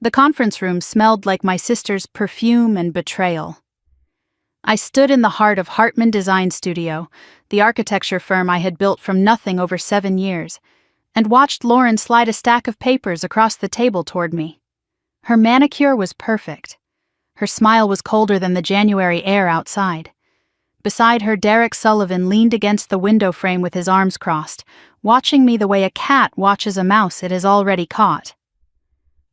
The conference room smelled like my sister's perfume and betrayal. I stood in the heart of Hartman Design Studio, the architecture firm I had built from nothing over 7 years, and watched Lauren slide a stack of papers across the table toward me. Her manicure was perfect. Her smile was colder than the January air outside. Beside her, Derek Sullivan leaned against the window frame with his arms crossed, watching me the way a cat watches a mouse it has already caught.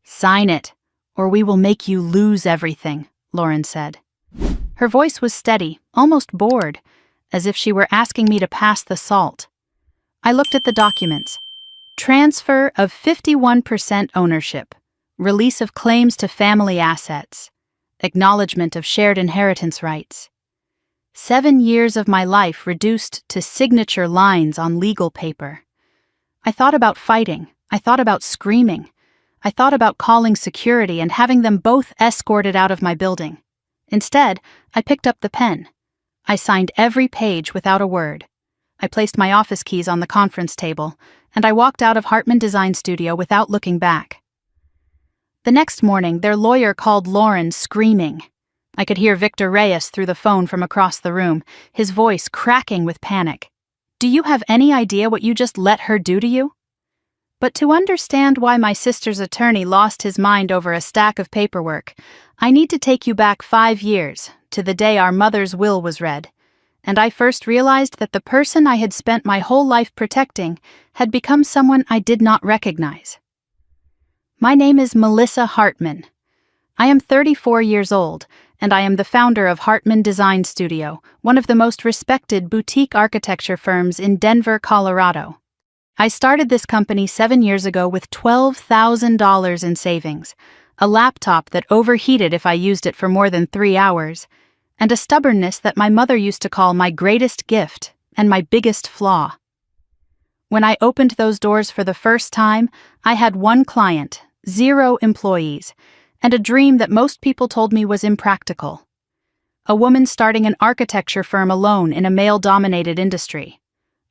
"Sign it, or we will make you lose everything," Lauren said. Her voice was steady, almost bored, as if she were asking me to pass the salt. I looked at the documents. Transfer of 51% ownership, release of claims to family assets, acknowledgement of shared inheritance rights. 7 years of my life reduced to signature lines on legal paper. I thought about fighting. I thought about screaming. I thought about calling security and having them both escorted out of my building. Instead, I picked up the pen. I signed every page without a word. I placed my office keys on the conference table, and I walked out of Hartman Design Studio without looking back. The next morning, their lawyer called Lauren screaming. I could hear Victor Reyes through the phone from across the room, his voice cracking with panic. "Do you have any idea what you just let her do to you?" But to understand why my sister's attorney lost his mind over a stack of paperwork, I need to take you back 5 years, to the day our mother's will was read, and I first realized that the person I had spent my whole life protecting had become someone I did not recognize. My name is Melissa Hartman. I am 34 years old, and I am the founder of Hartman Design Studio, one of the most respected boutique architecture firms in Denver, Colorado. I started this company 7 years ago with $12,000 in savings, a laptop that overheated if I used it for more than 3 hours, and a stubbornness that my mother used to call my greatest gift and my biggest flaw. When I opened those doors for the first time, I had 1 client, 0 employees, and a dream that most people told me was impractical. A woman starting an architecture firm alone in a male-dominated industry.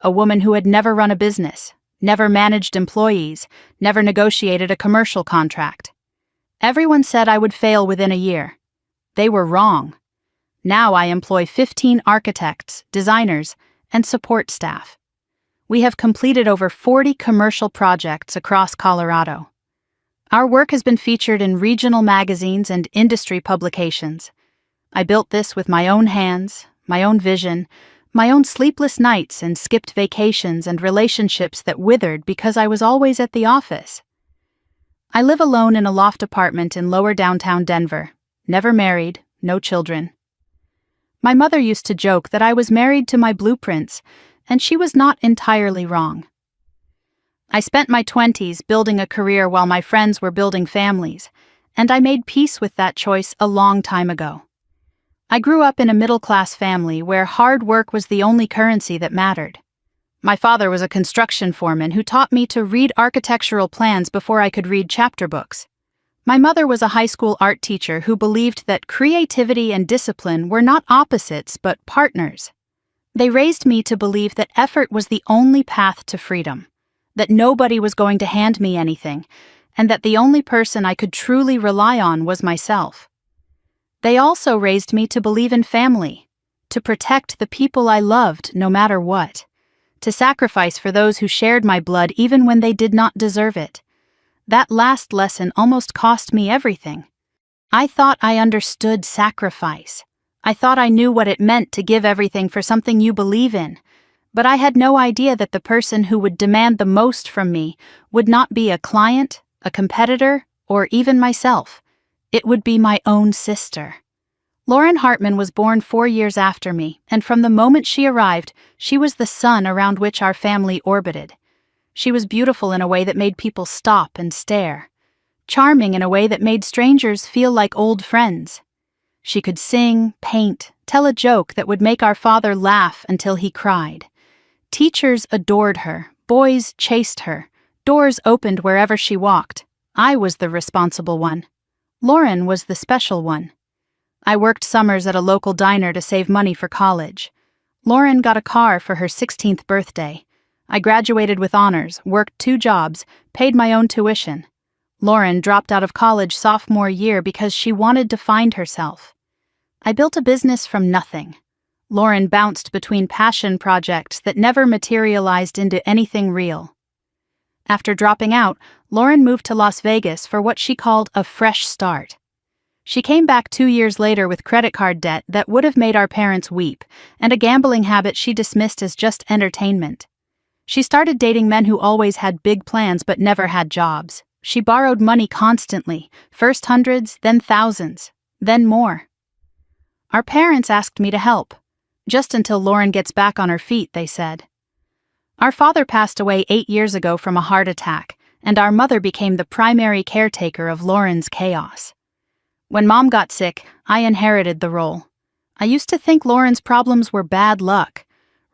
A woman who had never run a business, never managed employees, never negotiated a commercial contract. Everyone said I would fail within a year. They were wrong. Now I employ 15 architects, designers, and support staff. We have completed over 40 commercial projects across Colorado. Our work has been featured in regional magazines and industry publications. I built this with my own hands, my own vision, my own sleepless nights and skipped vacations and relationships that withered because I was always at the office. I live alone in a loft apartment in lower downtown Denver, never married, no children. My mother used to joke that I was married to my blueprints, and she was not entirely wrong. I spent my 20s building a career while my friends were building families, and I made peace with that choice a long time ago. I grew up in a middle-class family where hard work was the only currency that mattered. My father was a construction foreman who taught me to read architectural plans before I could read chapter books. My mother was a high school art teacher who believed that creativity and discipline were not opposites but partners. They raised me to believe that effort was the only path to freedom, that nobody was going to hand me anything, and that the only person I could truly rely on was myself. They also raised me to believe in family, to protect the people I loved no matter what, to sacrifice for those who shared my blood even when they did not deserve it. That last lesson almost cost me everything. I thought I understood sacrifice. I thought I knew what it meant to give everything for something you believe in, but I had no idea that the person who would demand the most from me would not be a client, a competitor, or even myself. It would be my own sister. Lauren Hartman was born 4 years after me, and from the moment she arrived, she was the sun around which our family orbited. She was beautiful in a way that made people stop and stare, charming in a way that made strangers feel like old friends. She could sing, paint, tell a joke that would make our father laugh until he cried. Teachers adored her, boys chased her, doors opened wherever she walked. I was the responsible one. Lauren was the special one. I worked summers at a local diner to save money for college. Lauren got a car for her 16th birthday. I graduated with honors, worked 2 jobs, paid my own tuition. Lauren dropped out of college sophomore year because she wanted to find herself. I built a business from nothing. Lauren bounced between passion projects that never materialized into anything real. After dropping out, Lauren moved to Las Vegas for what she called a fresh start. She came back 2 years later with credit card debt that would have made our parents weep, and a gambling habit she dismissed as just entertainment. She started dating men who always had big plans but never had jobs. She borrowed money constantly, first hundreds, then thousands, then more. Our parents asked me to help. Just until Lauren gets back on her feet, they said. Our father passed away 8 years ago from a heart attack, and our mother became the primary caretaker of Lauren's chaos. When Mom got sick, I inherited the role. I used to think Lauren's problems were bad luck,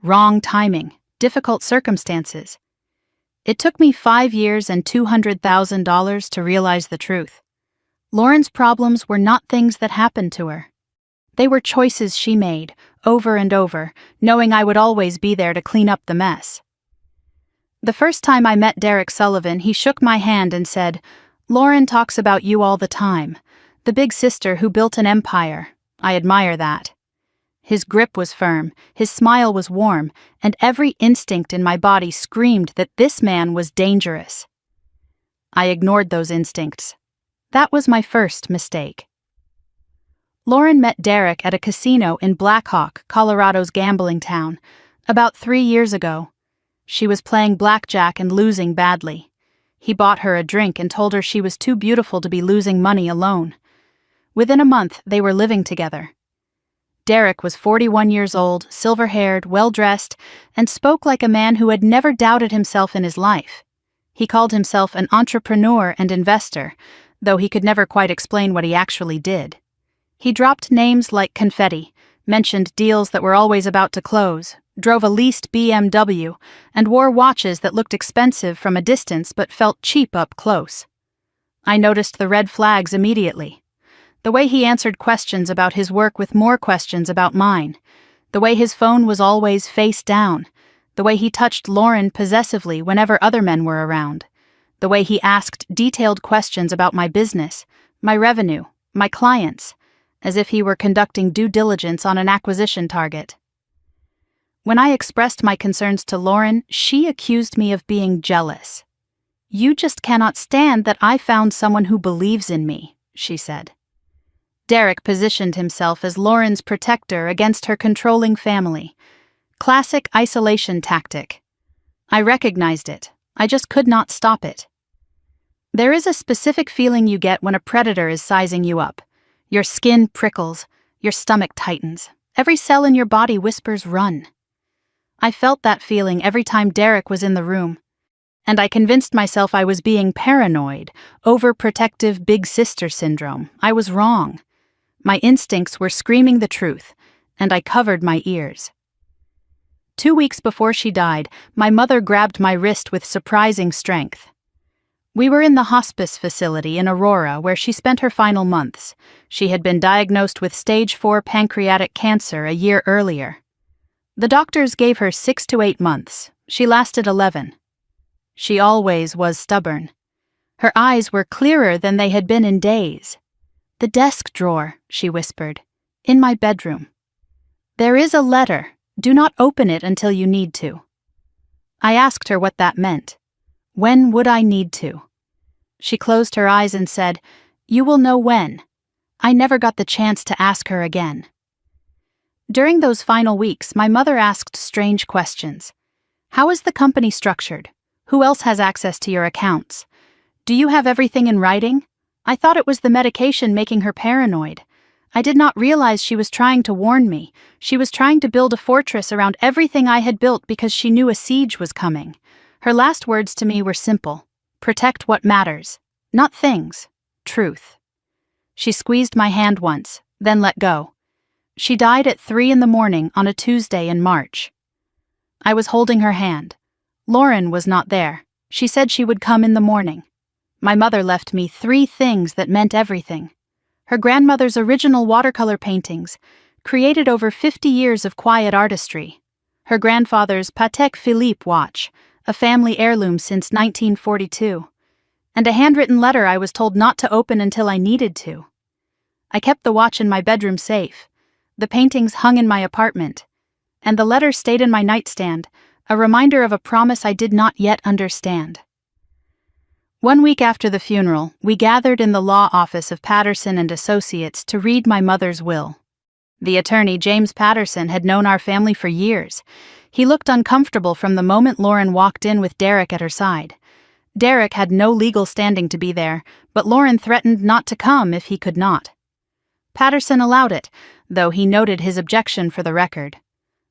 wrong timing, difficult circumstances. It took me 5 years and $200,000 to realize the truth. Lauren's problems were not things that happened to her. They were choices she made, over and over, knowing I would always be there to clean up the mess. The first time I met Derek Sullivan, he shook my hand and said, "Lauren talks about you all the time. The big sister who built an empire. I admire that." His grip was firm, his smile was warm, and every instinct in my body screamed that this man was dangerous. I ignored those instincts. That was my first mistake. Lauren met Derek at a casino in Black Hawk, Colorado's gambling town, about 3 years ago. She was playing blackjack and losing badly. He bought her a drink and told her she was too beautiful to be losing money alone. Within a month, they were living together. Derek was 41 years old, silver-haired, well-dressed, and spoke like a man who had never doubted himself in his life. He called himself an entrepreneur and investor, though he could never quite explain what he actually did. He dropped names like confetti, mentioned deals that were always about to close, drove a leased BMW, and wore watches that looked expensive from a distance but felt cheap up close. I noticed the red flags immediately. The way he answered questions about his work with more questions about mine. The way his phone was always face down. The way he touched Lauren possessively whenever other men were around. The way he asked detailed questions about my business, my revenue, my clients, as if he were conducting due diligence on an acquisition target. When I expressed my concerns to Lauren, she accused me of being jealous. "You just cannot stand that I found someone who believes in me," she said. Derek positioned himself as Lauren's protector against her controlling family. Classic isolation tactic. I recognized it. I just could not stop it. There is a specific feeling you get when a predator is sizing you up. Your skin prickles, your stomach tightens, every cell in your body whispers run. I felt that feeling every time Derek was in the room, and I convinced myself I was being paranoid, overprotective big sister syndrome. I was wrong. My instincts were screaming the truth, and I covered my ears. 2 weeks before she died, my mother grabbed my wrist with surprising strength. We were in the hospice facility in Aurora where she spent her final months. She had been diagnosed with stage 4 pancreatic cancer a year earlier. The doctors gave her 6 to 8 months. She lasted 11. She always was stubborn. Her eyes were clearer than they had been in days. "The desk drawer," she whispered, "in my bedroom. There is a letter. Do not open it until you need to." I asked her what that meant. When would I need to? She closed her eyes and said, "You will know when." I never got the chance to ask her again. During those final weeks, my mother asked strange questions. How is the company structured? Who else has access to your accounts? Do you have everything in writing? I thought it was the medication making her paranoid. I did not realize she was trying to warn me. She was trying to build a fortress around everything I had built because she knew a siege was coming. Her last words to me were simple. Protect what matters. Not things. Truth. She squeezed my hand once, then let go. She died at 3 a.m. on a Tuesday in March. I was holding her hand. Lauren was not there. She said she would come in the morning. My mother left me 3 things that meant everything. Her grandmother's original watercolor paintings, created over 50 years of quiet artistry. Her grandfather's Patek Philippe watch, a family heirloom since 1942. and a handwritten letter I was told not to open until I needed to. I kept the watch in my bedroom safe, the paintings hung in my apartment, and the letter stayed in my nightstand, a reminder of a promise I did not yet understand. 1 week after the funeral, we gathered in the law office of Patterson and Associates to read my mother's will. The attorney, James Patterson, had known our family for years. He looked uncomfortable from the moment Lauren walked in with Derek at her side. Derek had no legal standing to be there, but Lauren threatened not to come if he could not. Patterson allowed it, though he noted his objection for the record.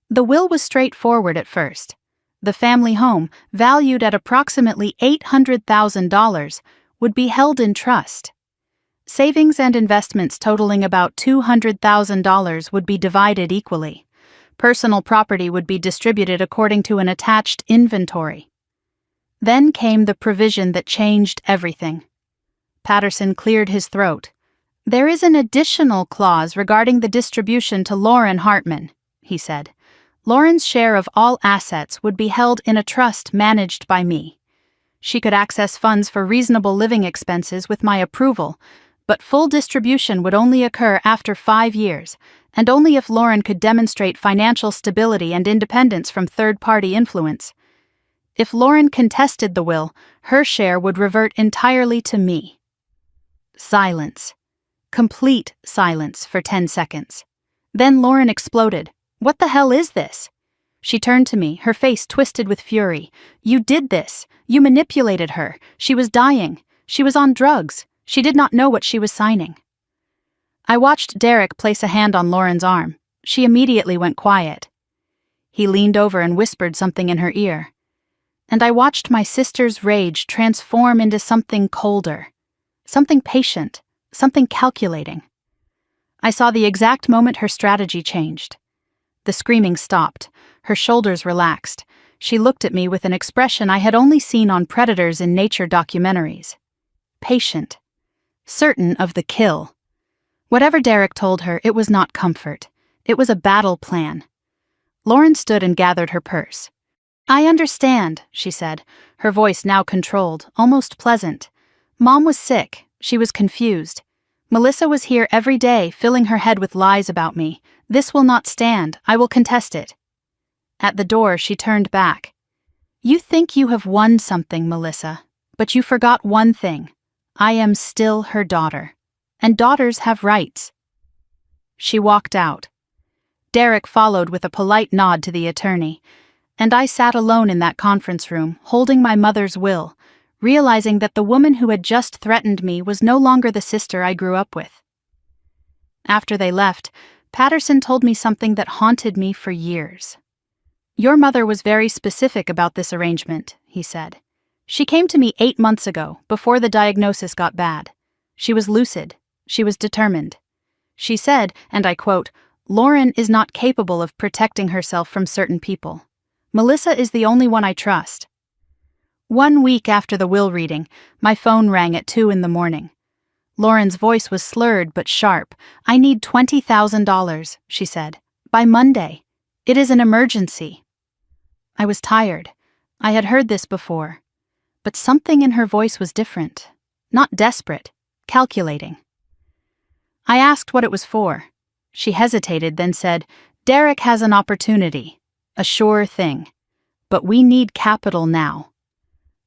The will was straightforward at first. The family home, valued at approximately $800,000, would be held in trust. Savings and investments totaling about $200,000 would be divided equally. Personal property would be distributed according to an attached inventory. Then came the provision that changed everything. Patterson cleared his throat. "There is an additional clause regarding the distribution to Lauren Hartman," he said. "Lauren's share of all assets would be held in a trust managed by me. She could access funds for reasonable living expenses with my approval, but full distribution would only occur after 5 years, and only if Lauren could demonstrate financial stability and independence from third-party influence. If Lauren contested the will, her share would revert entirely to me." Silence. Complete silence for 10 seconds. Then Lauren exploded. "What the hell is this?" She turned to me, her face twisted with fury. "You did this. You manipulated her. She was dying. She was on drugs. She did not know what she was signing." I watched Derek place a hand on Lauren's arm. She immediately went quiet. He leaned over and whispered something in her ear. And I watched my sister's rage transform into something colder, something patient, something calculating. I saw the exact moment her strategy changed. The screaming stopped. Her shoulders relaxed. She looked at me with an expression I had only seen on predators in nature documentaries. Patient. Certain of the kill. Whatever Derek told her, it was not comfort. It was a battle plan. Lauren stood and gathered her purse. "I understand," she said, her voice now controlled, almost pleasant. "Mom was sick. She was confused. Melissa was here every day, filling her head with lies about me. This will not stand. I will contest it." At the door, she turned back. "You think you have won something, Melissa, but you forgot one thing. I am still her daughter, and daughters have rights." She walked out. Derek followed with a polite nod to the attorney, and I sat alone in that conference room, holding my mother's will, realizing that the woman who had just threatened me was no longer the sister I grew up with. After they left, Patterson told me something that haunted me for years. "Your mother was very specific about this arrangement," he said. "She came to me 8 months ago, before the diagnosis got bad. She was lucid. She was determined. She said, and I quote, 'Lauren is not capable of protecting herself from certain people. Melissa is the only one I trust.' 1 week after the will reading, my phone rang at 2 a.m. Lauren's voice was slurred but sharp. "I need $20,000, she said. "By Monday. It is an emergency." I was tired. I had heard this before. But something in her voice was different. Not desperate, calculating. I asked what it was for. She hesitated, then said, "Derek has an opportunity. A sure thing. But we need capital now."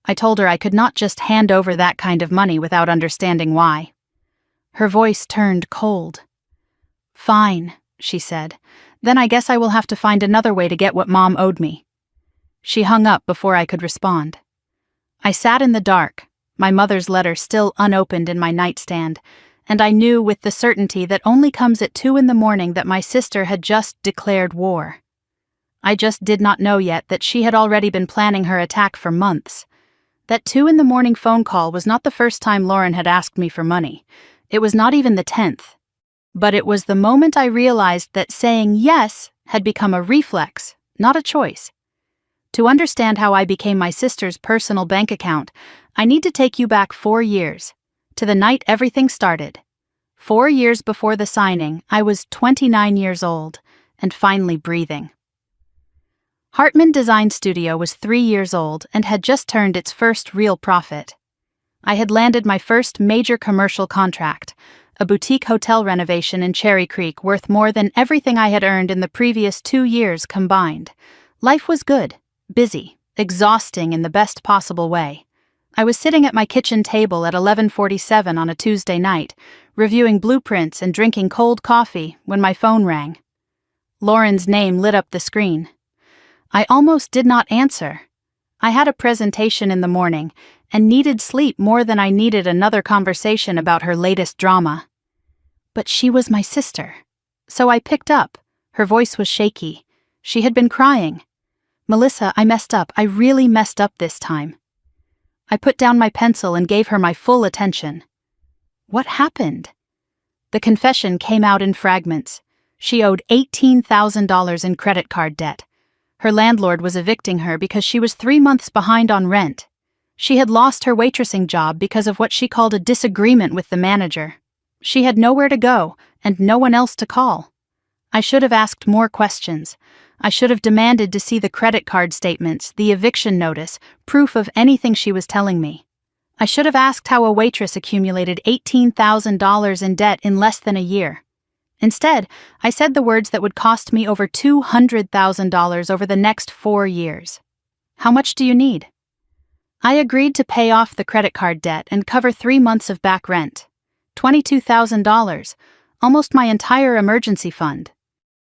I told her I could not just hand over that kind of money without understanding why. Her voice turned cold. "Fine," she said. "Then I guess I will have to find another way to get what Mom owed me." She hung up before I could respond. I sat in the dark, my mother's letter still unopened in my nightstand, and I knew with the certainty that only comes at 2 a.m. that my sister had just declared war. I just did not know yet that she had already been planning her attack for months. That 2 a.m. phone call was not the first time Lauren had asked me for money. It was not even the 10th. But it was the moment I realized that saying yes had become a reflex, not a choice. To understand how I became my sister's personal bank account, I need to take you back 4 years, to the night everything started. 4 years before the signing, I was 29 years old, and finally breathing. Hartman Design Studio was 3 years old and had just turned its first real profit. I had landed my first major commercial contract, a boutique hotel renovation in Cherry Creek worth more than everything I had earned in the previous 2 years combined. Life was good, busy, exhausting in the best possible way. I was sitting at my kitchen table at 11:47 on a Tuesday night, reviewing blueprints and drinking cold coffee when my phone rang. Lauren's name lit up the screen. I almost did not answer. I had a presentation in the morning and needed sleep more than I needed another conversation about her latest drama. But she was my sister. So I picked up. Her voice was shaky. She had been crying. "Melissa, I messed up. I really messed up this time." I put down my pencil and gave her my full attention. What happened? The confession came out in fragments. She owed $18,000 in credit card debt. Her landlord was evicting her because she was 3 months behind on rent. She had lost her waitressing job because of what she called a disagreement with the manager. She had nowhere to go and no one else to call. I should have asked more questions. I should have demanded to see the credit card statements, the eviction notice, proof of anything she was telling me. I should have asked how a waitress accumulated $18,000 in debt in less than a year. Instead, I said the words that would cost me over $200,000 over the next 4 years. How much do you need? I agreed to pay off the credit card debt and cover 3 months of back rent. $22,000, almost my entire emergency fund.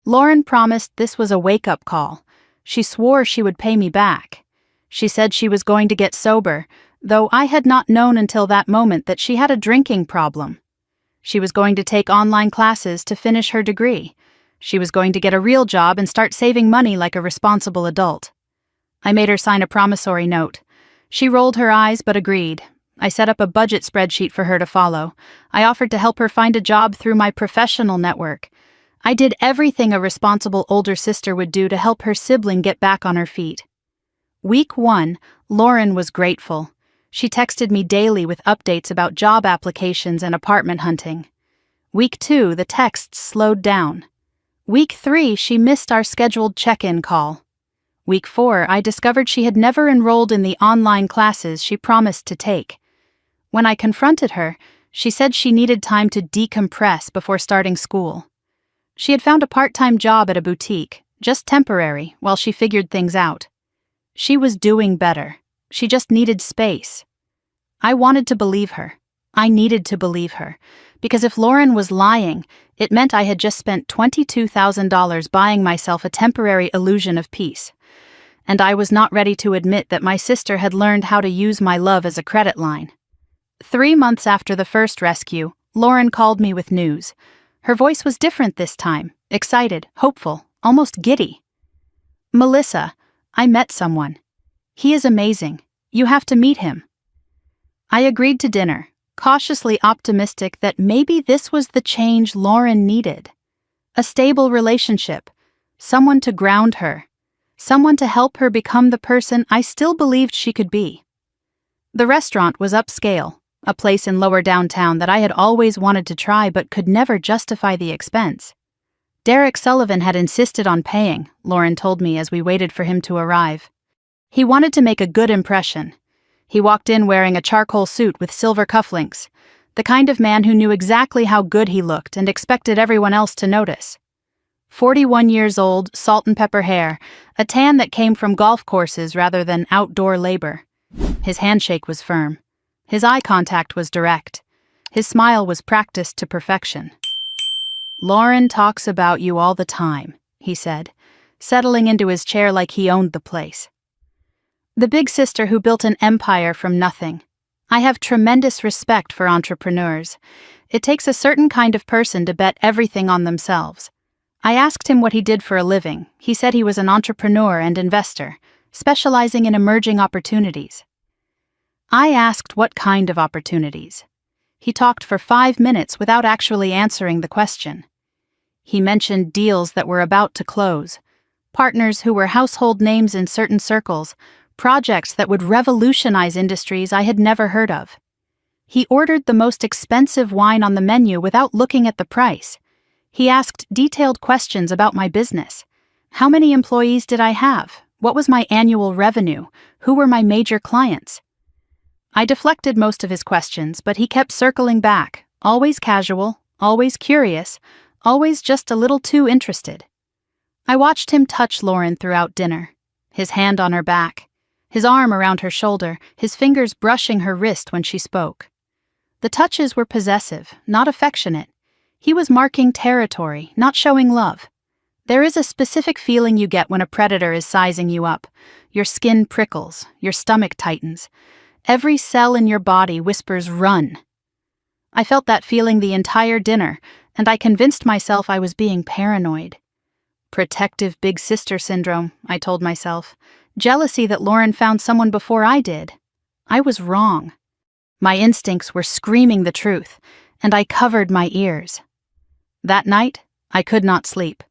Lauren promised this was a wake-up call. She swore she would pay me back. She said she was going to get sober, though I had not known until that moment that she had a drinking problem. She was going to take online classes to finish her degree. She was going to get a real job and start saving money like a responsible adult. I made her sign a promissory note. She rolled her eyes but agreed. I set up a budget spreadsheet for her to follow. I offered to help her find a job through my professional network. I did everything a responsible older sister would do to help her sibling get back on her feet. Week 1, Lauren was grateful. She texted me daily with updates about job applications and apartment hunting. Week 2, the texts slowed down. Week 3, she missed our scheduled check-in call. Week 4, I discovered she had never enrolled in the online classes she promised to take. When I confronted her, she said she needed time to decompress before starting school. She had found a part-time job at a boutique, just temporary, while she figured things out. She was doing better. She just needed space. I wanted to believe her. I needed to believe her, because if Lauren was lying, it meant I had just spent $22,000 buying myself a temporary illusion of peace. And I was not ready to admit that my sister had learned how to use my love as a credit line. 3 months after the first rescue, Lauren called me with news. Her voice was different this time, excited, hopeful, almost giddy. "Melissa, I met someone. He is amazing. You have to meet him." I agreed to dinner, cautiously optimistic that maybe this was the change Lauren needed. A stable relationship, someone to ground her, someone to help her become the person I still believed she could be. The restaurant was upscale, a place in lower downtown that I had always wanted to try but could never justify the expense. Derek Sullivan had insisted on paying, Lauren told me as we waited for him to arrive. He wanted to make a good impression. He walked in wearing a charcoal suit with silver cufflinks, the kind of man who knew exactly how good he looked and expected everyone else to notice. 41 years old, salt and pepper hair, a tan that came from golf courses rather than outdoor labor. His handshake was firm. His eye contact was direct. His smile was practiced to perfection. "Lauren talks about you all the time," he said, settling into his chair like he owned the place. The big sister who built an empire from nothing. I have tremendous respect for entrepreneurs. It takes a certain kind of person to bet everything on themselves. I asked him what he did for a living. He said he was an entrepreneur and investor, specializing in emerging opportunities. I asked what kind of opportunities. He talked for 5 minutes without actually answering the question. He mentioned deals that were about to close, partners who were household names in certain circles, projects that would revolutionize industries I had never heard of. He ordered the most expensive wine on the menu without looking at the price. He asked detailed questions about my business. How many employees did I have? What was my annual revenue? Who were my major clients? I deflected most of his questions, but he kept circling back, always casual, always curious, always just a little too interested. I watched him touch Lauren throughout dinner, his hand on her back, his arm around her shoulder, his fingers brushing her wrist when she spoke. The touches were possessive, not affectionate. He was marking territory, not showing love. There is a specific feeling you get when a predator is sizing you up. Your skin prickles, your stomach tightens. Every cell in your body whispers, "Run." I felt that feeling the entire dinner, and I convinced myself I was being paranoid. Protective big sister syndrome, I told myself. Jealousy that Lauren found someone before I did. I was wrong. My instincts were screaming the truth, and I covered my ears. That night, I could not sleep.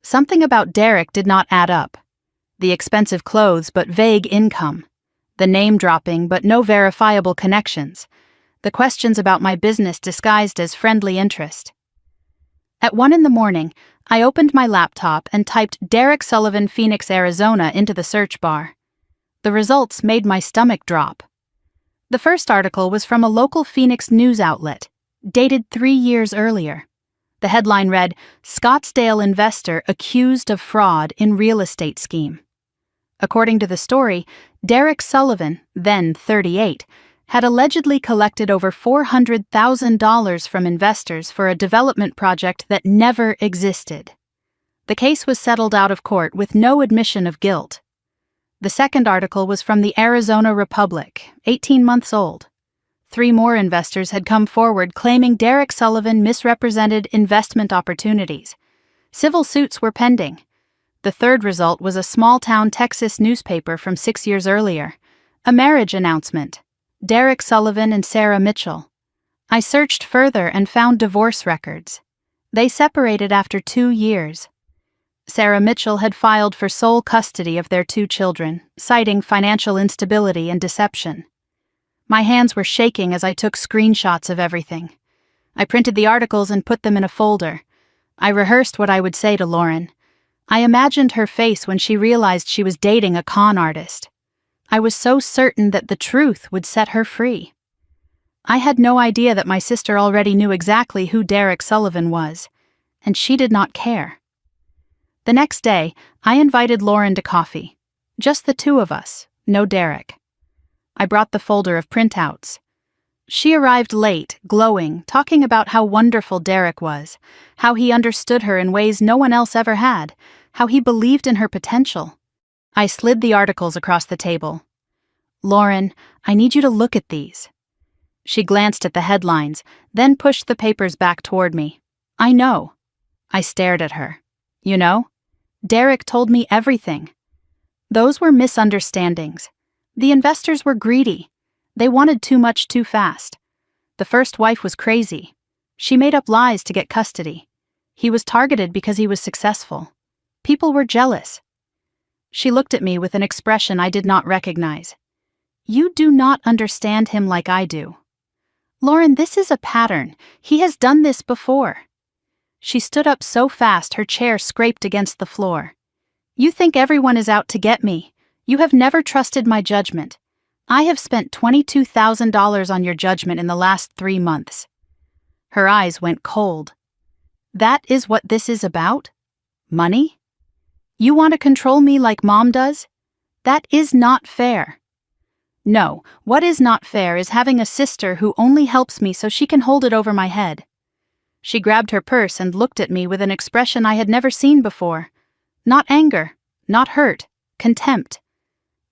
Something about Derek did not add up. The expensive clothes but vague income. The name-dropping but no verifiable connections. The questions about my business disguised as friendly interest. At 1 a.m, I opened my laptop and typed Derek Sullivan, Phoenix, Arizona into the search bar. The results made my stomach drop. The first article was from a local Phoenix news outlet, dated 3 years earlier. The headline read, "Scottsdale investor accused of fraud in real estate scheme." According to the story, Derek Sullivan, then 38, had allegedly collected over $400,000 from investors for a development project that never existed. The case was settled out of court with no admission of guilt. The second article was from the Arizona Republic, 18 months old. 3 more investors had come forward claiming Derek Sullivan misrepresented investment opportunities. Civil suits were pending. The third result was a small-town Texas newspaper from 6 years earlier. A marriage announcement. Derek Sullivan and Sarah Mitchell. I searched further and found divorce records. They separated after 2 years. Sarah Mitchell had filed for sole custody of their 2 children, citing financial instability and deception. My hands were shaking as I took screenshots of everything. I printed the articles and put them in a folder. I rehearsed what I would say to Lauren. I imagined her face when she realized she was dating a con artist. I was so certain that the truth would set her free. I had no idea that my sister already knew exactly who Derek Sullivan was, and she did not care. The next day, I invited Lauren to coffee. Just the 2 of us, no Derek. I brought the folder of printouts. She arrived late, glowing, talking about how wonderful Derek was, how he understood her in ways no one else ever had, how he believed in her potential. I slid the articles across the table. "Lauren, I need you to look at these." She glanced at the headlines, then pushed the papers back toward me. "I know." I stared at her. "You know? Derek told me everything." Those were misunderstandings. The investors were greedy. They wanted too much too fast. The first wife was crazy. She made up lies to get custody. He was targeted because he was successful. People were jealous. She looked at me with an expression I did not recognize. "You do not understand him like I do. Lauren, this is a pattern. He has done this before." She stood up so fast her chair scraped against the floor. "You think everyone is out to get me. You have never trusted my judgment. I have spent $22,000 on your judgment in the last 3 months." Her eyes went cold. "That is what this is about? Money? You want to control me like Mom does? That is not fair." "No, what is not fair is having a sister who only helps me so she can hold it over my head." She grabbed her purse and looked at me with an expression I had never seen before. Not anger, not hurt, contempt.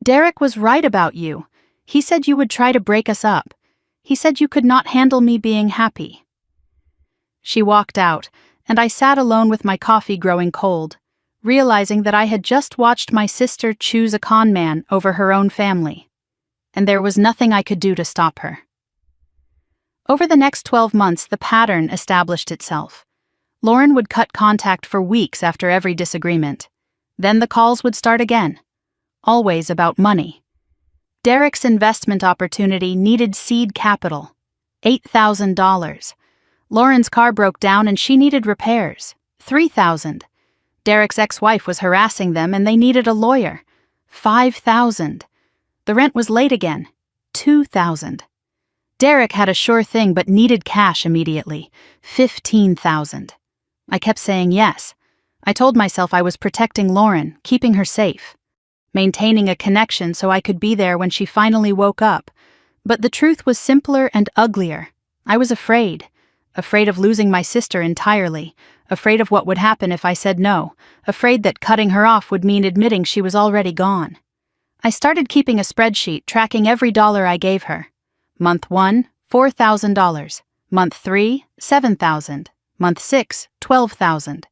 "Derek was right about you. He said you would try to break us up. He said you could not handle me being happy." She walked out, and I sat alone with my coffee growing cold, realizing that I had just watched my sister choose a con man over her own family. And there was nothing I could do to stop her. Over the next 12 months, the pattern established itself. Lauren would cut contact for weeks after every disagreement. Then the calls would start again. Always about money. Derek's investment opportunity needed seed capital. $8,000. Lauren's car broke down and she needed repairs. $3,000. Derek's ex-wife was harassing them and they needed a lawyer. $5,000. The rent was late again. $2,000. Derek had a sure thing but needed cash immediately, $15,000. I kept saying yes. I told myself I was protecting Lauren, keeping her safe, maintaining a connection so I could be there when she finally woke up. But the truth was simpler and uglier. I was afraid of losing my sister entirely, afraid of what would happen if I said no, afraid that cutting her off would mean admitting she was already gone. I started keeping a spreadsheet tracking every dollar I gave her. Month 1, $4,000. Month 3, $7,000. Month 6, $12,000.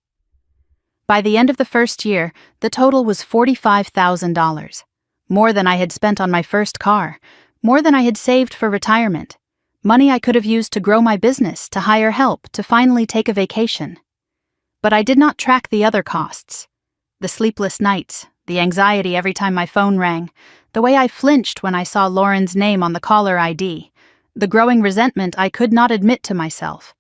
By the end of the first year, the total was $45,000. More than I had spent on my first car, more than I had saved for retirement. Money I could have used to grow my business, to hire help, to finally take a vacation. But I did not track the other costs. The sleepless nights, the anxiety every time my phone rang, the way I flinched when I saw Lauren's name on the caller ID, the growing resentment I could not admit to myself.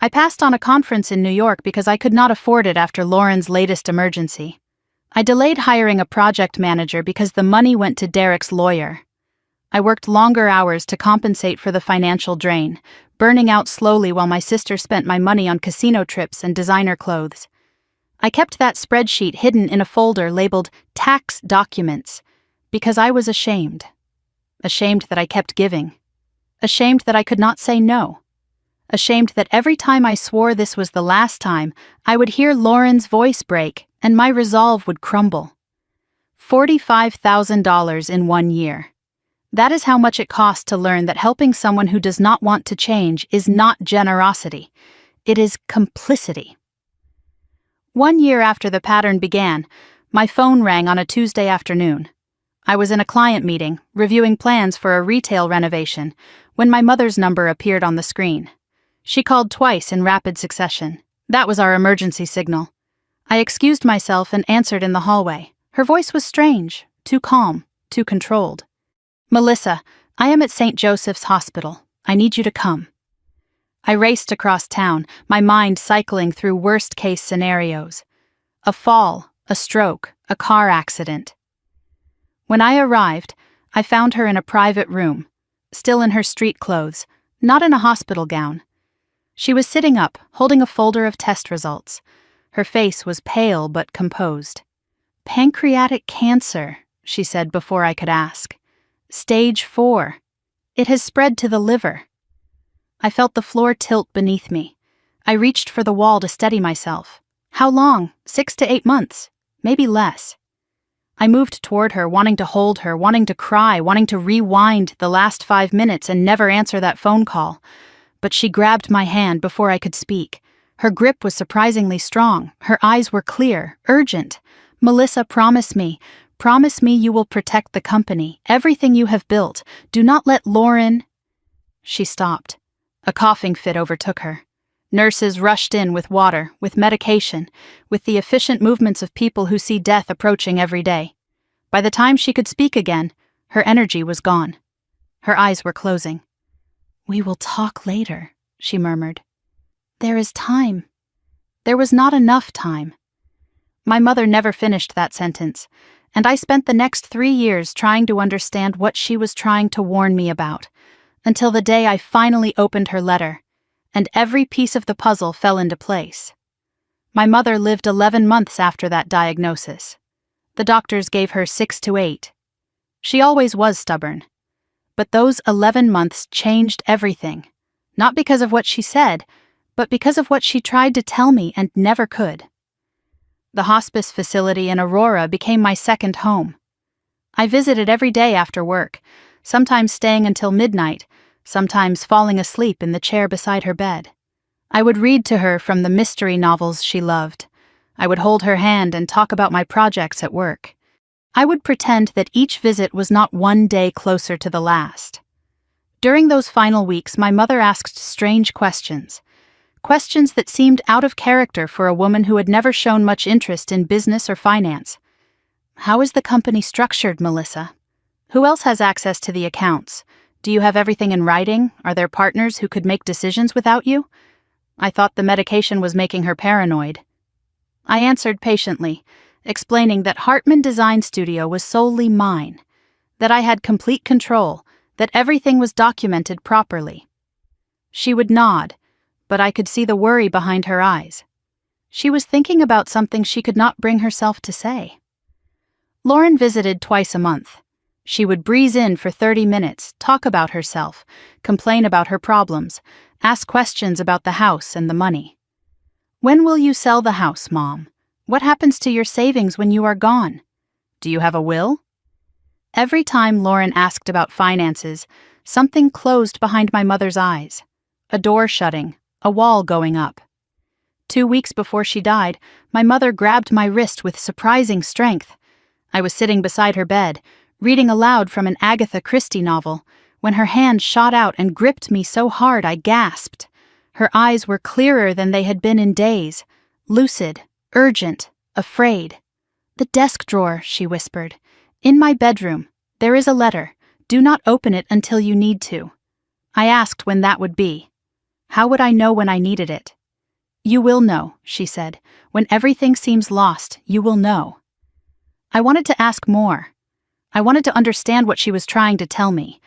I passed on a conference in New York because I could not afford it after Lauren's latest emergency. I delayed hiring a project manager because the money went to Derek's lawyer. I worked longer hours to compensate for the financial drain, burning out slowly while my sister spent my money on casino trips and designer clothes. I kept that spreadsheet hidden in a folder labeled Tax Documents because I was ashamed. Ashamed that I kept giving. Ashamed that I could not say no. Ashamed that every time I swore this was the last time, I would hear Lauren's voice break and my resolve would crumble. $45,000 in 1 year. That is how much it costs to learn that helping someone who does not want to change is not generosity. It is complicity. 1 year after the pattern began, my phone rang on a Tuesday afternoon. I was in a client meeting, reviewing plans for a retail renovation, when my mother's number appeared on the screen. She called twice in rapid succession. That was our emergency signal. I excused myself and answered in the hallway. Her voice was strange, too calm, too controlled. "Melissa, I am at St. Joseph's Hospital. I need you to come." I raced across town, my mind cycling through worst-case scenarios. A fall, a stroke, a car accident. When I arrived, I found her in a private room, still in her street clothes, not in a hospital gown. She was sitting up, holding a folder of test results. Her face was pale but composed. "Pancreatic cancer," she said before I could ask. "Stage 4. It has spread to the liver." I felt the floor tilt beneath me. I reached for the wall to steady myself. How long? 6 to 8 months. Maybe less. I moved toward her, wanting to hold her, wanting to cry, wanting to rewind the last 5 minutes and never answer that phone call. But she grabbed my hand before I could speak. Her grip was surprisingly strong. Her eyes were clear, urgent. "Melissa, promise me you will protect the company, everything you have built. Do not let Lauren—" She stopped. A coughing fit overtook her. Nurses rushed in with water, with medication, with the efficient movements of people who see death approaching every day. By the time she could speak again, her energy was gone. Her eyes were closing. "We will talk later," she murmured. "There is time." There was not enough time. My mother never finished that sentence, and I spent the next 3 years trying to understand what she was trying to warn me about, until the day I finally opened her letter, and every piece of the puzzle fell into place. My mother lived 11 months after that diagnosis. The doctors gave her 6 to 8. She always was stubborn. But those 11 months changed everything, not because of what she said, but because of what she tried to tell me and never could. The hospice facility in Aurora became my second home. I visited every day after work, sometimes staying until midnight, sometimes falling asleep in the chair beside her bed. I would read to her from the mystery novels she loved. I would hold her hand and talk about my projects at work. I would pretend that each visit was not 1 day closer to the last. During those final weeks, my mother asked strange questions. Questions that seemed out of character for a woman who had never shown much interest in business or finance. "How is the company structured, Melissa? Who else has access to the accounts? Do you have everything in writing? Are there partners who could make decisions without you?" I thought the medication was making her paranoid. I answered patiently, explaining that Hartman Design Studio was solely mine, that I had complete control, that everything was documented properly. She would nod, but I could see the worry behind her eyes. She was thinking about something she could not bring herself to say. Lauren visited twice a month. She would breeze in for 30 minutes, talk about herself, complain about her problems, ask questions about the house and the money. "When will you sell the house, Mom? What happens to your savings when you are gone? Do you have a will?" Every time Lauren asked about finances, something closed behind my mother's eyes. A door shutting, a wall going up. 2 weeks before she died, my mother grabbed my wrist with surprising strength. I was sitting beside her bed, reading aloud from an Agatha Christie novel, when her hand shot out and gripped me so hard I gasped. Her eyes were clearer than they had been in days, lucid, urgent, afraid. "The desk drawer," she whispered. "In my bedroom. There is a letter. Do not open it until you need to." I asked when that would be. How would I know when I needed it? "You will know," she said. "When everything seems lost, you will know." I wanted to ask more. I wanted to understand what she was trying to tell me,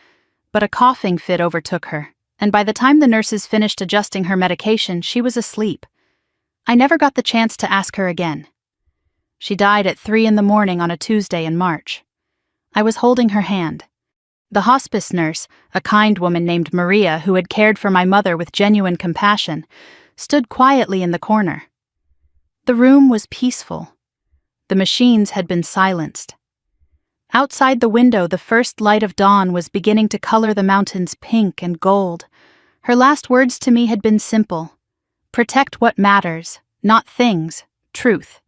but a coughing fit overtook her, and by the time the nurses finished adjusting her medication, she was asleep. I never got the chance to ask her again. She died at 3 a.m. on a Tuesday in March. I was holding her hand. The hospice nurse, a kind woman named Maria who had cared for my mother with genuine compassion, stood quietly in the corner. The room was peaceful. The machines had been silenced. Outside the window, the first light of dawn was beginning to color the mountains pink and gold. Her last words to me had been simple. "Protect what matters, not things, truth."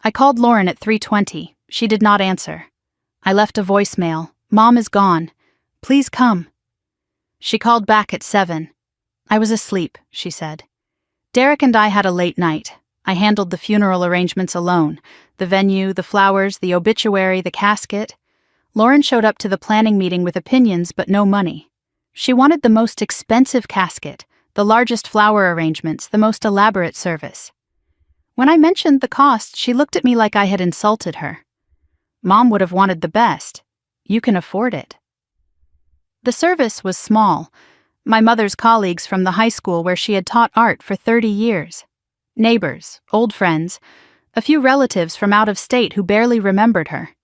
I called Lauren at 3:20. She did not answer. I left a voicemail. "Mom is gone. Please come." She called back at 7. "I was asleep," she said. Derek and I had a late night. I handled the funeral arrangements alone. The venue, the flowers, the obituary, the casket. Lauren showed up to the planning meeting with opinions but no money. She wanted the most expensive casket, the largest flower arrangements, the most elaborate service. When I mentioned the cost, she looked at me like I had insulted her. "Mom would have wanted the best. You can afford it." The service was small. My mother's colleagues from the high school where she had taught art for 30 years. Neighbors, old friends, a few relatives from out of state who barely remembered her.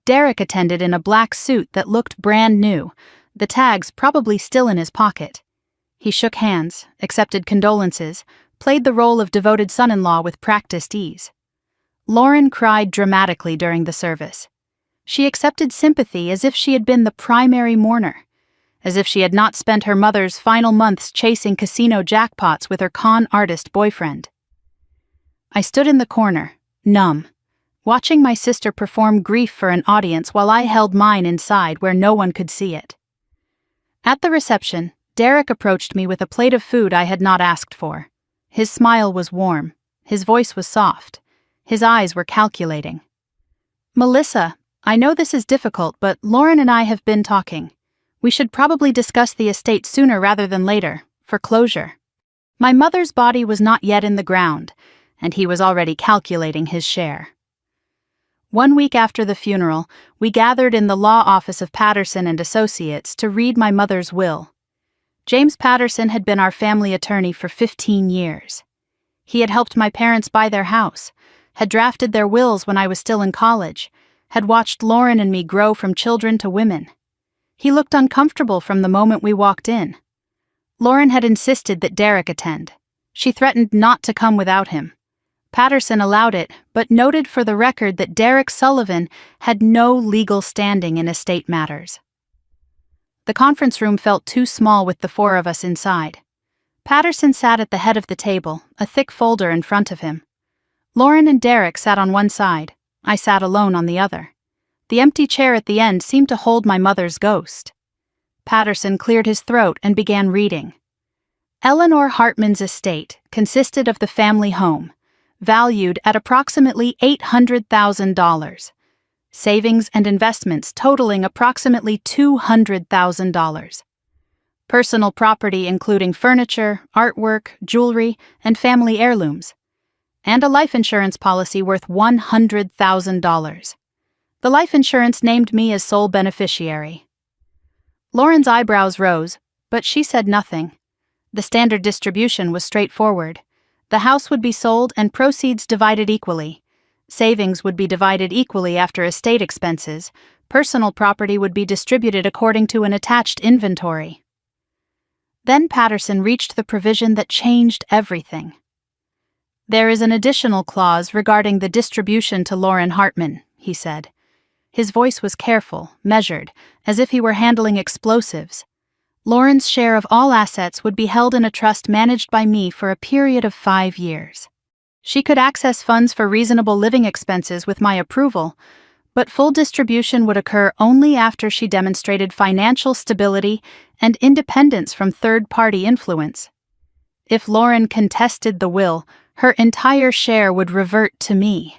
Derek attended in a black suit that looked brand new, the tags probably still in his pocket. He shook hands, accepted condolences, played the role of devoted son-in-law with practiced ease. Lauren cried dramatically during the service. She accepted sympathy as if she had been the primary mourner, as if she had not spent her mother's final months chasing casino jackpots with her con artist boyfriend. I stood in the corner, numb, watching my sister perform grief for an audience while I held mine inside where no one could see it. At the reception, Derek approached me with a plate of food I had not asked for. His smile was warm. His voice was soft. His eyes were calculating. "Melissa, I know this is difficult, but Lauren and I have been talking. We should probably discuss the estate sooner rather than later, for closure." My mother's body was not yet in the ground, and he was already calculating his share. 1 week after the funeral, we gathered in the law office of Patterson and Associates to read my mother's will. James Patterson had been our family attorney for 15 years. He had helped my parents buy their house, had drafted their wills when I was still in college, had watched Lauren and me grow from children to women. He looked uncomfortable from the moment we walked in. Lauren had insisted that Derek attend. She threatened not to come without him. Patterson allowed it, but noted for the record that Derek Sullivan had no legal standing in estate matters. The conference room felt too small with the 4 of us inside. Patterson sat at the head of the table, a thick folder in front of him. Lauren and Derek sat on one side. I sat alone on the other. The empty chair at the end seemed to hold my mother's ghost. Patterson cleared his throat and began reading. Eleanor Hartman's estate consisted of the family home, valued at approximately $800,000, savings and investments totaling approximately $200,000, personal property including furniture, artwork, jewelry, and family heirlooms, and a life insurance policy worth $100,000. The life insurance named me as sole beneficiary. Lauren's eyebrows rose, but she said nothing. The standard distribution was straightforward. The house would be sold and proceeds divided equally. Savings would be divided equally after estate expenses. Personal property would be distributed according to an attached inventory. Then Patterson reached the provision that changed everything. "There is an additional clause regarding the distribution to Lauren Hartman," he said. His voice was careful, measured, as if he were handling explosives. "Lauren's share of all assets would be held in a trust managed by me for a period of 5 years. She could access funds for reasonable living expenses with my approval, but full distribution would occur only after she demonstrated financial stability and independence from third-party influence. If Lauren contested the will, her entire share would revert to me."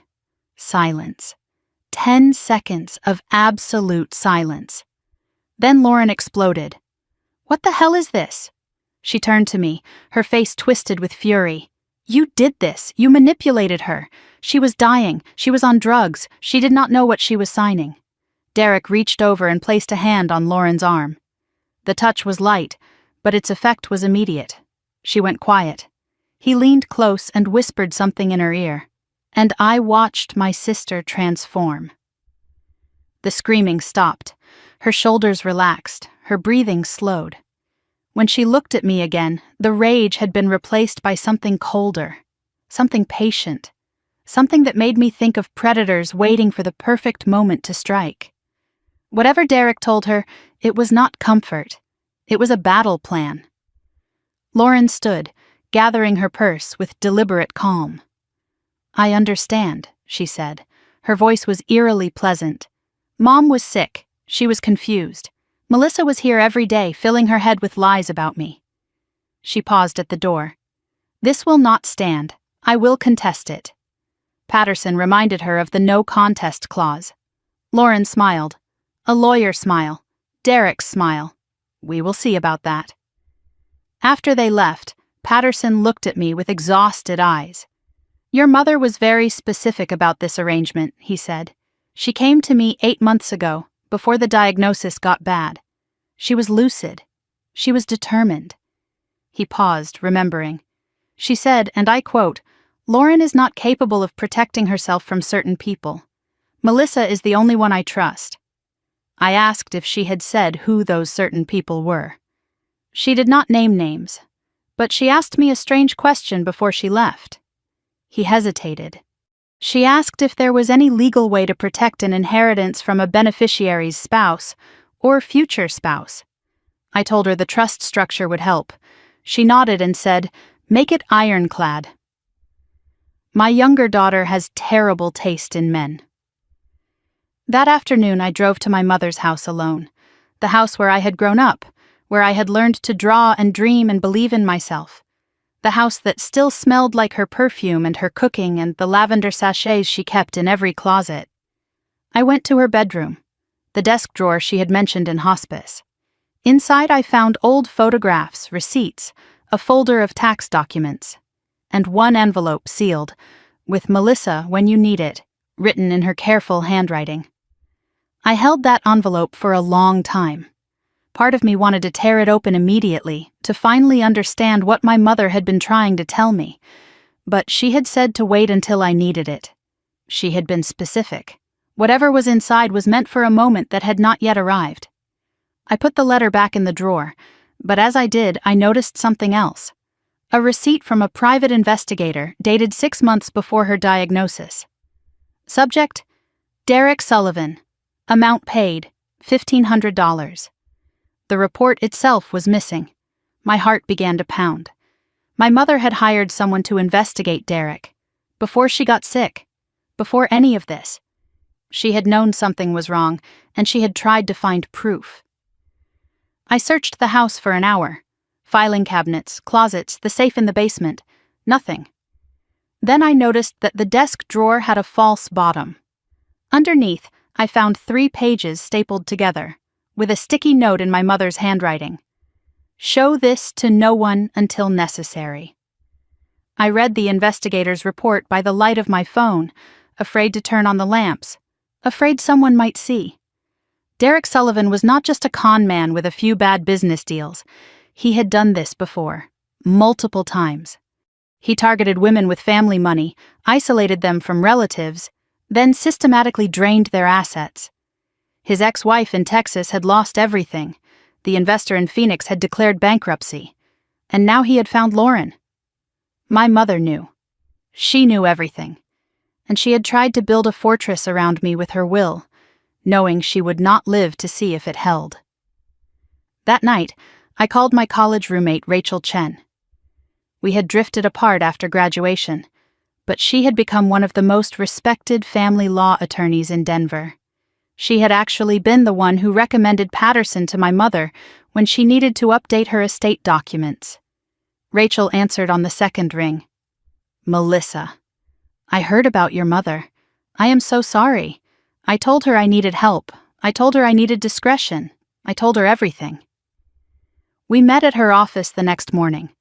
Silence. 10 seconds of absolute silence. Then Lauren exploded. "What the hell is this?" She turned to me, her face twisted with fury. "You did this. You manipulated her. She was dying. She was on drugs. She did not know what she was signing." Derek reached over and placed a hand on Lauren's arm. The touch was light, but its effect was immediate. She went quiet. He leaned close and whispered something in her ear, and I watched my sister transform. The screaming stopped. Her shoulders relaxed. Her breathing slowed. When she looked at me again, the rage had been replaced by something colder, something patient, something that made me think of predators waiting for the perfect moment to strike. Whatever Derek told her, it was not comfort. It was a battle plan. Lauren stood, gathering her purse with deliberate calm. "I understand," she said. Her voice was eerily pleasant. "Mom was sick. She was confused. Melissa was here every day, filling her head with lies about me." She paused at the door. "This will not stand. I will contest it." Patterson reminded her of the no contest clause. Lauren smiled. A lawyer's smile. Derek's smile. "We will see about that." After they left, Patterson looked at me with exhausted eyes. "Your mother was very specific about this arrangement," he said. "She came to me 8 months ago, before the diagnosis got bad. She was lucid. She was determined." He paused, remembering. She said, and I quote, "Lauren is not capable of protecting herself from certain people. Melissa is the only one I trust." I asked if she had said who those certain people were. She did not name names, but she asked me a strange question before she left. He hesitated. She asked if there was any legal way to protect an inheritance from a beneficiary's spouse or future spouse. I told her the trust structure would help. She nodded and said, "Make it ironclad." My younger daughter has terrible taste in men. That afternoon I drove to my mother's house alone, the house where I had grown up, where I had learned to draw and dream and believe in myself. The house that still smelled like her perfume and her cooking and the lavender sachets she kept in every closet. I went to her bedroom, the desk drawer she had mentioned in hospice. Inside I found old photographs, receipts, a folder of tax documents, and one envelope sealed, with "Melissa, when you need it," written in her careful handwriting. I held that envelope for a long time. Part of me wanted to tear it open immediately, to finally understand what my mother had been trying to tell me, but she had said to wait until I needed it. She had been specific. Whatever was inside was meant for a moment that had not yet arrived. I put the letter back in the drawer, but as I did, I noticed something else. A receipt from a private investigator dated 6 months before her diagnosis. Subject: Derek Sullivan. Amount paid: $1,500. The report itself was missing. My heart began to pound. My mother had hired someone to investigate Derek. Before she got sick. Before any of this. She had known something was wrong, and she had tried to find proof. I searched the house for an hour. Filing cabinets, closets, the safe in the basement. Nothing. Then I noticed that the desk drawer had a false bottom. Underneath, I found 3 pages stapled together, with a sticky note in my mother's handwriting. "Show this to no one until necessary." I read the investigator's report by the light of my phone, afraid to turn on the lamps, afraid someone might see. Derek Sullivan was not just a con man with a few bad business deals. He had done this before, multiple times. He targeted women with family money, isolated them from relatives, then systematically drained their assets. His ex-wife in Texas had lost everything. The investor in Phoenix had declared bankruptcy. And now he had found Lauren. My mother knew. She knew everything. And she had tried to build a fortress around me with her will, knowing she would not live to see if it held. That night, I called my college roommate Rachel Chen. We had drifted apart after graduation, but she had become one of the most respected family law attorneys in Denver. She had actually been the one who recommended Patterson to my mother when she needed to update her estate documents. Rachel answered on the second ring. "Melissa, I heard about your mother. I am so sorry. I told her I needed help. I told her I needed discretion. I told her everything." We met at her office the next morning.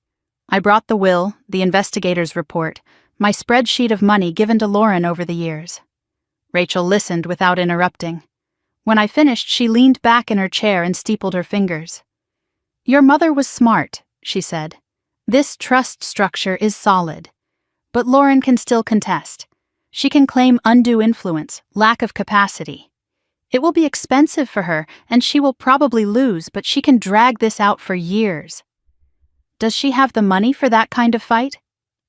I brought the will, the investigator's report, my spreadsheet of money given to Lauren over the years. Rachel listened without interrupting. When I finished, she leaned back in her chair and steepled her fingers. "Your mother was smart," she said. "This trust structure is solid. But Lauren can still contest. She can claim undue influence, lack of capacity. It will be expensive for her, and she will probably lose, but she can drag this out for years." "Does she have the money for that kind of fight?"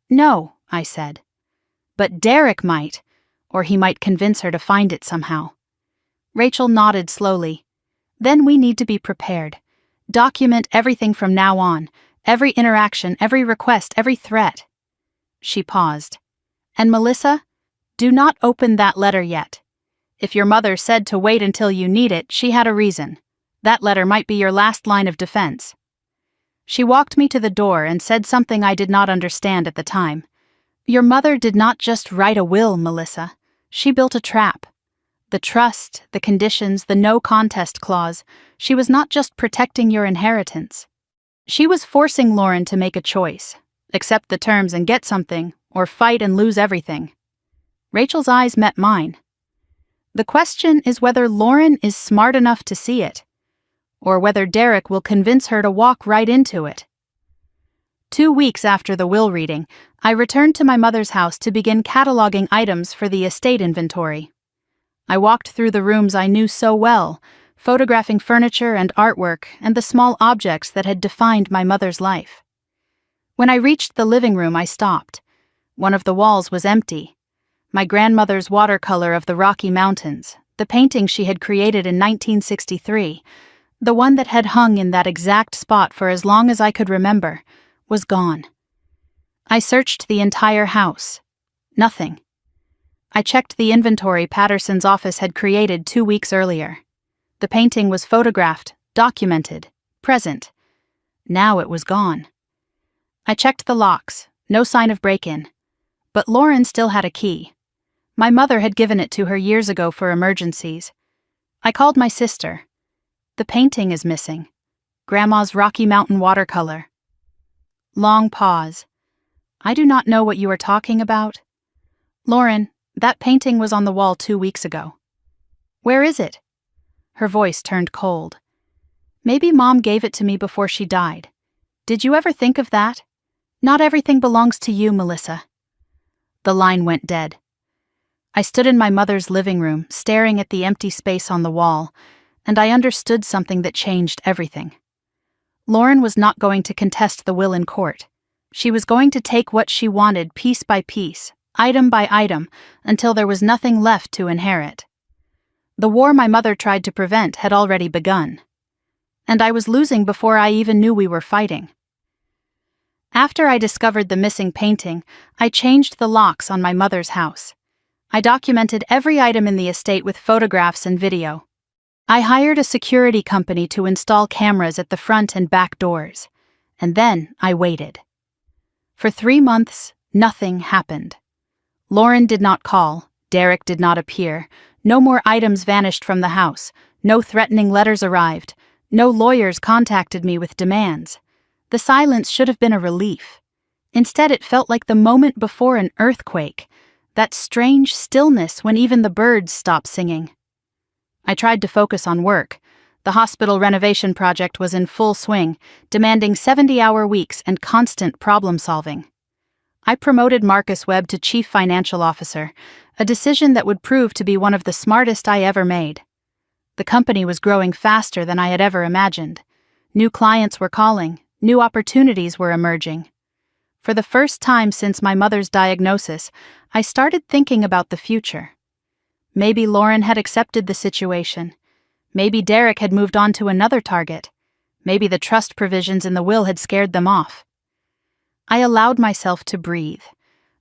"No," I said. "But Derek might, or he might convince her to find it somehow." Rachel nodded slowly. "Then we need to be prepared. Document everything from now on, every interaction, every request, every threat." She paused. "And Melissa, do not open that letter yet. If your mother said to wait until you need it, she had a reason. That letter might be your last line of defense." She walked me to the door and said something I did not understand at the time. "Your mother did not just write a will, Melissa. She built a trap. The trust, the conditions, the no contest clause. She was not just protecting your inheritance. She was forcing Lauren to make a choice. Accept the terms and get something, or fight and lose everything." Rachel's eyes met mine. "The question is whether Lauren is smart enough to see it, or whether Derek will convince her to walk right into it." 2 weeks after the will reading, I returned to my mother's house to begin cataloging items for the estate inventory. I walked through the rooms I knew so well, photographing furniture and artwork and the small objects that had defined my mother's life. When I reached the living room, I stopped. One of the walls was empty. My grandmother's watercolor of the Rocky Mountains, the painting she had created in 1963, the one that had hung in that exact spot for as long as I could remember, was gone. I searched the entire house. Nothing. I checked the inventory Patterson's office had created 2 weeks earlier. The painting was photographed, documented, present. Now it was gone. I checked the locks, no sign of break-in. But Lauren still had a key. My mother had given it to her years ago for emergencies. I called my sister. "The painting is missing. Grandma's Rocky Mountain watercolor." Long pause. "I do not know what you are talking about." "Lauren, that painting was on the wall 2 weeks ago." "Where is it?" Her voice turned cold. "Maybe Mom gave it to me before she died. Did you ever think of that? Not everything belongs to you, Melissa." The line went dead. I stood in my mother's living room, staring at the empty space on the wall, and I understood something that changed everything. Lauren was not going to contest the will in court. She was going to take what she wanted piece by piece, item by item, until there was nothing left to inherit. The war my mother tried to prevent had already begun. And I was losing before I even knew we were fighting. After I discovered the missing painting, I changed the locks on my mother's house. I documented every item in the estate with photographs and video. I hired a security company to install cameras at the front and back doors. And then I waited. For 3 months, nothing happened. Lauren did not call, Derek did not appear, no more items vanished from the house, no threatening letters arrived, no lawyers contacted me with demands. The silence should have been a relief. Instead, it felt like the moment before an earthquake, that strange stillness when even the birds stop singing. I tried to focus on work. The hospital renovation project was in full swing, demanding 70-hour weeks and constant problem-solving. I promoted Marcus Webb to Chief Financial Officer, a decision that would prove to be one of the smartest I ever made. The company was growing faster than I had ever imagined. New clients were calling, new opportunities were emerging. For the first time since my mother's diagnosis, I started thinking about the future. Maybe Lauren had accepted the situation. Maybe Derek had moved on to another target. Maybe the trust provisions in the will had scared them off. I allowed myself to breathe.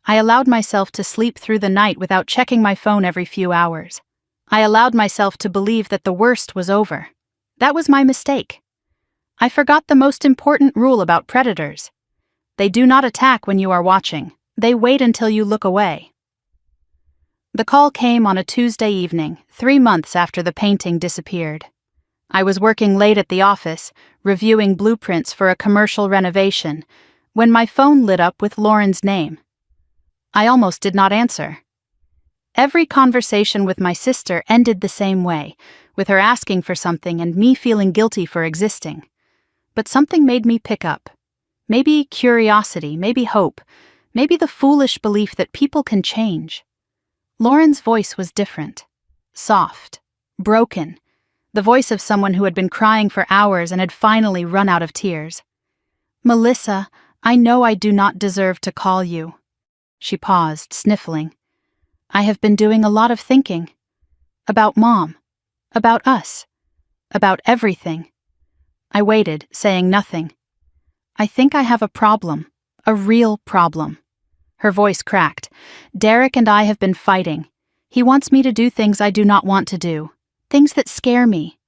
I allowed myself to sleep through the night without checking my phone every few hours. I allowed myself to believe that the worst was over. That was my mistake. I forgot the most important rule about predators. They do not attack when you are watching. They wait until you look away. The call came on a Tuesday evening, 3 months after the painting disappeared. I was working late at the office, reviewing blueprints for a commercial renovation, when my phone lit up with Lauren's name. I almost did not answer. Every conversation with my sister ended the same way, with her asking for something and me feeling guilty for existing. But something made me pick up. Maybe curiosity, maybe hope, maybe the foolish belief that people can change. Lauren's voice was different. Soft. Broken. The voice of someone who had been crying for hours and had finally run out of tears. "Melissa, I know I do not deserve to call you." She paused, sniffling. "I have been doing a lot of thinking. About Mom. About us. About everything." I waited, saying nothing. "I think I have a problem. A real problem." Her voice cracked. "Derek and I have been fighting. He wants me to do things I do not want to do. Things that scare me."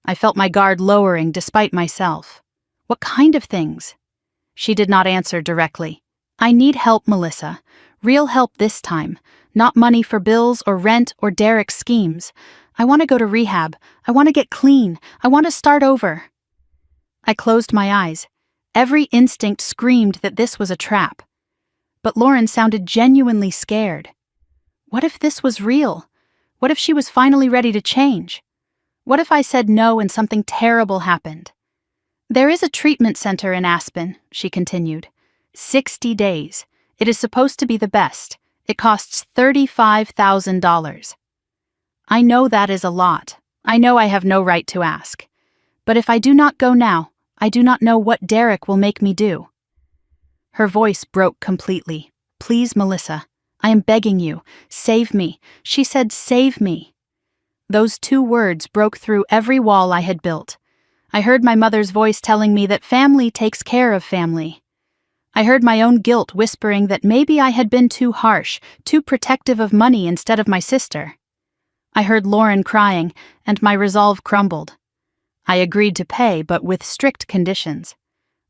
I felt my guard lowering despite myself. "What kind of things?" She did not answer directly. "I need help, Melissa. Real help this time. Not money for bills or rent or Derek's schemes. I want to go to rehab. I want to get clean. I want to start over." I closed my eyes. Every instinct screamed that this was a trap. But Lauren sounded genuinely scared. What if this was real? What if she was finally ready to change? What if I said no and something terrible happened? "There is a treatment center in Aspen," she continued. 60 days. It is supposed to be the best. It costs $35,000. I know that is a lot. I know I have no right to ask. But if I do not go now, I do not know what Derek will make me do. Her voice broke completely. "Please, Melissa, I am begging you, save me." She said, "Save me." Those 2 words broke through every wall I had built. I heard my mother's voice telling me that family takes care of family. I heard my own guilt whispering that maybe I had been too harsh, too protective of money instead of my sister. I heard Lauren crying, and my resolve crumbled. I agreed to pay, but with strict conditions.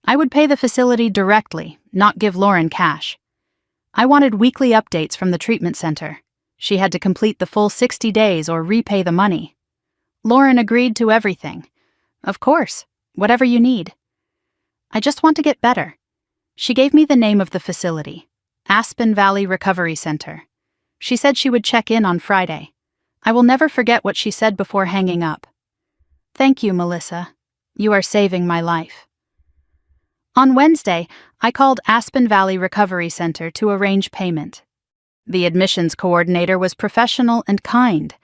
I would pay the facility directly, not give Lauren cash. I wanted weekly updates from the treatment center. She had to complete the full 60 days or repay the money. Lauren agreed to everything. "Of course, whatever you need." "I just want to get better." She gave me the name of the facility, Aspen Valley Recovery Center. She said she would check in on Friday. I will never forget what she said before hanging up. "Thank you, Melissa. You are saving my life." On Wednesday, I called Aspen Valley Recovery Center to arrange payment. The admissions coordinator was professional and kind,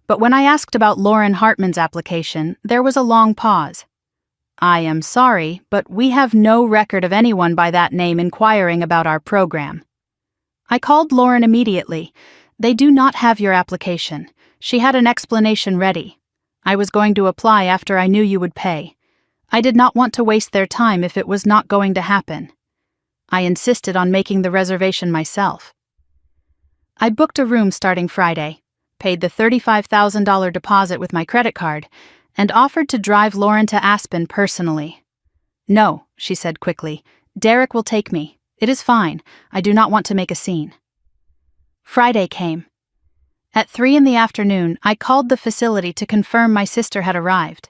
but when I asked about Lauren Hartman's application, there was a long pause. "I am sorry, but we have no record of anyone by that name inquiring about our program." I called Lauren immediately. "They do not have your application." She had an explanation ready. "I was going to apply after I knew you would pay. I did not want to waste their time if it was not going to happen." I insisted on making the reservation myself. I booked a room starting Friday, paid the $35,000 deposit with my credit card, and offered to drive Lauren to Aspen personally. "No," she said quickly. "Derek will take me. It is fine. I do not want to make a scene." Friday came. At 3 in the afternoon, I called the facility to confirm my sister had arrived.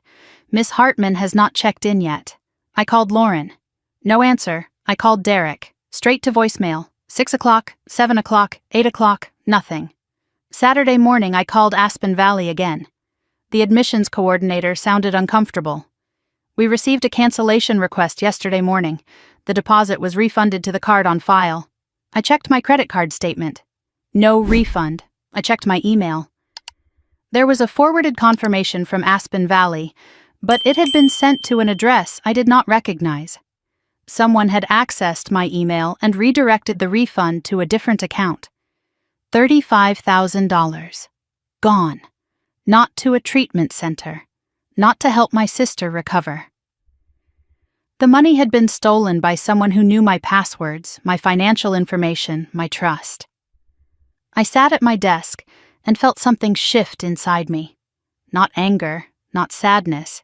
"Miss Hartman has not checked in yet." I called Lauren. No answer. I called Derek. Straight to voicemail. 6 o'clock, 7 o'clock, 8 o'clock, nothing. Saturday morning I called Aspen Valley again. The admissions coordinator sounded uncomfortable. "We received a cancellation request yesterday morning. The deposit was refunded to the card on file." I checked my credit card statement. No refund. I checked my email. There was a forwarded confirmation from Aspen Valley, but it had been sent to an address I did not recognize. Someone had accessed my email and redirected the refund to a different account. $35,000. Gone. Not to a treatment center. Not to help my sister recover. The money had been stolen by someone who knew my passwords, my financial information, my trust. I sat at my desk and felt something shift inside me. Not anger, not sadness.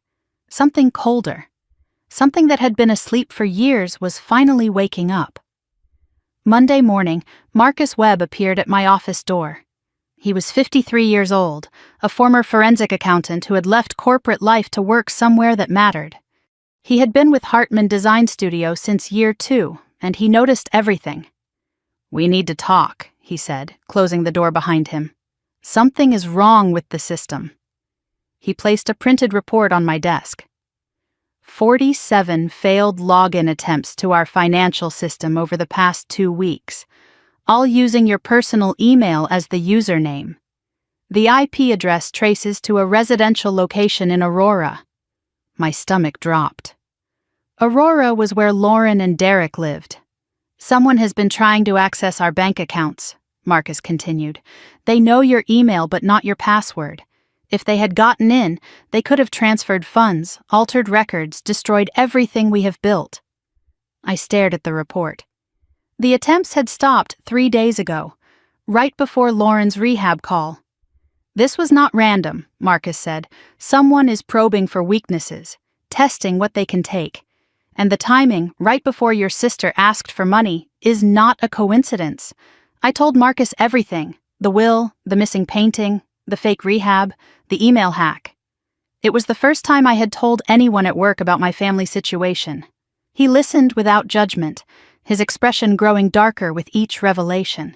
Something colder. Something that had been asleep for years was finally waking up. Monday morning, Marcus Webb appeared at my office door. He was 53 years old, a former forensic accountant who had left corporate life to work somewhere that mattered. He had been with Hartman Design Studio since year 2, and he noticed everything. "We need to talk," he said, closing the door behind him. "Something is wrong with the system." He placed a printed report on my desk. 47 failed login attempts to our financial system over the past 2 weeks, all using your personal email as the username. The IP address traces to a residential location in Aurora. My stomach dropped. Aurora was where Lauren and Derek lived. "Someone has been trying to access our bank accounts," Marcus continued. "They know your email but not your password. If they had gotten in, they could have transferred funds, altered records, destroyed everything we have built." I stared at the report. The attempts had stopped 3 days ago, right before Lauren's rehab call. "This was not random," Marcus said. "Someone is probing for weaknesses, testing what they can take. And the timing, right before your sister asked for money, is not a coincidence." I told Marcus everything: the will, the missing painting, the fake rehab, the email hack. It was the first time I had told anyone at work about my family situation. He listened without judgment, his expression growing darker with each revelation.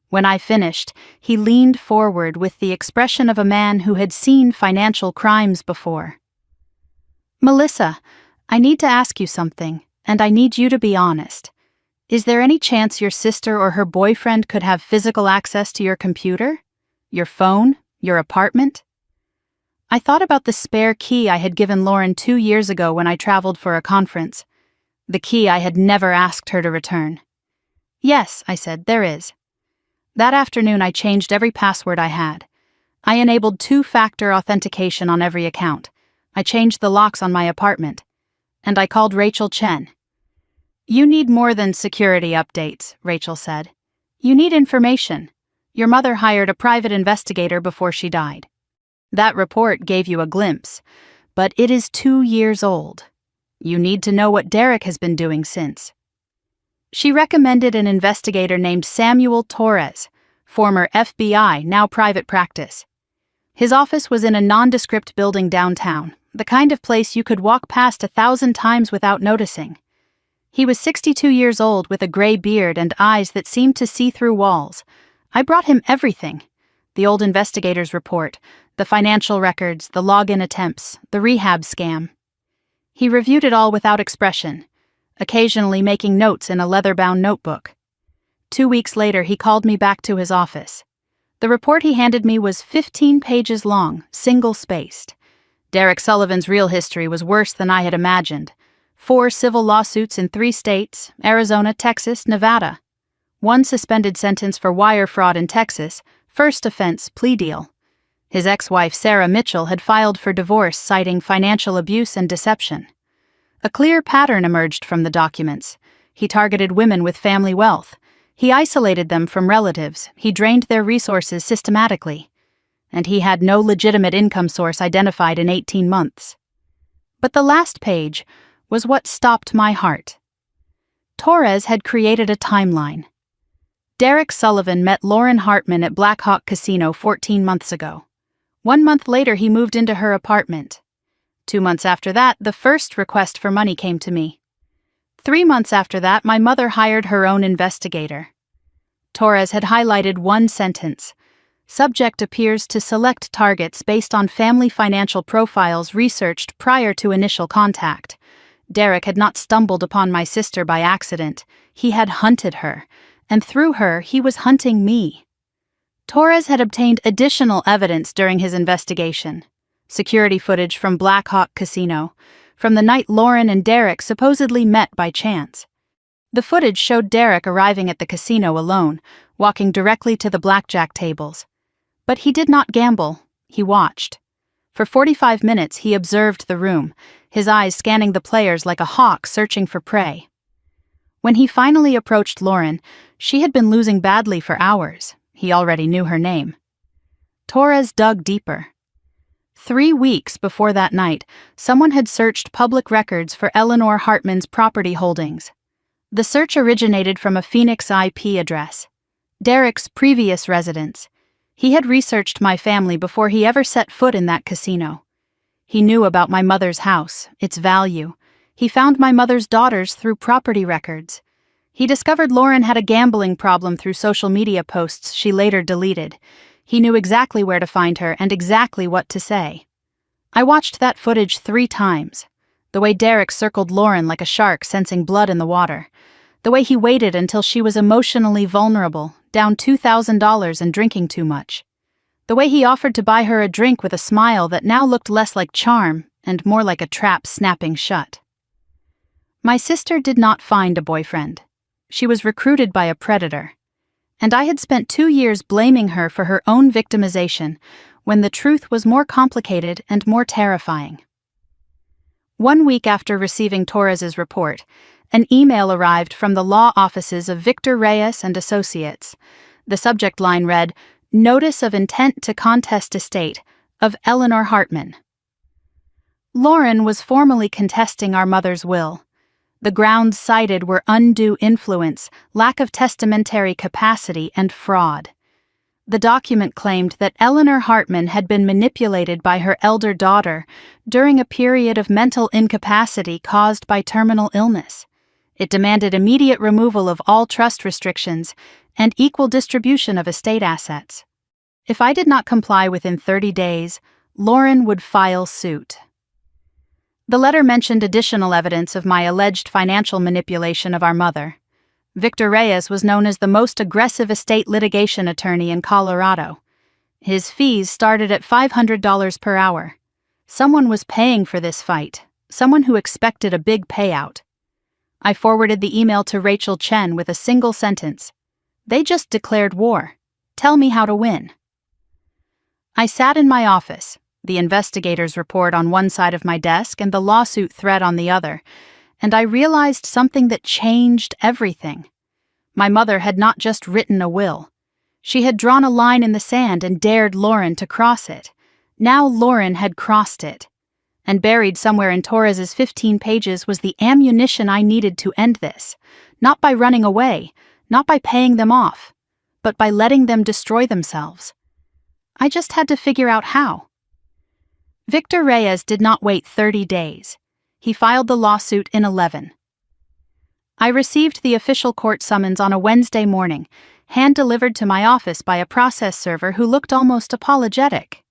When I finished, he leaned forward with the expression of a man who had seen financial crimes before. "Melissa, I need to ask you something, and I need you to be honest. Is there any chance your sister or her boyfriend could have physical access to your computer? Your phone? Your apartment?" I thought about the spare key I had given Lauren 2 years ago when I traveled for a conference. The key I had never asked her to return. "Yes," I said, "there is." That afternoon I changed every password I had. I enabled 2-factor authentication on every account. I changed the locks on my apartment. And I called Rachel Chen. "You need more than security updates," Rachel said. "You need information. Your mother hired a private investigator before she died. That report gave you a glimpse, but it is 2 years old. You need to know what Derek has been doing since." She recommended an investigator named Samuel Torres, former FBI, now private practice. His office was in a nondescript building downtown, the kind of place you could walk past 1,000 times without noticing. He was 62 years old with a gray beard and eyes that seemed to see through walls. I brought him everything: the old investigator's report, the financial records, the login attempts, the rehab scam. He reviewed it all without expression, occasionally making notes in a leather-bound notebook. 2 weeks later, he called me back to his office. The report he handed me was 15 pages long, single-spaced. Derek Sullivan's real history was worse than I had imagined. 4 civil lawsuits in 3 states: Arizona, Texas, Nevada. 1 suspended sentence for wire fraud in Texas, first offense plea deal. His ex-wife Sarah Mitchell had filed for divorce citing financial abuse and deception. A clear pattern emerged from the documents. He targeted women with family wealth. He isolated them from relatives. He drained their resources systematically. And he had no legitimate income source identified in 18 months. But the last page was what stopped my heart. Torres had created a timeline. Derek Sullivan met Lauren Hartman at Black Hawk Casino 14 months ago. 1 month later, he moved into her apartment. 2 months after that, the first request for money came to me. 3 months after that, my mother hired her own investigator. Torres had highlighted one sentence: Subject appears to select targets based on family financial profiles researched prior to initial contact. Derek had not stumbled upon my sister by accident. He had hunted her, and through her, he was hunting me. Torres had obtained additional evidence during his investigation. Security footage from Black Hawk Casino, from the night Lauren and Derek supposedly met by chance. The footage showed Derek arriving at the casino alone, walking directly to the blackjack tables. But he did not gamble, he watched. For 45 minutes he observed the room, his eyes scanning the players like a hawk searching for prey. When he finally approached Lauren, she had been losing badly for hours. He already knew her name. Torres dug deeper. 3 weeks before that night, someone had searched public records for Eleanor Hartman's property holdings. The search originated from a Phoenix IP address, Derek's previous residence. He had researched my family before he ever set foot in that casino. He knew about my mother's house, its value. He found my mother's daughters through property records. He discovered Lauren had a gambling problem through social media posts she later deleted. He knew exactly where to find her and exactly what to say. I watched that footage 3 times. The way Derek circled Lauren like a shark sensing blood in the water. The way he waited until she was emotionally vulnerable, down $2,000 and drinking too much. The way he offered to buy her a drink with a smile that now looked less like charm and more like a trap snapping shut. My sister did not find a boyfriend. She was recruited by a predator. And I had spent 2 years blaming her for her own victimization when the truth was more complicated and more terrifying. 1 week after receiving Torres's report, an email arrived from the law offices of Victor Reyes and Associates. The subject line read, "Notice of intent to contest estate of Eleanor Hartman." Lauren was formally contesting our mother's will. The grounds cited were undue influence, lack of testamentary capacity, and fraud. The document claimed that Eleanor Hartman had been manipulated by her elder daughter during a period of mental incapacity caused by terminal illness. It demanded immediate removal of all trust restrictions and equal distribution of estate assets. If I did not comply within 30 days, Lauren would file suit. The letter mentioned additional evidence of my alleged financial manipulation of our mother. Victor Reyes was known as the most aggressive estate litigation attorney in Colorado. His fees started at $500 per hour. Someone was paying for this fight, someone who expected a big payout. I forwarded the email to Rachel Chen with a single sentence. "They just declared war. Tell me how to win." I sat in my office, the investigator's report on one side of my desk and the lawsuit thread on the other, and I realized something that changed everything. My mother had not just written a will. She had drawn a line in the sand and dared Lauren to cross it. Now Lauren had crossed it. And buried somewhere in Torres's 15 pages was the ammunition I needed to end this, not by running away, not by paying them off, but by letting them destroy themselves. I just had to figure out how. Victor Reyes did not wait 30 days. He filed the lawsuit in 11. I received the official court summons on a Wednesday morning, hand-delivered to my office by a process server who looked almost apologetic.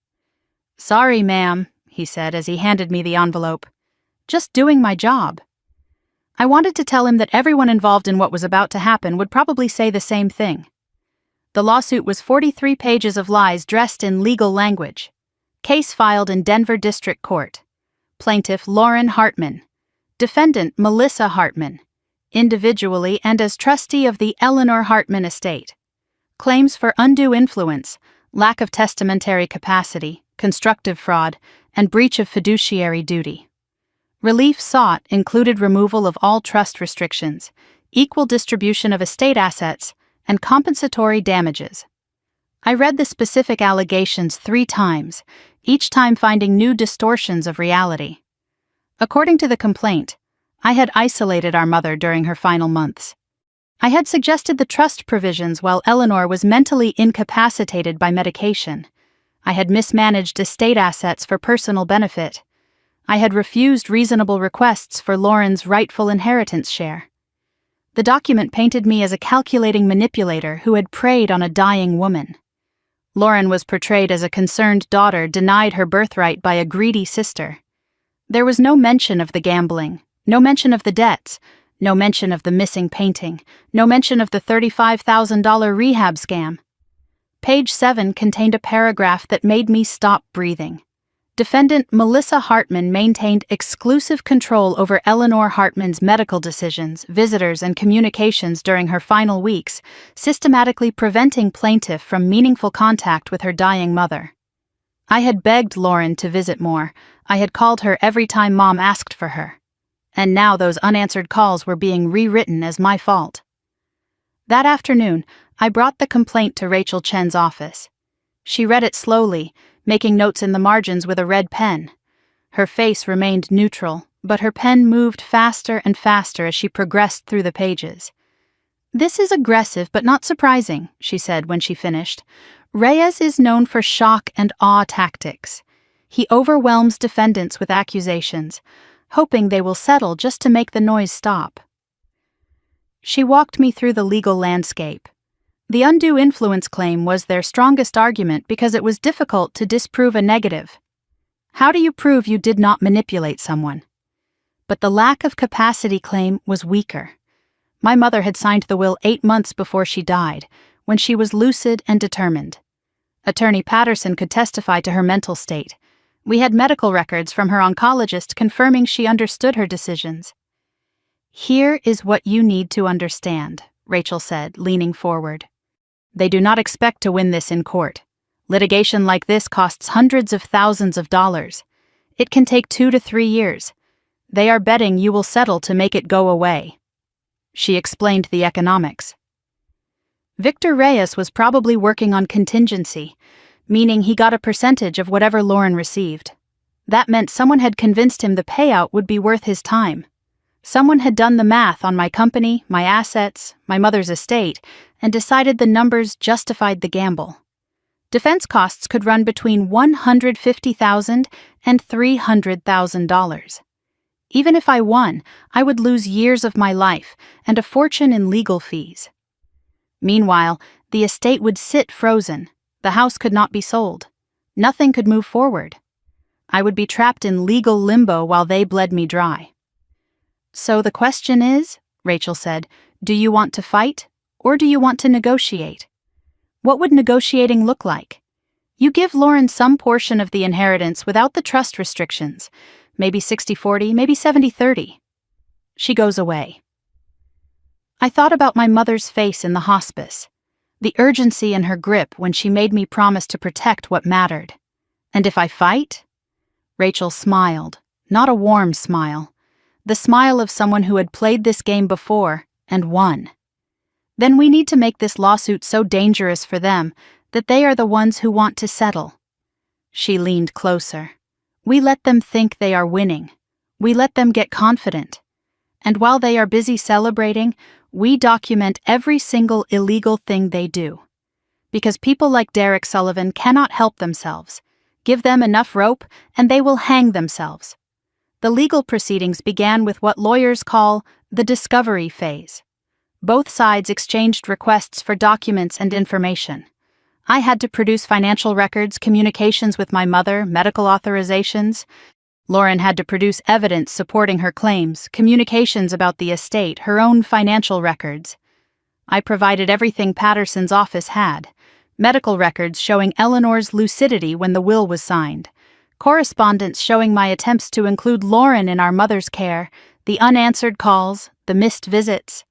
"Sorry, ma'am," he said as he handed me the envelope. "Just doing my job." I wanted to tell him that everyone involved in what was about to happen would probably say the same thing. The lawsuit was 43 pages of lies dressed in legal language. Case filed in Denver District Court. Plaintiff Lauren Hartman. Defendant Melissa Hartman. Individually and as trustee of the Eleanor Hartman estate. Claims for undue influence, lack of testamentary capacity, constructive fraud, and breach of fiduciary duty. Relief sought included removal of all trust restrictions, equal distribution of estate assets, and compensatory damages. I read the specific allegations 3 times, each time finding new distortions of reality. According to the complaint, I had isolated our mother during her final months. I had suggested the trust provisions while Eleanor was mentally incapacitated by medication. I had mismanaged estate assets for personal benefit. I had refused reasonable requests for Lauren's rightful inheritance share. The document painted me as a calculating manipulator who had preyed on a dying woman. Lauren was portrayed as a concerned daughter denied her birthright by a greedy sister. There was no mention of the gambling, no mention of the debts, no mention of the missing painting, no mention of the $35,000 rehab scam. Page 7 contained a paragraph that made me stop breathing. Defendant Melissa Hartman maintained exclusive control over Eleanor Hartman's medical decisions, visitors, and communications during her final weeks, systematically preventing plaintiff from meaningful contact with her dying mother. I had begged Lauren to visit more. I had called her every time Mom asked for her. And now those unanswered calls were being rewritten as my fault. That afternoon, I brought the complaint to Rachel Chen's office. She read it slowly, making notes in the margins with a red pen. Her face remained neutral, but her pen moved faster and faster as she progressed through the pages. "This is aggressive but not surprising," she said when she finished. "Reyes is known for shock and awe tactics. He overwhelms defendants with accusations, hoping they will settle just to make the noise stop." She walked me through the legal landscape. The undue influence claim was their strongest argument because it was difficult to disprove a negative. How do you prove you did not manipulate someone? But the lack of capacity claim was weaker. My mother had signed the will 8 months before she died, when she was lucid and determined. Attorney Patterson could testify to her mental state. We had medical records from her oncologist confirming she understood her decisions. "Here is what you need to understand," Rachel said, leaning forward. "They do not expect to win this in court. Litigation like this costs hundreds of thousands of dollars. It can take 2 to 3 years. They are betting you will settle to make it go away." She explained the economics. Victor Reyes was probably working on contingency, meaning he got a percentage of whatever Lauren received. That meant someone had convinced him the payout would be worth his time. Someone had done the math on my company, my assets, my mother's estate, and decided the numbers justified the gamble. Defense costs could run between $150,000 and $300,000. Even if I won, I would lose years of my life and a fortune in legal fees. Meanwhile, the estate would sit frozen. The house could not be sold. Nothing could move forward. I would be trapped in legal limbo while they bled me dry. "So the question is," Rachel said, "do you want to fight, or do you want to negotiate? What would negotiating look like? You give Lauren some portion of the inheritance without the trust restrictions, maybe 60-40, maybe 70-30. She goes away." I thought about my mother's face in the hospice, the urgency in her grip when she made me promise to protect what mattered. "And if I fight?" Rachel smiled, not a warm smile. The smile of someone who had played this game before and won. "Then we need to make this lawsuit so dangerous for them that they are the ones who want to settle." She leaned closer. "We let them think they are winning. We let them get confident. And while they are busy celebrating, we document every single illegal thing they do. Because people like Derek Sullivan cannot help themselves. Give them enough rope and they will hang themselves." The legal proceedings began with what lawyers call the discovery phase. Both sides exchanged requests for documents and information. I had to produce financial records, communications with my mother, medical authorizations. Lauren had to produce evidence supporting her claims, communications about the estate, her own financial records. I provided everything Patterson's office had: medical records showing Eleanor's lucidity when the will was signed, correspondence showing my attempts to include Lauren in our mother's care, the unanswered calls, the missed visits.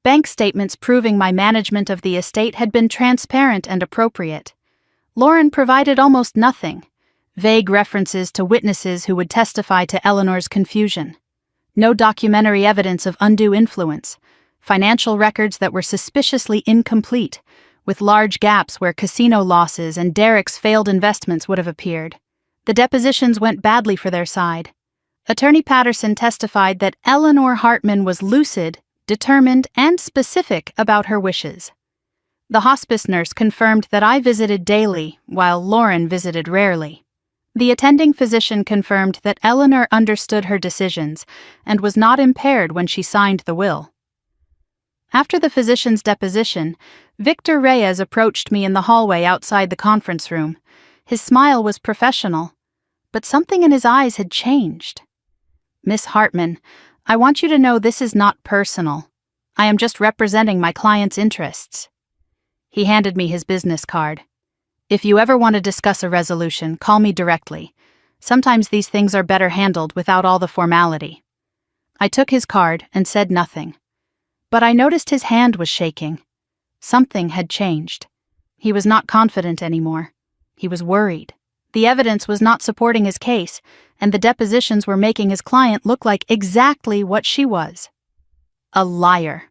Bank statements proving my management of the estate had been transparent and appropriate. Lauren provided almost nothing. Vague references to witnesses who would testify to Eleanor's confusion. No documentary evidence of undue influence. Financial records that were suspiciously incomplete, with large gaps where casino losses and Derek's failed investments would have appeared. The depositions went badly for their side. Attorney Patterson testified that Eleanor Hartman was lucid, determined, and specific about her wishes. The hospice nurse confirmed that I visited daily, while Lauren visited rarely. The attending physician confirmed that Eleanor understood her decisions and was not impaired when she signed the will. After the physician's deposition, Victor Reyes approached me in the hallway outside the conference room. His smile was professional, but something in his eyes had changed. "Miss Hartman, I want you to know this is not personal. I am just representing my client's interests." He handed me his business card. "If you ever want to discuss a resolution, call me directly. Sometimes these things are better handled without all the formality." I took his card and said nothing. But I noticed his hand was shaking. Something had changed. He was not confident anymore. He was worried. The evidence was not supporting his case, and the depositions were making his client look like exactly what she was: a liar.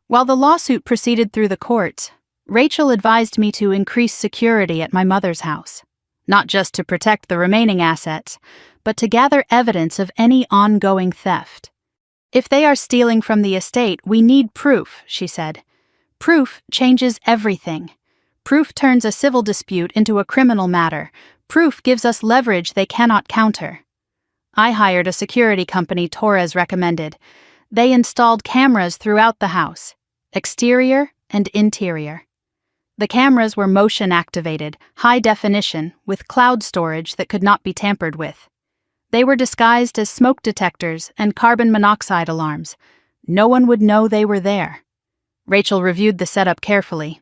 While the lawsuit proceeded through the courts, Rachel advised me to increase security at my mother's house, not just to protect the remaining assets, but to gather evidence of any ongoing theft. "If they are stealing from the estate, we need proof," she said. "Proof changes everything. Proof turns a civil dispute into a criminal matter. Proof gives us leverage they cannot counter." I hired a security company Torres recommended. They installed cameras throughout the house, exterior and interior. The cameras were motion-activated, high-definition, with cloud storage that could not be tampered with. They were disguised as smoke detectors and carbon monoxide alarms. No one would know they were there. Rachel reviewed the setup carefully.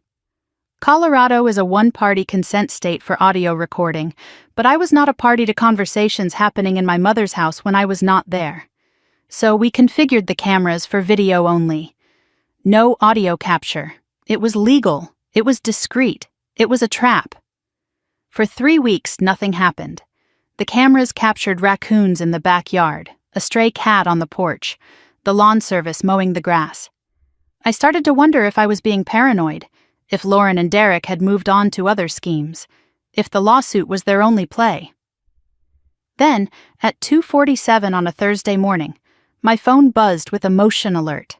Colorado is a one-party consent state for audio recording, but I was not a party to conversations happening in my mother's house when I was not there. So we configured the cameras for video only. No audio capture. It was legal. It was discreet. It was a trap. For 3 weeks, nothing happened. The cameras captured raccoons in the backyard, a stray cat on the porch, the lawn service mowing the grass. I started to wonder if I was being paranoid, if Lauren and Derek had moved on to other schemes, if the lawsuit was their only play. Then, at 2:47 on a Thursday morning, my phone buzzed with a motion alert.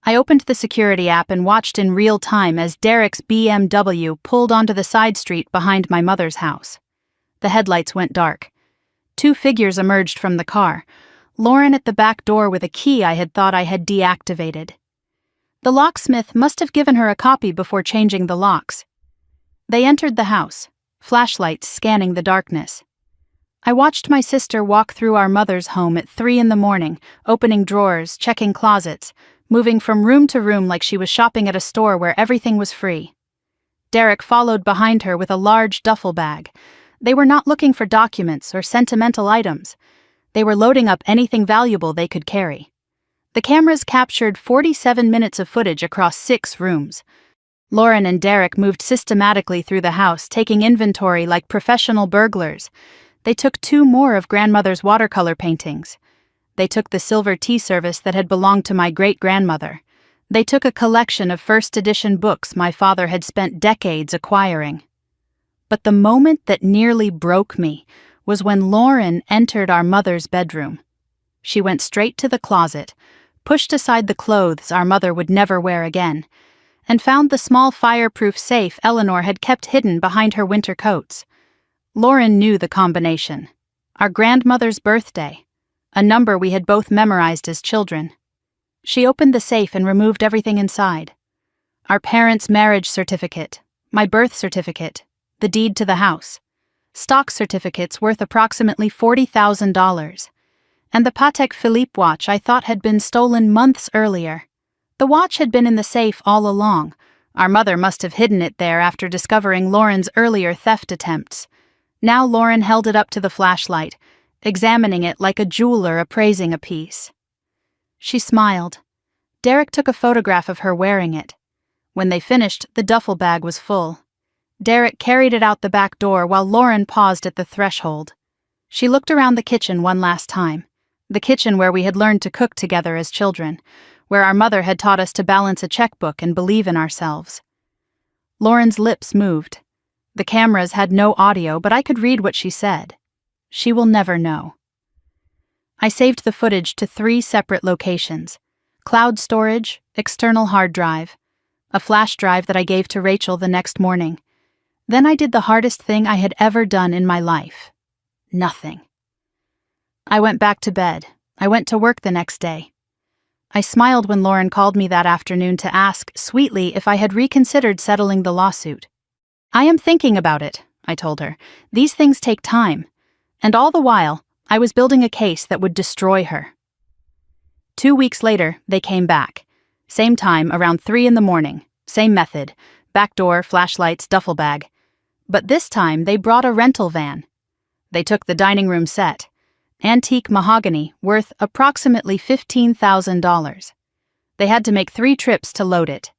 I opened the security app and watched in real time as Derek's BMW pulled onto the side street behind my mother's house. The headlights went dark. 2 figures emerged from the car, Lauren at the back door with a key I had thought I had deactivated. The locksmith must have given her a copy before changing the locks. They entered the house, flashlights scanning the darkness. I watched my sister walk through our mother's home at 3 a.m, opening drawers, checking closets, moving from room to room like she was shopping at a store where everything was free. Derek followed behind her with a large duffel bag. They were not looking for documents or sentimental items. They were loading up anything valuable they could carry. The cameras captured 47 minutes of footage across 6 rooms. Lauren and Derek moved systematically through the house, taking inventory like professional burglars. They took 2 more of grandmother's watercolor paintings. They took the silver tea service that had belonged to my great-grandmother. They took a collection of first-edition books my father had spent decades acquiring. But the moment that nearly broke me was when Lauren entered our mother's bedroom. She went straight to the closet, pushed aside the clothes our mother would never wear again, and found the small fireproof safe Eleanor had kept hidden behind her winter coats. Lauren knew the combination. Our grandmother's birthday, a number we had both memorized as children. She opened the safe and removed everything inside. Our parents' marriage certificate, my birth certificate, the deed to the house, stock certificates worth approximately $40,000, and the Patek Philippe watch I thought had been stolen months earlier. The watch had been in the safe all along. Our mother must have hidden it there after discovering Lauren's earlier theft attempts. Now Lauren held it up to the flashlight, examining it like a jeweler appraising a piece. She smiled. Derek took a photograph of her wearing it. When they finished, the duffel bag was full. Derek carried it out the back door while Lauren paused at the threshold. She looked around the kitchen one last time, the kitchen where we had learned to cook together as children, where our mother had taught us to balance a checkbook and believe in ourselves. Lauren's lips moved. The cameras had no audio, but I could read what she said. She will never know. I saved the footage to 3 separate locations: cloud storage, external hard drive, a flash drive that I gave to Rachel the next morning. Then I did the hardest thing I had ever done in my life. Nothing. I went back to bed. I went to work the next day. I smiled when Lauren called me that afternoon to ask, sweetly, if I had reconsidered settling the lawsuit. I am thinking about it, I told her. These things take time. And all the while, I was building a case that would destroy her. 2 weeks later, they came back. Same time, around 3 a.m, same method, back door, flashlights, duffel bag. But this time, they brought a rental van. They took the dining room set, antique mahogany, worth approximately $15,000. They had to make 3 trips to load it.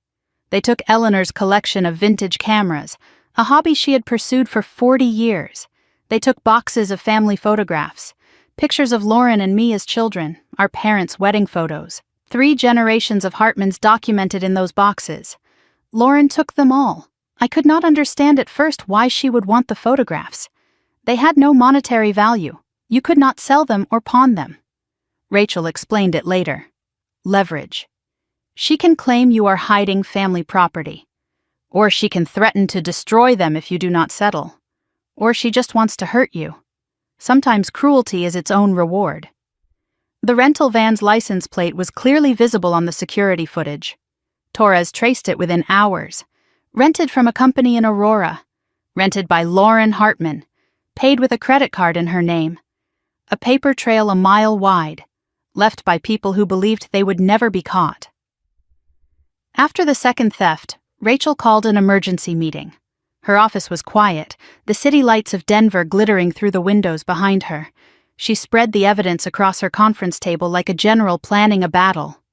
They took Eleanor's collection of vintage cameras, a hobby she had pursued for 40 years. They took boxes of family photographs, pictures of Lauren and me as children, our parents' wedding photos. 3 generations of Hartmans documented in those boxes. Lauren took them all. I could not understand at first why she would want the photographs. They had no monetary value. You could not sell them or pawn them. Rachel explained it later. Leverage. She can claim you are hiding family property. Or she can threaten to destroy them if you do not settle. Or she just wants to hurt you. Sometimes cruelty is its own reward. The rental van's license plate was clearly visible on the security footage. Torres traced it within hours. Rented from a company in Aurora. Rented by Lauren Hartman. Paid with a credit card in her name. A paper trail a mile wide. Left by people who believed they would never be caught. After the second theft, Rachel called an emergency meeting. Her office was quiet, the city lights of Denver glittering through the windows behind her. She spread the evidence across her conference table like a general planning a battle.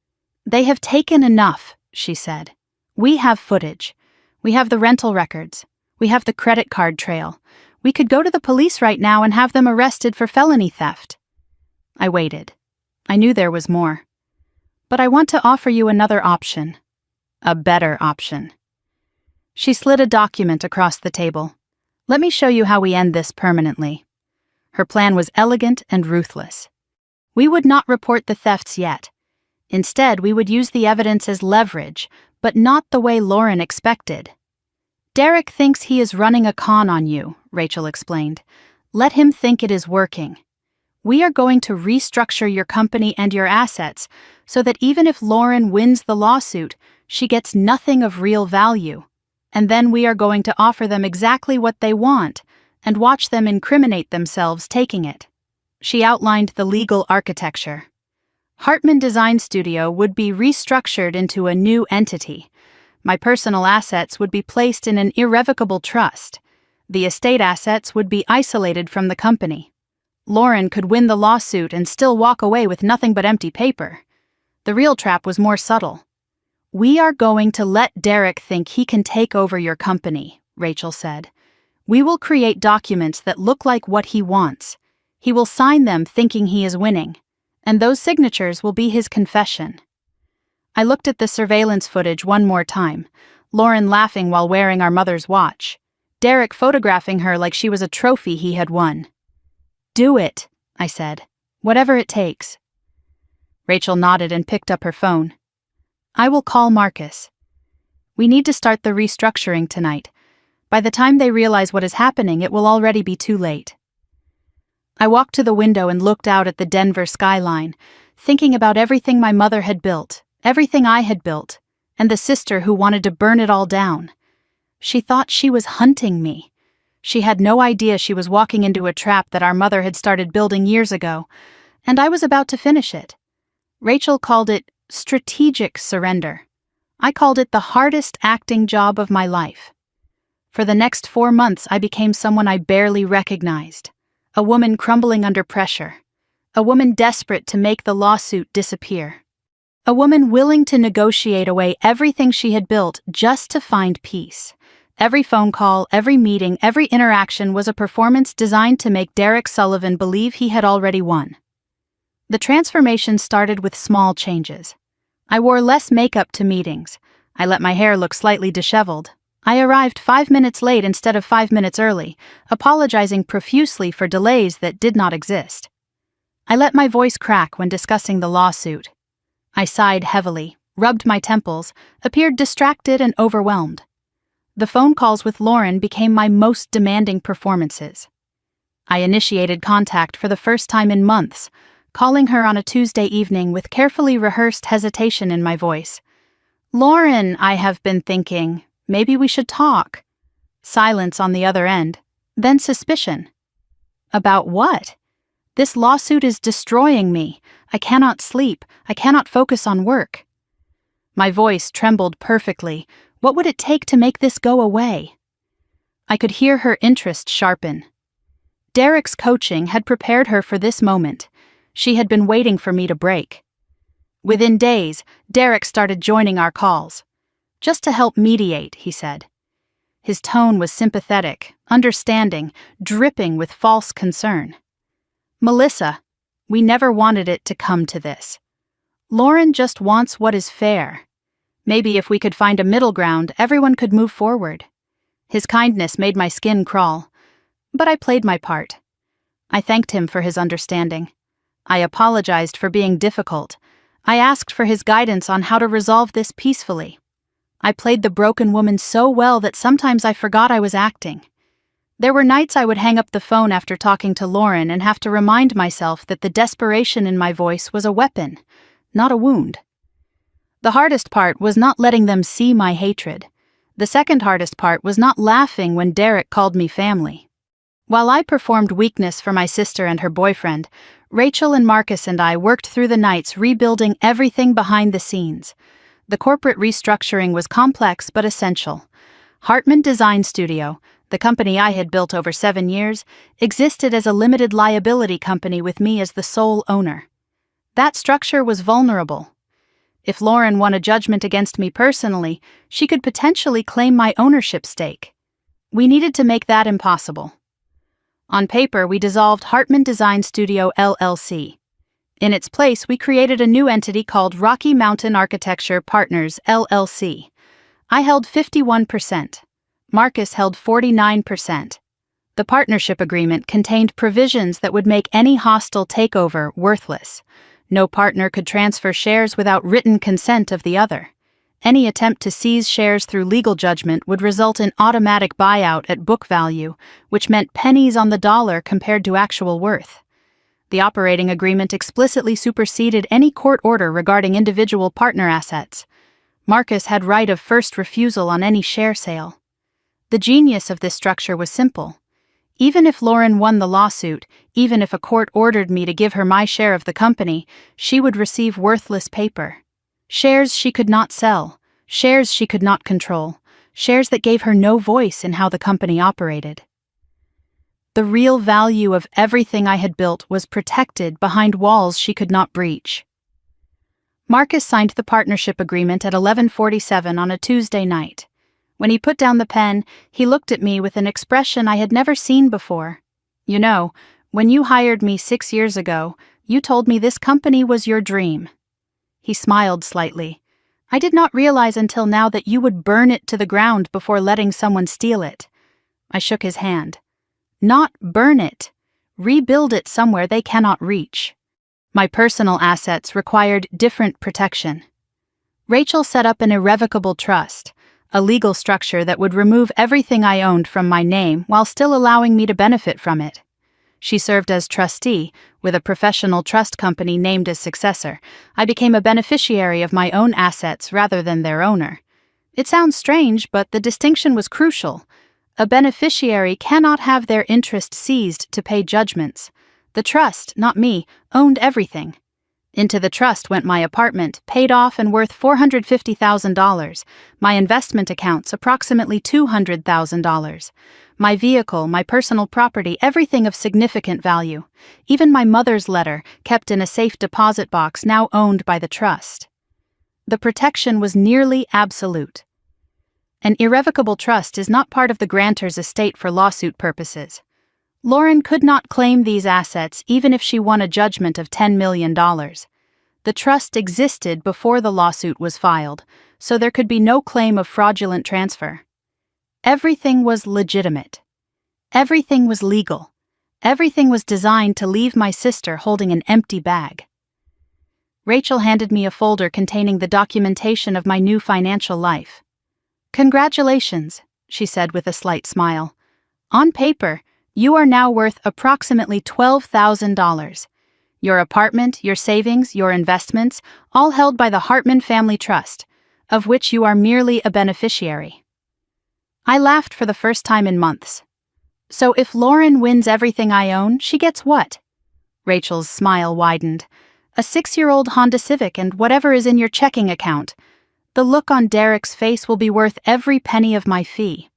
"They have taken enough," she said. "We have footage. We have the rental records. We have the credit card trail. We could go to the police right now and have them arrested for felony theft." I waited. I knew there was more. "But I want to offer you another option. A better option." She slid a document across the table. "Let me show you how we end this permanently." Her plan was elegant and ruthless. We would not report the thefts yet. Instead, we would use the evidence as leverage, but not the way Lauren expected. "Derek thinks he is running a con on you," Rachel explained. "Let him think it is working. We are going to restructure your company and your assets so that even if Lauren wins the lawsuit, she gets nothing of real value. And then we are going to offer them exactly what they want and watch them incriminate themselves taking it." She outlined the legal architecture. Hartman Design Studio would be restructured into a new entity. My personal assets would be placed in an irrevocable trust. The estate assets would be isolated from the company. Lauren could win the lawsuit and still walk away with nothing but empty paper. The real trap was more subtle. "We are going to let Derek think he can take over your company," Rachel said. "We will create documents that look like what he wants. He will sign them thinking he is winning, and those signatures will be his confession." I looked at the surveillance footage one more time, Lauren laughing while wearing our mother's watch, Derek photographing her like she was a trophy he had won. "Do it," I said. "Whatever it takes." Rachel nodded and picked up her phone. "I will call Marcus. We need to start the restructuring tonight. By the time they realize what is happening, it will already be too late." I walked to the window and looked out at the Denver skyline, thinking about everything my mother had built, everything I had built, and the sister who wanted to burn it all down. She thought she was hunting me. She had no idea she was walking into a trap that our mother had started building years ago, and I was about to finish it. Rachel called it strategic surrender. I called it the hardest acting job of my life. For the next 4 months, I became someone I barely recognized. A woman crumbling under pressure. A woman desperate to make the lawsuit disappear. A woman willing to negotiate away everything she had built just to find peace. Every phone call, every meeting, every interaction was a performance designed to make Derek Sullivan believe he had already won. The transformation started with small changes. I wore less makeup to meetings. I let my hair look slightly disheveled. I arrived 5 minutes late instead of 5 minutes early, apologizing profusely for delays that did not exist. I let my voice crack when discussing the lawsuit. I sighed heavily, rubbed my temples, appeared distracted and overwhelmed. The phone calls with Lauren became my most demanding performances. I initiated contact for the first time in months, calling her on a Tuesday evening with carefully rehearsed hesitation in my voice. "Lauren, I have been thinking, maybe we should talk." Silence on the other end, then suspicion. "About what?" "This lawsuit is destroying me. I cannot sleep. I cannot focus on work." My voice trembled perfectly. What would it take to make this go away? I could hear her interest sharpen. Derek's coaching had prepared her for this moment. She had been waiting for me to break. Within days, Derek started joining our calls. "Just to help mediate," he said. His tone was sympathetic, understanding, dripping with false concern. "Melissa, we never wanted it to come to this. Lauren just wants what is fair. Maybe if we could find a middle ground, everyone could move forward." His kindness made my skin crawl, but I played my part. I thanked him for his understanding. I apologized for being difficult. I asked for his guidance on how to resolve this peacefully. I played the broken woman so well that sometimes I forgot I was acting. There were nights I would hang up the phone after talking to Lauren and have to remind myself that the desperation in my voice was a weapon, not a wound. The hardest part was not letting them see my hatred. The second hardest part was not laughing when Derek called me family. While I performed weakness for my sister and her boyfriend, Rachel and Marcus and I worked through the nights rebuilding everything behind the scenes. The corporate restructuring was complex but essential. Hartman Design Studio, the company I had built over 7 years, existed as a limited liability company with me as the sole owner. That structure was vulnerable. If Lauren won a judgment against me personally, she could potentially claim my ownership stake. We needed to make that impossible. On paper, we dissolved Hartman Design Studio LLC. In its place, we created a new entity called Rocky Mountain Architecture Partners LLC. I held 51%. Marcus held 49%. The partnership agreement contained provisions that would make any hostile takeover worthless. No partner could transfer shares without written consent of the other. Any attempt to seize shares through legal judgment would result in automatic buyout at book value, which meant pennies on the dollar compared to actual worth. The operating agreement explicitly superseded any court order regarding individual partner assets. Marcus had right of first refusal on any share sale. The genius of this structure was simple. Even if Lauren won the lawsuit, even if a court ordered me to give her my share of the company, she would receive worthless paper. Shares she could not sell, shares she could not control, shares that gave her no voice in how the company operated. The real value of everything I had built was protected behind walls she could not breach. Marcus signed the partnership agreement at 11:47 on a Tuesday night. When he put down the pen, he looked at me with an expression I had never seen before. "You know, when you hired me 6 years ago, you told me this company was your dream." He smiled slightly. "I did not realize until now that you would burn it to the ground before letting someone steal it." I shook his hand. "Not burn it. Rebuild it somewhere they cannot reach." My personal assets required different protection. Rachel set up an irrevocable trust, a legal structure that would remove everything I owned from my name while still allowing me to benefit from it. She served as trustee, with a professional trust company named as successor. I became a beneficiary of my own assets rather than their owner. It sounds strange, but the distinction was crucial. A beneficiary cannot have their interest seized to pay judgments. The trust, not me, owned everything. Into the trust went my apartment, paid off and worth $450,000, my investment accounts approximately $200,000, my vehicle, my personal property, everything of significant value, even my mother's letter, kept in a safe deposit box now owned by the trust. The protection was nearly absolute. An irrevocable trust is not part of the grantor's estate for lawsuit purposes. Lauren could not claim these assets even if she won a judgment of $10 million. The trust existed before the lawsuit was filed, so there could be no claim of fraudulent transfer. Everything was legitimate. Everything was legal. Everything was designed to leave my sister holding an empty bag. Rachel handed me a folder containing the documentation of my new financial life. "Congratulations," she said with a slight smile. "On paper, you are now worth approximately $12,000. Your apartment, your savings, your investments, all held by the Hartman Family Trust, of which you are merely a beneficiary. I laughed for the first time in months. So if Lauren wins everything I own, she gets what? Rachel's smile widened. A 6-year-old Honda Civic and whatever is in your checking account. The look on Derek's face will be worth every penny of my fee.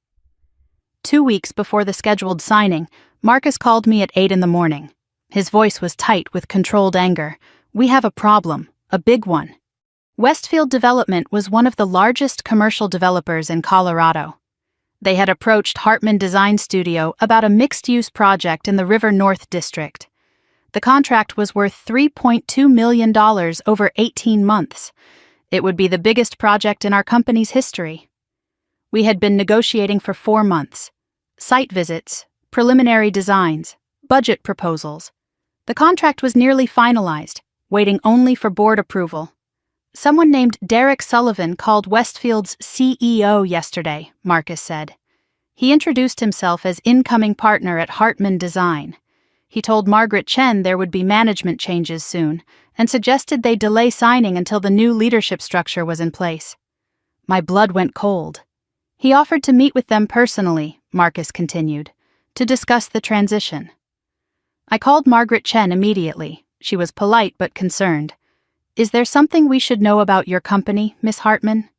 2 weeks before the scheduled signing, Marcus called me at 8 a.m. His voice was tight with controlled anger. We have a problem, a big one. Westfield Development was one of the largest commercial developers in Colorado. They had approached Hartman Design Studio about a mixed-use project in the River North District. The contract was worth $3.2 million over 18 months. It would be the biggest project in our company's history. We had been negotiating for 4 months. Site visits, preliminary designs, budget proposals. The contract was nearly finalized, waiting only for board approval. Someone named Derek Sullivan called Westfield's CEO yesterday, Marcus said. He introduced himself as incoming partner at Hartman Design. He told Margaret Chen there would be management changes soon, and suggested they delay signing until the new leadership structure was in place. My blood went cold. He offered to meet with them personally, Marcus continued, to discuss the transition. I called Margaret Chen immediately. She was polite but concerned. Is there something we should know about your company, Miss Hartman?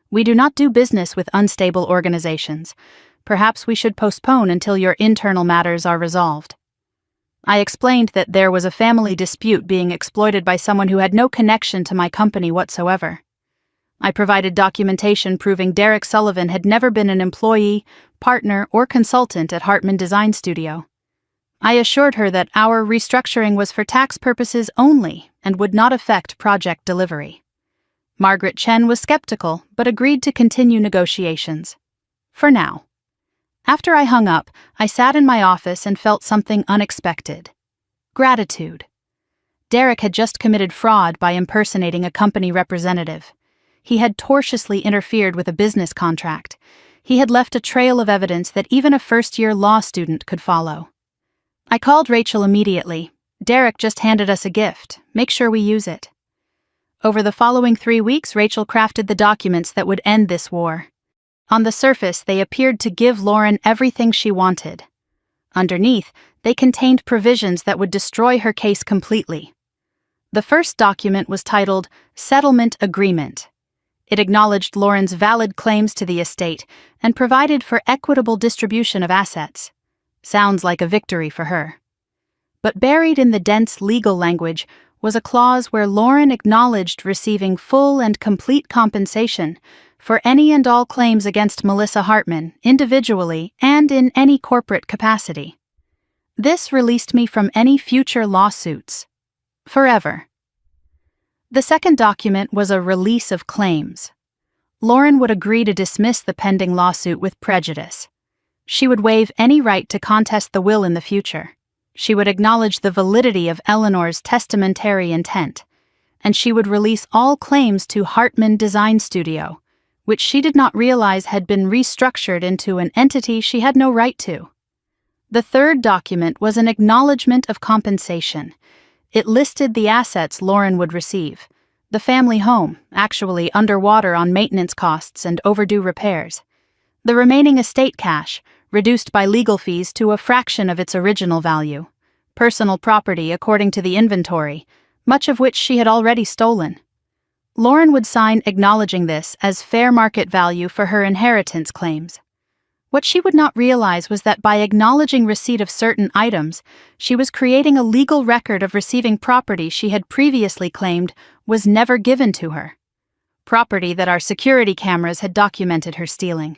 We do not do business with unstable organizations. Perhaps we should postpone until your internal matters are resolved. I explained that there was a family dispute being exploited by someone who had no connection to my company whatsoever. I provided documentation proving Derek Sullivan had never been an employee, partner, or consultant at Hartman Design Studio. I assured her that our restructuring was for tax purposes only and would not affect project delivery. Margaret Chen was skeptical but agreed to continue negotiations. For now. After I hung up, I sat in my office and felt something unexpected. Gratitude. Derek had just committed fraud by impersonating a company representative. He had tortiously interfered with a business contract. He had left a trail of evidence that even a first-year law student could follow. I called Rachel immediately. Derek just handed us a gift. Make sure we use it. Over the following 3 weeks, Rachel crafted the documents that would end this war. On the surface, they appeared to give Lauren everything she wanted. Underneath, they contained provisions that would destroy her case completely. The first document was titled Settlement Agreement. It acknowledged Lauren's valid claims to the estate and provided for equitable distribution of assets. Sounds like a victory for her. But buried in the dense legal language was a clause where Lauren acknowledged receiving full and complete compensation for any and all claims against Melissa Hartman, individually and in any corporate capacity. This released me from any future lawsuits. Forever. The second document was a release of claims. Lauren would agree to dismiss the pending lawsuit with prejudice. She would waive any right to contest the will in the future. She would acknowledge the validity of Eleanor's testamentary intent, and she would release all claims to Hartman Design Studio, which she did not realize had been restructured into an entity she had no right to. The third document was an acknowledgement of compensation. It listed the assets Lauren would receive: the family home, actually underwater on maintenance costs and overdue repairs; the remaining estate cash, reduced by legal fees to a fraction of its original value; personal property according to the inventory, much of which she had already stolen. Lauren would sign acknowledging this as fair market value for her inheritance claims. What she would not realize was that by acknowledging receipt of certain items, she was creating a legal record of receiving property she had previously claimed was never given to her. Property that our security cameras had documented her stealing.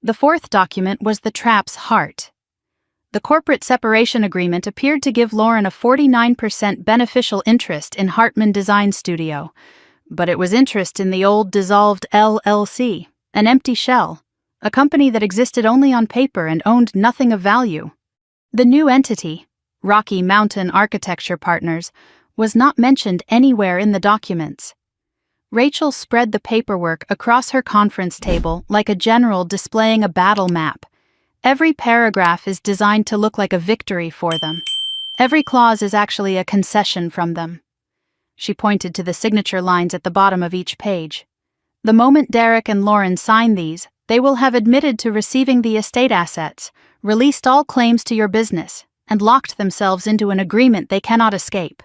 The fourth document was the trap's heart. The corporate separation agreement appeared to give Lauren a 49% beneficial interest in Hartman Design Studio, but it was interest in the old dissolved LLC, an empty shell, a company that existed only on paper and owned nothing of value. The new entity, Rocky Mountain Architecture Partners, was not mentioned anywhere in the documents. Rachel spread the paperwork across her conference table like a general displaying a battle map. Every paragraph is designed to look like a victory for them. Every clause is actually a concession from them." She pointed to the signature lines at the bottom of each page. "The moment Derek and Lauren sign these, they will have admitted to receiving the estate assets, released all claims to your business, and locked themselves into an agreement they cannot escape."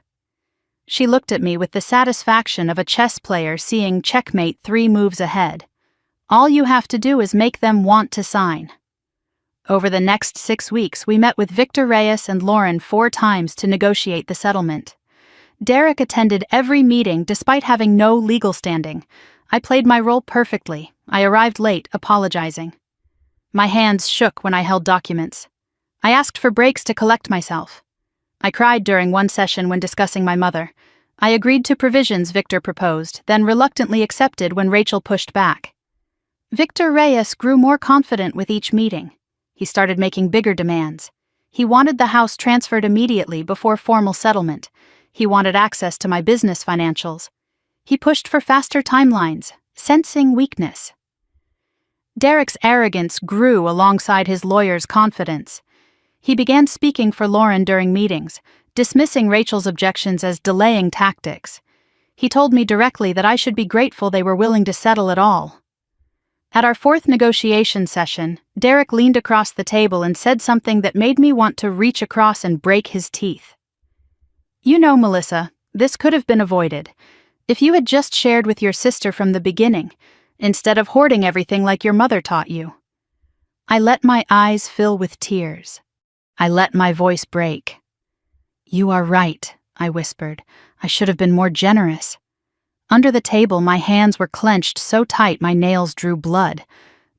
She looked at me with the satisfaction of a chess player seeing checkmate 3 moves ahead. "All you have to do is make them want to sign." Over the next 6 weeks, we met with Victor Reyes and Lauren 4 times to negotiate the settlement. Derek attended every meeting despite having no legal standing. I played my role perfectly. I arrived late, apologizing. My hands shook when I held documents. I asked for breaks to collect myself. I cried during one session when discussing my mother. I agreed to provisions Victor proposed, then reluctantly accepted when Rachel pushed back. Victor Reyes grew more confident with each meeting. He started making bigger demands. He wanted the house transferred immediately before formal settlement. He wanted access to my business financials. He pushed for faster timelines, sensing weakness. Derek's arrogance grew alongside his lawyer's confidence. He began speaking for Lauren during meetings, dismissing Rachel's objections as delaying tactics. He told me directly that I should be grateful they were willing to settle at all. At our 4th negotiation session, Derek leaned across the table and said something that made me want to reach across and break his teeth. "You know, Melissa, this could have been avoided if you had just shared with your sister from the beginning, instead of hoarding everything like your mother taught you." I let my eyes fill with tears. I let my voice break. "You are right," I whispered. "I should have been more generous." Under the table, my hands were clenched so tight my nails drew blood.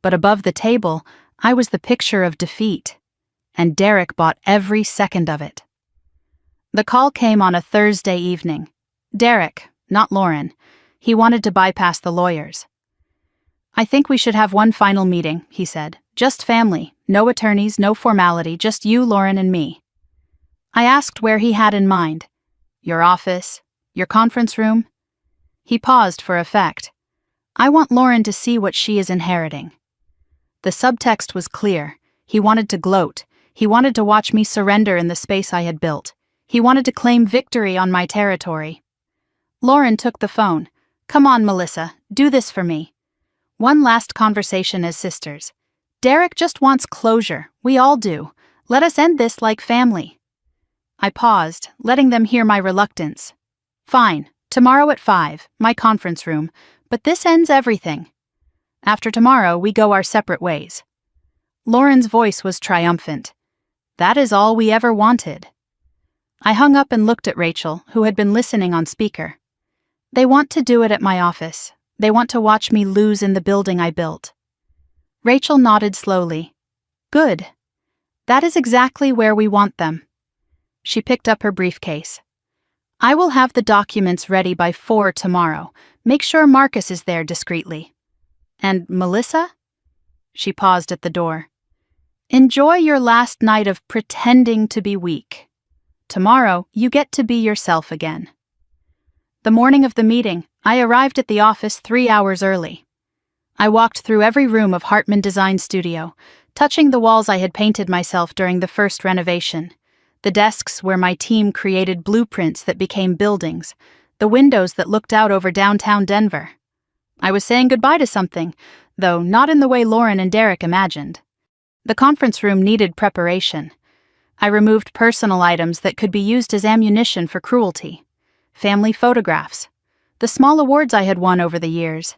But above the table, I was the picture of defeat. And Derek bought every second of it. The call came on a Thursday evening. Derek, not Lauren. He wanted to bypass the lawyers. "I think we should have one final meeting," he said. "Just family, no attorneys, no formality, just you, Lauren, and me." I asked where he had in mind. "Your office? Your conference room?" He paused for effect. "I want Lauren to see what she is inheriting." The subtext was clear. He wanted to gloat. He wanted to watch me surrender in the space I had built. He wanted to claim victory on my territory. Lauren took the phone. "Come on, Melissa, do this for me. One last conversation as sisters. Derek just wants closure. We all do. Let us end this like family." I paused, letting them hear my reluctance. "Fine, tomorrow at 5, my conference room, but this ends everything. After tomorrow, we go our separate ways." Lauren's voice was triumphant. "That is all we ever wanted." I hung up and looked at Rachel, who had been listening on speaker. "They want to do it at my office. They want to watch me lose in the building I built." Rachel nodded slowly. "Good. That is exactly where we want them." She picked up her briefcase. "I will have the documents ready by 4 tomorrow. Make sure Marcus is there discreetly." "And Melissa?" She paused at the door. "Enjoy your last night of pretending to be weak. Tomorrow, you get to be yourself again." The morning of the meeting, I arrived at the office 3 hours early. I walked through every room of Hartman Design Studio, touching the walls I had painted myself during the first renovation, the desks where my team created blueprints that became buildings, the windows that looked out over downtown Denver. I was saying goodbye to something, though not in the way Lauren and Derek imagined. The conference room needed preparation. I removed personal items that could be used as ammunition for cruelty. Family photographs, the small awards I had won over the years,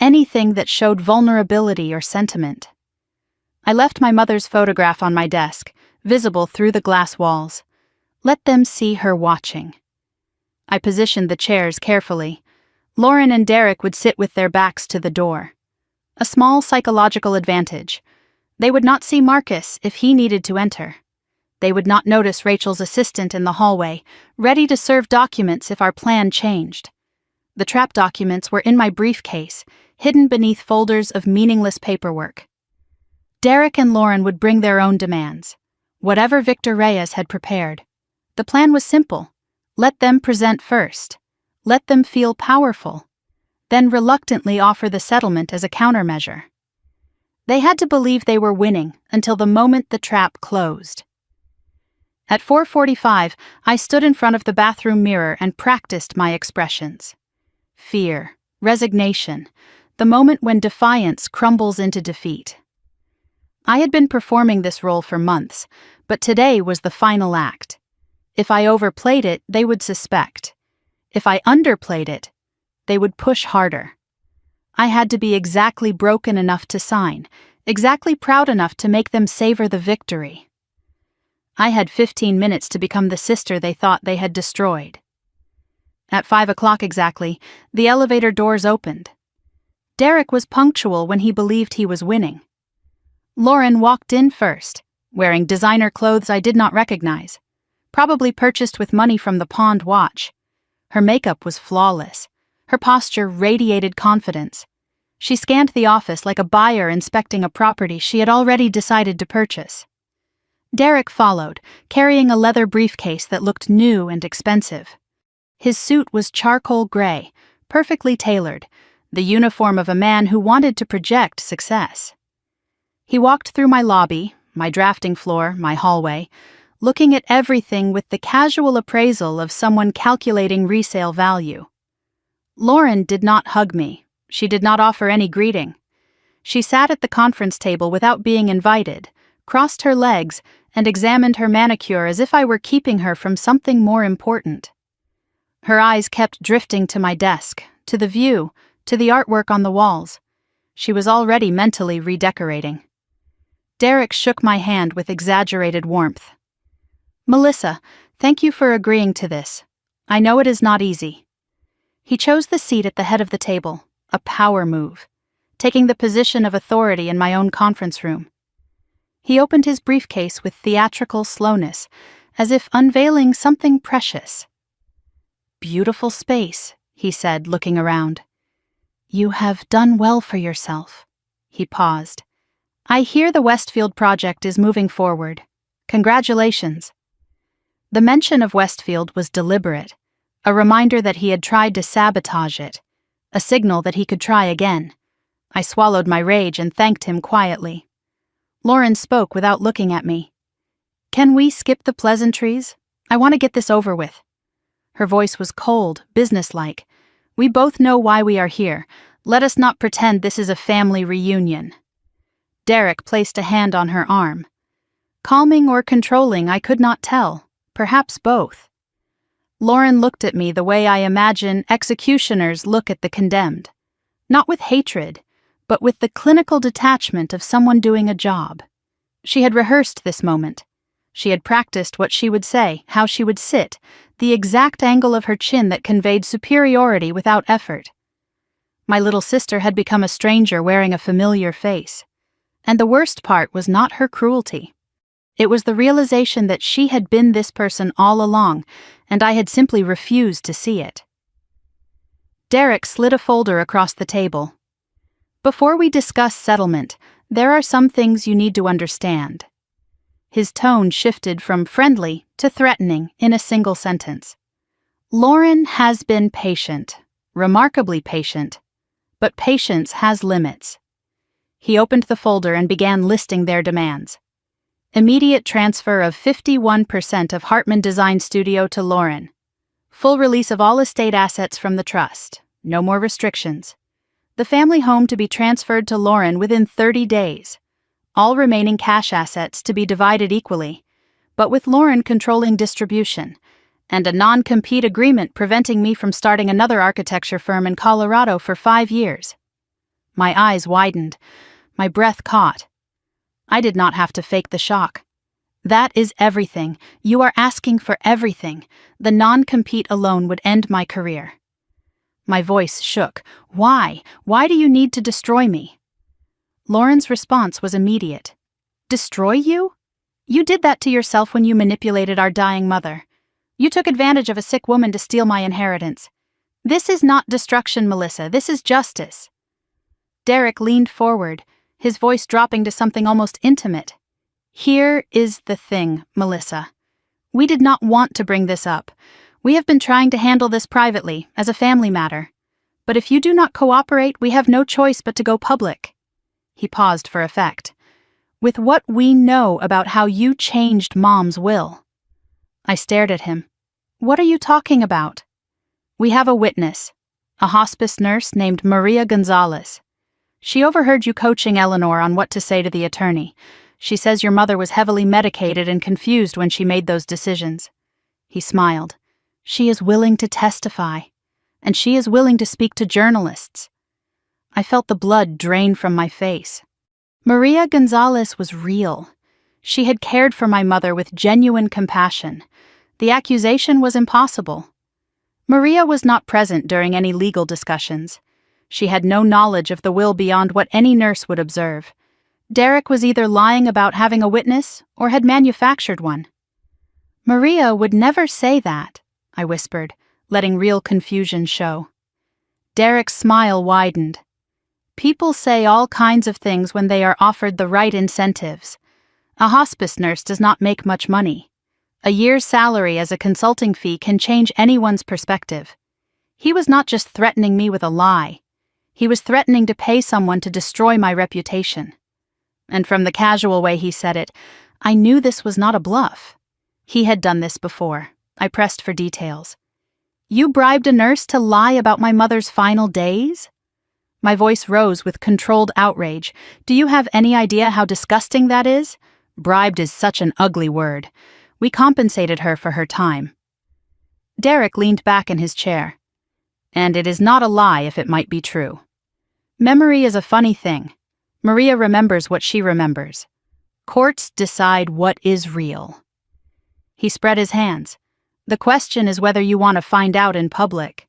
anything that showed vulnerability or sentiment. I left my mother's photograph on my desk, visible through the glass walls. Let them see her watching. I positioned the chairs carefully. Lauren and Derek would sit with their backs to the door. A small psychological advantage. They would not see Marcus if he needed to enter. They would not notice Rachel's assistant in the hallway, ready to serve documents if our plan changed. The trap documents were in my briefcase, hidden beneath folders of meaningless paperwork. Derek and Lauren would bring their own demands, whatever Victor Reyes had prepared. The plan was simple. Let them present first. Let them feel powerful. Then reluctantly offer the settlement as a countermeasure. They had to believe they were winning until the moment the trap closed. At 4:45, I stood in front of the bathroom mirror and practiced my expressions. Fear, resignation, the moment when defiance crumbles into defeat. I had been performing this role for months, but today was the final act. If I overplayed it, they would suspect. If I underplayed it, they would push harder. I had to be exactly broken enough to sign, exactly proud enough to make them savor the victory. I had 15 minutes to become the sister they thought they had destroyed. At 5 o'clock exactly, the elevator doors opened. Derek was punctual when he believed he was winning. Lauren walked in first, wearing designer clothes I did not recognize, probably purchased with money from the pawned watch. Her makeup was flawless. Her posture radiated confidence. She scanned the office like a buyer inspecting a property she had already decided to purchase. Derek followed, carrying a leather briefcase that looked new and expensive. His suit was charcoal gray, perfectly tailored, the uniform of a man who wanted to project success. He walked through my lobby, my drafting floor, my hallway, looking at everything with the casual appraisal of someone calculating resale value. Lauren did not hug me. She did not offer any greeting. She sat at the conference table without being invited, crossed her legs, and examined her manicure as if I were keeping her from something more important. Her eyes kept drifting to my desk, to the view, to the artwork on the walls. She was already mentally redecorating. Derek shook my hand with exaggerated warmth. "Melissa, thank you for agreeing to this. I know it is not easy." He chose the seat at the head of the table, a power move, taking the position of authority in my own conference room. He opened his briefcase with theatrical slowness, as if unveiling something precious. "Beautiful space," he said, looking around. "You have done well for yourself." He paused. "I hear the Westfield project is moving forward. Congratulations." The mention of Westfield was deliberate, a reminder that he had tried to sabotage it, a signal that he could try again. I swallowed my rage and thanked him quietly. Lauren spoke without looking at me. "Can we skip the pleasantries? I want to get this over with." Her voice was cold, businesslike. "We both know why we are here. Let us not pretend this is a family reunion." Derek placed a hand on her arm. Calming or controlling, I could not tell. Perhaps both. Lauren looked at me the way I imagine executioners look at the condemned. Not with hatred, but with the clinical detachment of someone doing a job. She had rehearsed this moment. She had practiced what she would say, how she would sit, the exact angle of her chin that conveyed superiority without effort. My little sister had become a stranger wearing a familiar face. And the worst part was not her cruelty. It was the realization that she had been this person all along, and I had simply refused to see it. Derek slid a folder across the table. "Before we discuss settlement, there are some things you need to understand." His tone shifted from friendly to threatening in a single sentence. "Lauren has been patient, remarkably patient, but patience has limits." He opened the folder and began listing their demands. Immediate transfer of 51% of Hartman Design Studio to Lauren. Full release of all estate assets from the trust. No more restrictions. The family home to be transferred to Lauren within 30 days. All remaining cash assets to be divided equally, but with Lauren controlling distribution, and a non-compete agreement preventing me from starting another architecture firm in Colorado for 5 years. My eyes widened. My breath caught. I did not have to fake the shock. "That is everything. You are asking for everything. The non-compete alone would end my career." My voice shook. "Why? Why do you need to destroy me?" Lauren's response was immediate. "Destroy you? You did that to yourself when you manipulated our dying mother. You took advantage of a sick woman to steal my inheritance. This is not destruction, Melissa. This is justice." Derek leaned forward, his voice dropping to something almost intimate. "Here is the thing, Melissa. We did not want to bring this up. We have been trying to handle this privately, as a family matter. But if you do not cooperate, we have no choice but to go public." He paused for effect. "With what we know about how you changed Mom's will." I stared at him. What are you talking about? We have a witness, a hospice nurse named Maria Gonzalez. She overheard you coaching Eleanor on what to say to the attorney. She says your mother was heavily medicated and confused when she made those decisions. He smiled. She is willing to testify, and she is willing to speak to journalists. I felt the blood drain from my face. Maria Gonzalez was real. She had cared for my mother with genuine compassion. The accusation was impossible. Maria was not present during any legal discussions. She had no knowledge of the will beyond what any nurse would observe. Derek was either lying about having a witness or had manufactured one. Maria would never say that, I whispered, letting real confusion show. Derek's smile widened. People say all kinds of things when they are offered the right incentives. A hospice nurse does not make much money. A year's salary as a consulting fee can change anyone's perspective. He was not just threatening me with a lie. He was threatening to pay someone to destroy my reputation. And from the casual way he said it, I knew this was not a bluff. He had done this before. I pressed for details. You bribed a nurse to lie about my mother's final days? My voice rose with controlled outrage. Do you have any idea how disgusting that is? Bribed is such an ugly word. We compensated her for her time. Derek leaned back in his chair. And it is not a lie if it might be true. Memory is a funny thing. Maria remembers what she remembers. Courts decide what is real. He spread his hands. The question is whether you want to find out in public.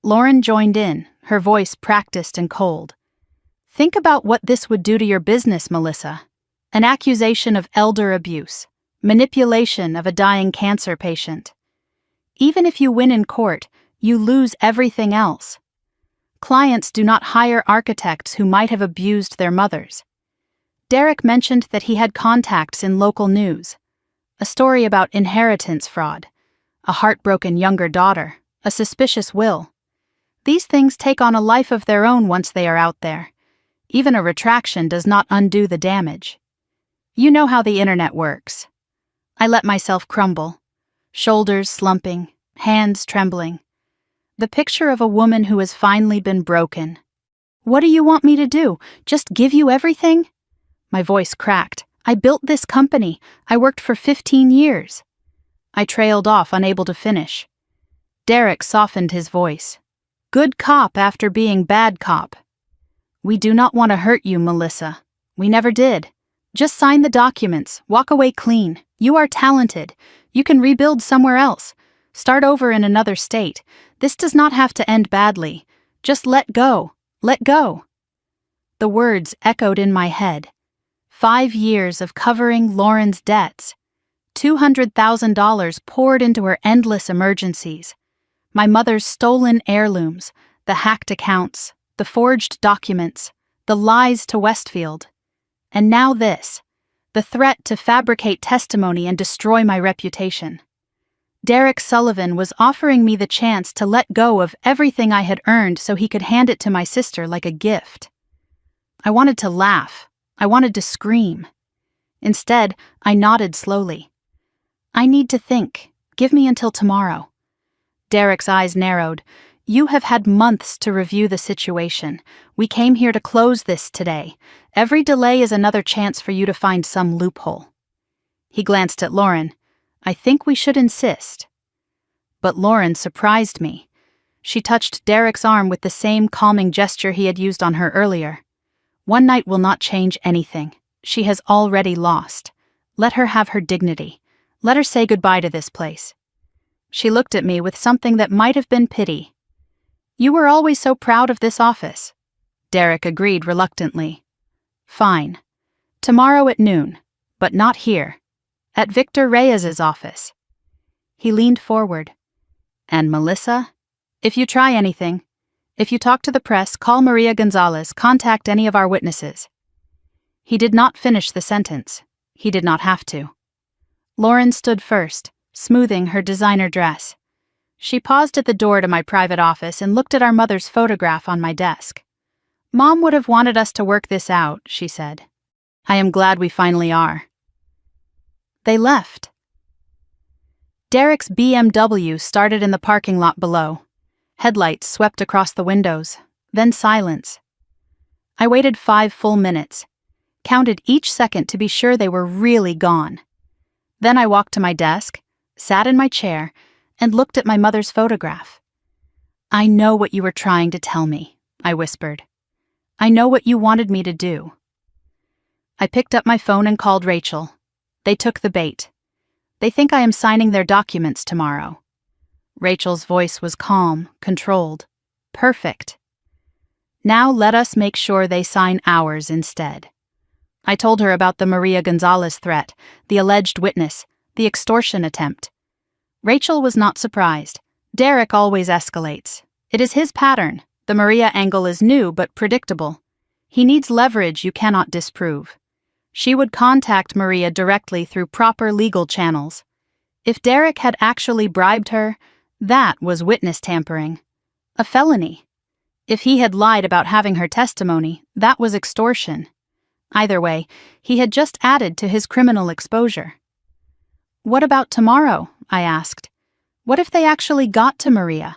Lauren joined in, her voice practiced and cold. Think about what this would do to your business, Melissa. An accusation of elder abuse, manipulation of a dying cancer patient. Even if you win in court, you lose everything else. Clients do not hire architects who might have abused their mothers. Derek mentioned that he had contacts in local news. A story about inheritance fraud, a heartbroken younger daughter, a suspicious will. These things take on a life of their own once they are out there. Even a retraction does not undo the damage. You know how the internet works. I let myself crumble, shoulders slumping, hands trembling. The picture of a woman who has finally been broken. What do you want me to do? Just give you everything? My voice cracked. I built this company. I worked for 15 years. I trailed off, unable to finish. Derek softened his voice. Good cop after being bad cop. We do not want to hurt you, Melissa. We never did. Just sign the documents. Walk away clean. You are talented. You can rebuild somewhere else. Start over in another state. This does not have to end badly. Just let go. Let go. The words echoed in my head. 5 years of covering Lauren's debts. $200,000 poured into her endless emergencies. My mother's stolen heirlooms, the hacked accounts, the forged documents, the lies to Westfield. And now this, the threat to fabricate testimony and destroy my reputation. Derek Sullivan was offering me the chance to let go of everything I had earned so he could hand it to my sister like a gift. I wanted to laugh. I wanted to scream. Instead, I nodded slowly. I need to think. Give me until tomorrow. Derek's eyes narrowed. You have had months to review the situation. We came here to close this today. Every delay is another chance for you to find some loophole. He glanced at Lauren. I think we should insist. But Lauren surprised me. She touched Derek's arm with the same calming gesture he had used on her earlier. One night will not change anything. She has already lost. Let her have her dignity. Let her say goodbye to this place. She looked at me with something that might have been pity. You were always so proud of this office. Derek agreed reluctantly. Fine. Tomorrow at noon, but not here. At Victor Reyes's office. He leaned forward. And Melissa? If you try anything, if you talk to the press, call Maria Gonzalez, contact any of our witnesses. He did not finish the sentence. He did not have to. Lauren stood first, smoothing her designer dress. She paused at the door to my private office and looked at our mother's photograph on my desk. Mom would have wanted us to work this out, she said. I am glad we finally are. They left. Derek's BMW started in the parking lot below. Headlights swept across the windows, then silence. I waited 5 full minutes, counted each second to be sure they were really gone. Then I walked to my desk, sat in my chair, and looked at my mother's photograph. "I know what you were trying to tell me," I whispered. "I know what you wanted me to do." I picked up my phone and called Rachel. They took the bait. "They think I am signing their documents tomorrow." Rachel's voice was calm, controlled. "Perfect. Now let us make sure they sign ours instead." I told her about the Maria Gonzalez threat, the alleged witness, the extortion attempt. Rachel was not surprised. Derek always escalates. It is his pattern. The Maria angle is new but predictable. He needs leverage you cannot disprove. She would contact Maria directly through proper legal channels. If Derek had actually bribed her, that was witness tampering. A felony. If he had lied about having her testimony, that was extortion. Either way, he had just added to his criminal exposure. "What about tomorrow?" I asked. "What if they actually got to Maria?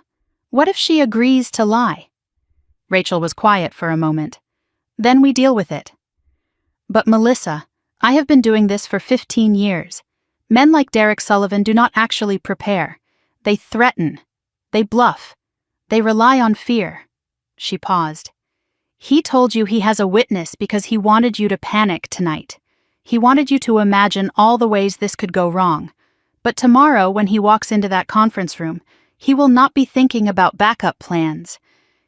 What if she agrees to lie?" Rachel was quiet for a moment. "Then we deal with it." "But Melissa, I have been doing this for 15 years. Men like Derek Sullivan do not actually prepare. They threaten. They bluff. They rely on fear." She paused. "He told you he has a witness because he wanted you to panic tonight. He wanted you to imagine all the ways this could go wrong. But tomorrow, when he walks into that conference room, he will not be thinking about backup plans.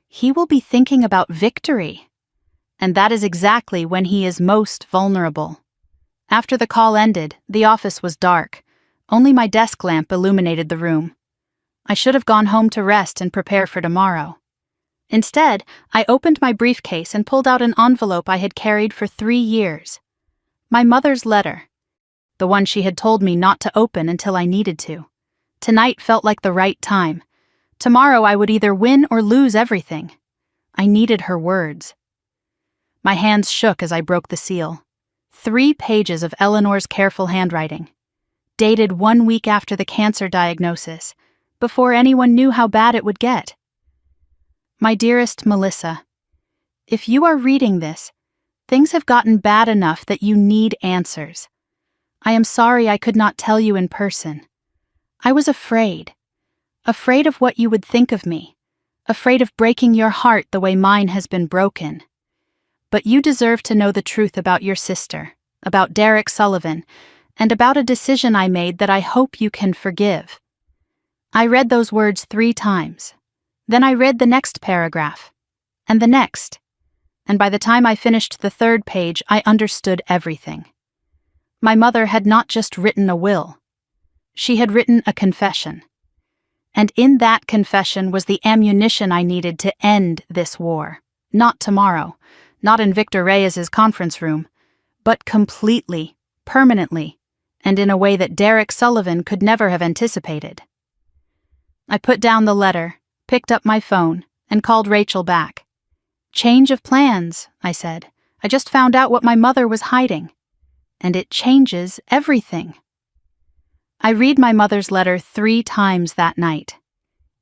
He will be thinking about victory. And that is exactly when he is most vulnerable." After the call ended, the office was dark. Only my desk lamp illuminated the room. I should have gone home to rest and prepare for tomorrow. Instead, I opened my briefcase and pulled out an envelope I had carried for 3 years. My mother's letter. The one she had told me not to open until I needed to. Tonight felt like the right time. Tomorrow I would either win or lose everything. I needed her words. My hands shook as I broke the seal. 3 pages of Eleanor's careful handwriting. Dated 1 week after the cancer diagnosis, before anyone knew how bad it would get. "My dearest Melissa, if you are reading this, things have gotten bad enough that you need answers. I am sorry I could not tell you in person. I was afraid. Afraid of what you would think of me. Afraid of breaking your heart the way mine has been broken. But you deserve to know the truth about your sister, about Derek Sullivan, and about a decision I made that I hope you can forgive." I read those words 3 times. Then I read the next paragraph, and the next, and by the time I finished the 3rd page, I understood everything. My mother had not just written a will. She had written a confession. And in that confession was the ammunition I needed to end this war. Not tomorrow, not in Victor Reyes's conference room, but completely, permanently, and in a way that Derek Sullivan could never have anticipated. I put down the letter, picked up my phone, and called Rachel back. "Change of plans," I said. "I just found out what my mother was hiding. And it changes everything." I read my mother's letter 3 times that night.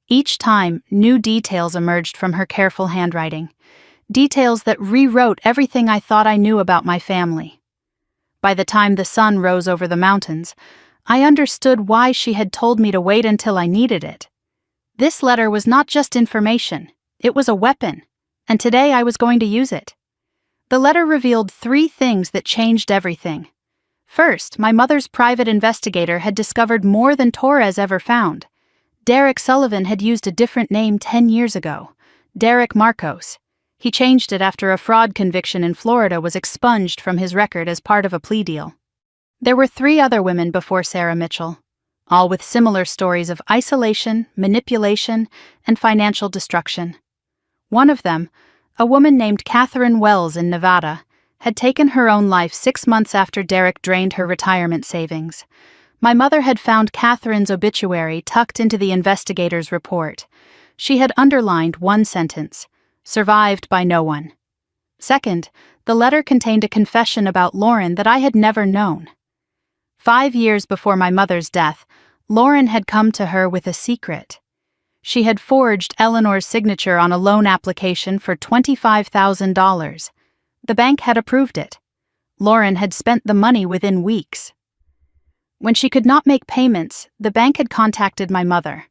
Each time, new details emerged from her careful handwriting. Details that rewrote everything I thought I knew about my family. By the time the sun rose over the mountains, I understood why she had told me to wait until I needed it. This letter was not just information, it was a weapon, and today I was going to use it. The letter revealed 3 things that changed everything. First, my mother's private investigator had discovered more than Torres ever found. Derek Sullivan had used a different name 10 years ago, Derek Marcos. He changed it after a fraud conviction in Florida was expunged from his record as part of a plea deal. There were 3 other women before Sarah Mitchell, all with similar stories of isolation, manipulation, and financial destruction. One of them, a woman named Catherine Wells in Nevada, had taken her own life 6 months after Derek drained her retirement savings. My mother had found Catherine's obituary tucked into the investigator's report. She had underlined one sentence, "Survived by no one." Second, the letter contained a confession about Lauren that I had never known. 5 years before my mother's death, Lauren had come to her with a secret. She had forged Eleanor's signature on a loan application for $25,000. The bank had approved it. Lauren had spent the money within weeks. When she could not make payments, the bank had contacted my mother.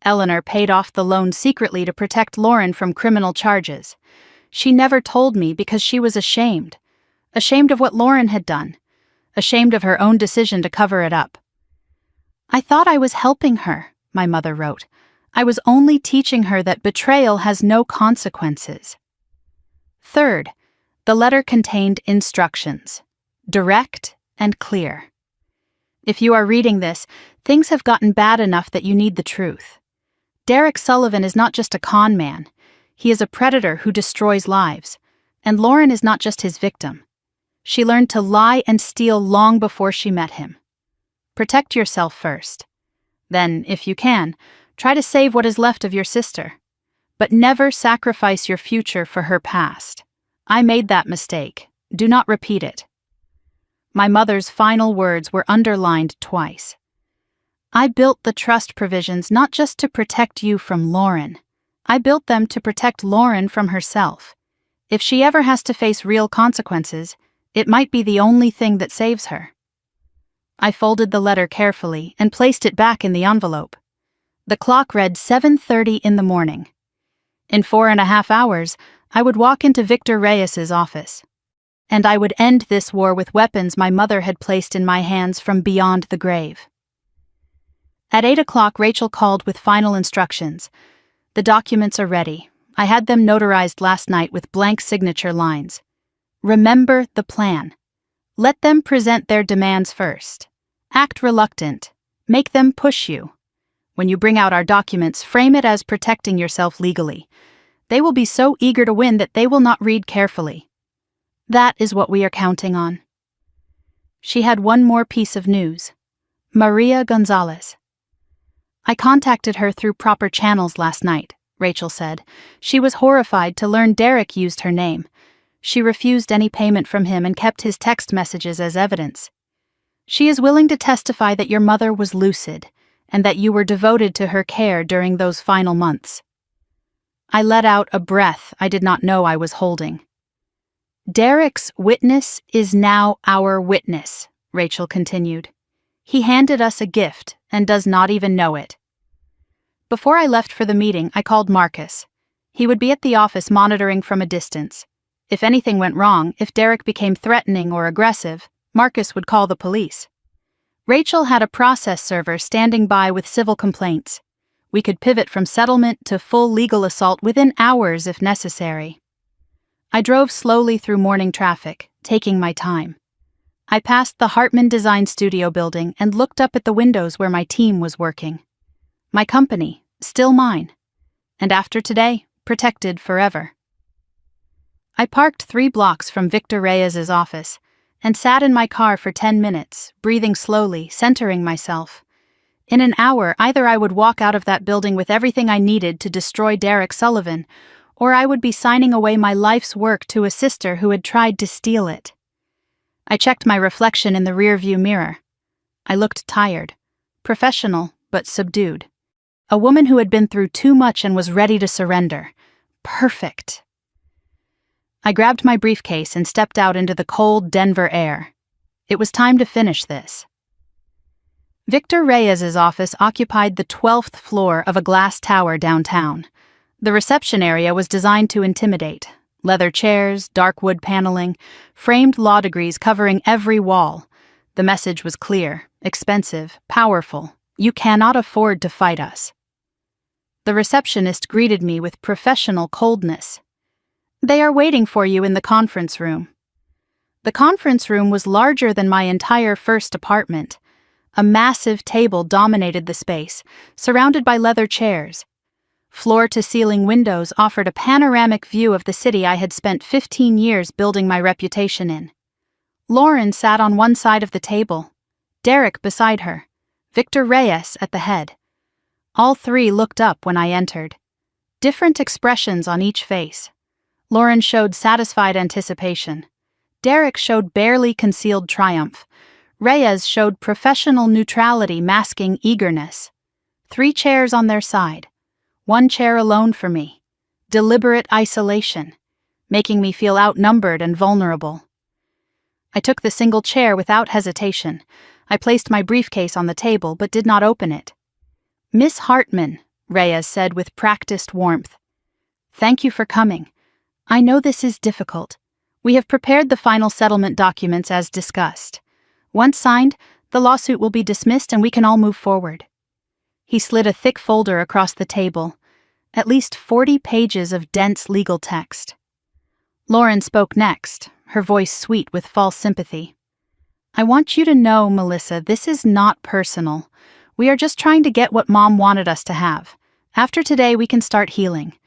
Eleanor paid off the loan secretly to protect Lauren from criminal charges. She never told me because she was ashamed. Ashamed of what Lauren had done. Ashamed of her own decision to cover it up. "I thought I was helping her," my mother wrote. "I was only teaching her that betrayal has no consequences." Third, the letter contained instructions. Direct and clear. If you are reading this, things have gotten bad enough that you need the truth. Derek Sullivan is not just a con man. He is a predator who destroys lives. And Lauren is not just his victim. She learned to lie and steal long before she met him. Protect yourself first. Then, if you can, try to save what is left of your sister. But never sacrifice your future for her past. I made that mistake. Do not repeat it. My mother's final words were underlined twice. I built the trust provisions not just to protect you from Lauren. I built them to protect Lauren from herself. If she ever has to face real consequences, it might be the only thing that saves her. I folded the letter carefully and placed it back in the envelope. The clock read 7:30 in the morning. In 4.5 hours, I would walk into Victor Reyes's office. And I would end this war with weapons my mother had placed in my hands from beyond the grave. At 8 o'clock, Rachel called with final instructions. "The documents are ready. I had them notarized last night with blank signature lines. Remember the plan. Let them present their demands first. Act reluctant. Make them push you. When you bring out our documents, frame it as protecting yourself legally. They will be so eager to win that they will not read carefully. That is what we are counting on." She had one more piece of news. Maria Gonzalez. "I contacted her through proper channels last night," Rachel said. "She was horrified to learn Derek used her name. She refused any payment from him and kept his text messages as evidence. She is willing to testify that your mother was lucid and that you were devoted to her care during those final months." I let out a breath I did not know I was holding. "Derek's witness is now our witness," Rachel continued. "He handed us a gift and does not even know it." Before I left for the meeting, I called Marcus. He would be at the office monitoring from a distance. If anything went wrong, if Derek became threatening or aggressive, Marcus would call the police. Rachel had a process server standing by with civil complaints. We could pivot from settlement to full legal assault within hours if necessary. I drove slowly through morning traffic, taking my time. I passed the Hartman Design Studio building and looked up at the windows where my team was working. My company, still mine. And after today, protected forever. I parked 3 blocks from Victor Reyes's office and sat in my car for 10 minutes, breathing slowly, centering myself. In an hour, either I would walk out of that building with everything I needed to destroy Derek Sullivan, or I would be signing away my life's work to a sister who had tried to steal it. I checked my reflection in the rearview mirror. I looked tired, professional, but subdued. A woman who had been through too much and was ready to surrender. Perfect. I grabbed my briefcase and stepped out into the cold Denver air. It was time to finish this. Victor Reyes's office occupied the 12th floor of a glass tower downtown. The reception area was designed to intimidate. Leather chairs, dark wood paneling, framed law degrees covering every wall. The message was clear, expensive, powerful. You cannot afford to fight us. The receptionist greeted me with professional coldness. "They are waiting for you in the conference room." The conference room was larger than my entire first apartment. A massive table dominated the space, surrounded by leather chairs. Floor-to-ceiling windows offered a panoramic view of the city I had spent 15 years building my reputation in. Lauren sat on one side of the table, Derek beside her, Victor Reyes at the head. All 3 looked up when I entered. Different expressions on each face. Lauren showed satisfied anticipation. Derek showed barely concealed triumph. Reyes showed professional neutrality masking eagerness. 3 chairs on their side. 1 chair alone for me. Deliberate isolation, making me feel outnumbered and vulnerable. I took the single chair without hesitation. I placed my briefcase on the table but did not open it. "Miss Hartman," Reyes said with practiced warmth. "Thank you for coming. I know this is difficult. We have prepared the final settlement documents as discussed. Once signed, the lawsuit will be dismissed and we can all move forward." He slid a thick folder across the table, at least 40 pages of dense legal text. Lauren spoke next, her voice sweet with false sympathy. "I want you to know, Melissa, this is not personal. We are just trying to get what Mom wanted us to have. After today, we can start healing.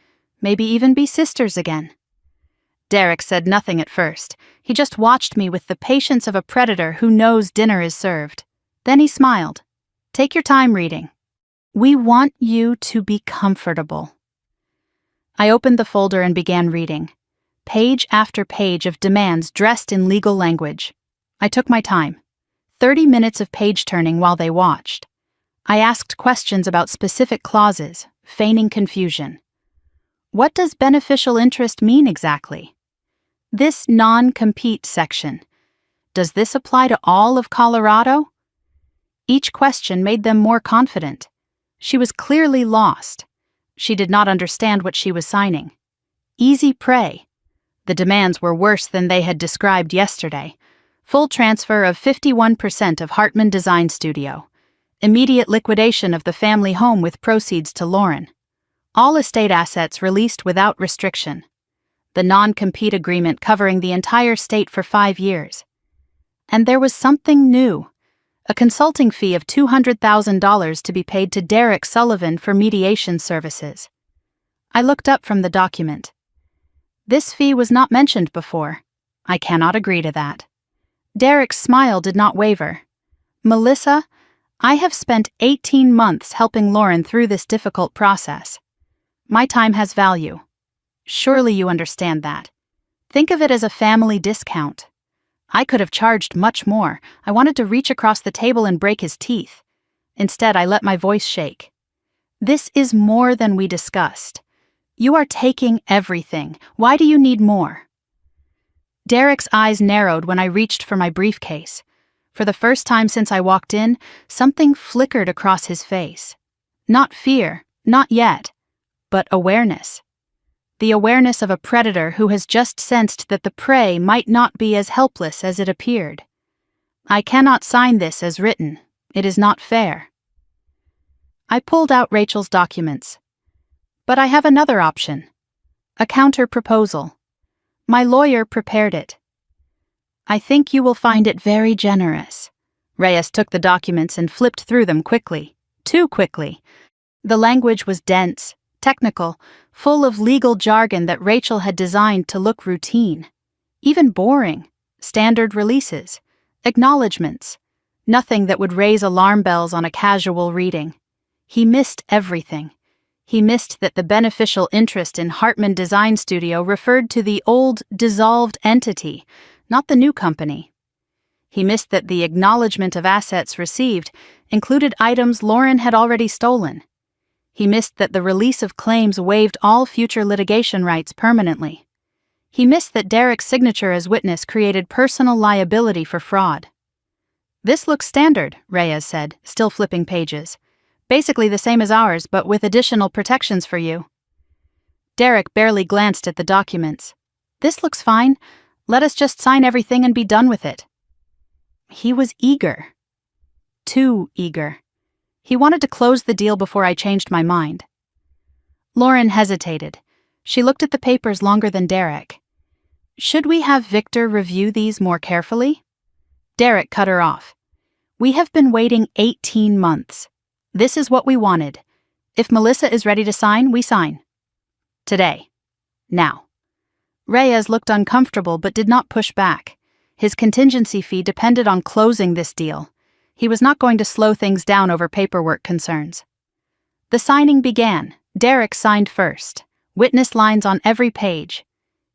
Maybe even be sisters again." Derek said nothing at first. He just watched me with the patience of a predator who knows dinner is served. Then he smiled. "Take your time reading. We want you to be comfortable." I opened the folder and began reading. Page after page of demands dressed in legal language. I took my time. 30 minutes of page turning while they watched. I asked questions about specific clauses, feigning confusion. What does beneficial interest mean exactly? This non-compete section. Does this apply to all of Colorado? Each question made them more confident. She was clearly lost. She did not understand what she was signing. Easy prey. The demands were worse than they had described yesterday. Full transfer of 51% of Hartman Design Studio. Immediate liquidation of the family home with proceeds to Lauren. All estate assets released without restriction. The non-compete agreement covering the entire state for 5 years. And there was something new. A consulting fee of $200,000 to be paid to Derek Sullivan for mediation services. I looked up from the document. This fee was not mentioned before. I cannot agree to that. Derek's smile did not waver. "Melissa, I have spent 18 months helping Lauren through this difficult process. My time has value. Surely you understand that. Think of it as a family discount. I could have charged much more. I wanted to reach across the table and break his teeth. Instead, I let my voice shake. This is more than we discussed. You are taking everything. Why do you need more?" Derek's eyes narrowed when I reached for my briefcase. For the first time since I walked in, something flickered across his face. Not fear, not yet, but awareness. The awareness of a predator who has just sensed that the prey might not be as helpless as it appeared. "I cannot sign this as written. It is not fair." I pulled out Rachel's documents. "But I have another option. A counter-proposal. My lawyer prepared it." "I think you will find it very generous." Reyes took the documents and flipped through them quickly. Too quickly. The language was dense, technical, full of legal jargon that Rachel had designed to look routine. Even boring. Standard releases. Acknowledgements. Nothing that would raise alarm bells on a casual reading. He missed everything. He missed that the beneficial interest in Hartman Design Studio referred to the old, dissolved entity, not the new company. He missed that the acknowledgement of assets received included items Lauren had already stolen. He missed that the release of claims waived all future litigation rights permanently. He missed that Derek's signature as witness created personal liability for fraud. "This looks standard," Reyes said, still flipping pages. "Basically the same as ours, but with additional protections for you." Derek barely glanced at the documents. "This looks fine. Let us just sign everything and be done with it." He was eager. Too eager. He wanted to close the deal before I changed my mind. Lauren hesitated. She looked at the papers longer than Derek. "Should we have Victor review these more carefully?" Derek cut her off. "We have been waiting 18 months. This is what we wanted. If Melissa is ready to sign, we sign. Today. Now." Reyes looked uncomfortable but did not push back. His contingency fee depended on closing this deal. He was not going to slow things down over paperwork concerns. The signing began. Derek signed first. Witness lines on every page.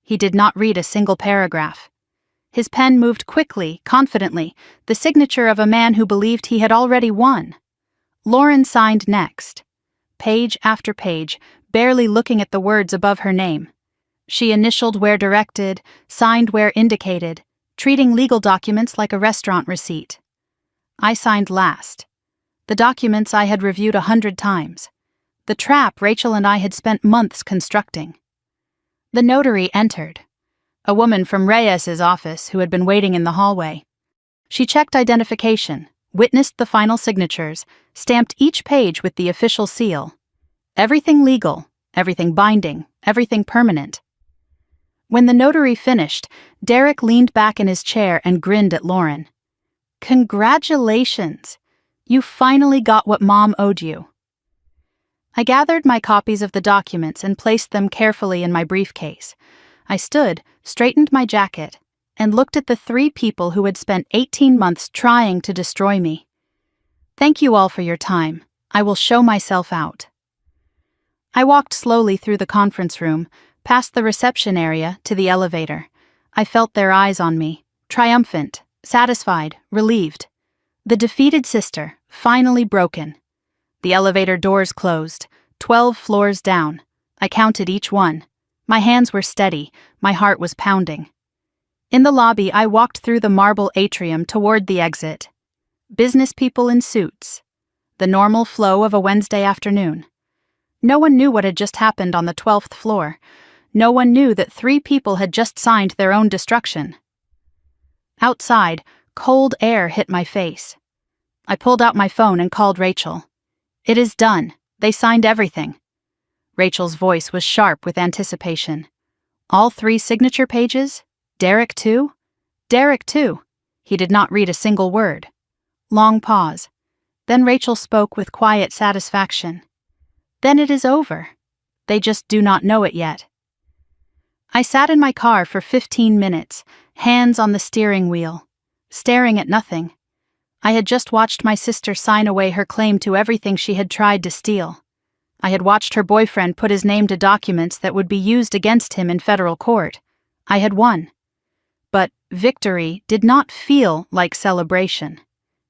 He did not read a single paragraph. His pen moved quickly, confidently, the signature of a man who believed he had already won. Lauren signed next. Page after page, barely looking at the words above her name. She initialed where directed, signed where indicated, treating legal documents like a restaurant receipt. I signed last. The documents I had reviewed 100 times. The trap Rachel and I had spent months constructing. The notary entered. A woman from Reyes's office who had been waiting in the hallway. She checked identification, witnessed the final signatures, stamped each page with the official seal. Everything legal, everything binding, everything permanent. When the notary finished, Derek leaned back in his chair and grinned at Lauren. "Congratulations! You finally got what Mom owed you." I gathered my copies of the documents and placed them carefully in my briefcase. I stood, straightened my jacket, and looked at the 3 people who had spent 18 months trying to destroy me. "Thank you all for your time. I will show myself out." I walked slowly through the conference room, past the reception area to the elevator. I felt their eyes on me, triumphant, satisfied, relieved. The defeated sister, finally broken. The elevator doors closed, 12 floors down. I counted each one. My hands were steady, my heart was pounding. In the lobby, I walked through the marble atrium toward the exit. Business people in suits. The normal flow of a Wednesday afternoon. No one knew what had just happened on the 12th floor. No one knew that 3 people had just signed their own destruction. Outside, cold air hit my face. I pulled out my phone and called Rachel. "It is done. They signed everything." Rachel's voice was sharp with anticipation. "All 3 signature pages? Derek too?" "Derek too." He did not read a single word. Long pause. Then Rachel spoke with quiet satisfaction. "Then it is over. They just do not know it yet." I sat in my car for 15 minutes, hands on the steering wheel, staring at nothing. I had just watched my sister sign away her claim to everything she had tried to steal. I had watched her boyfriend put his name to documents that would be used against him in federal court. I had won. But victory did not feel like celebration.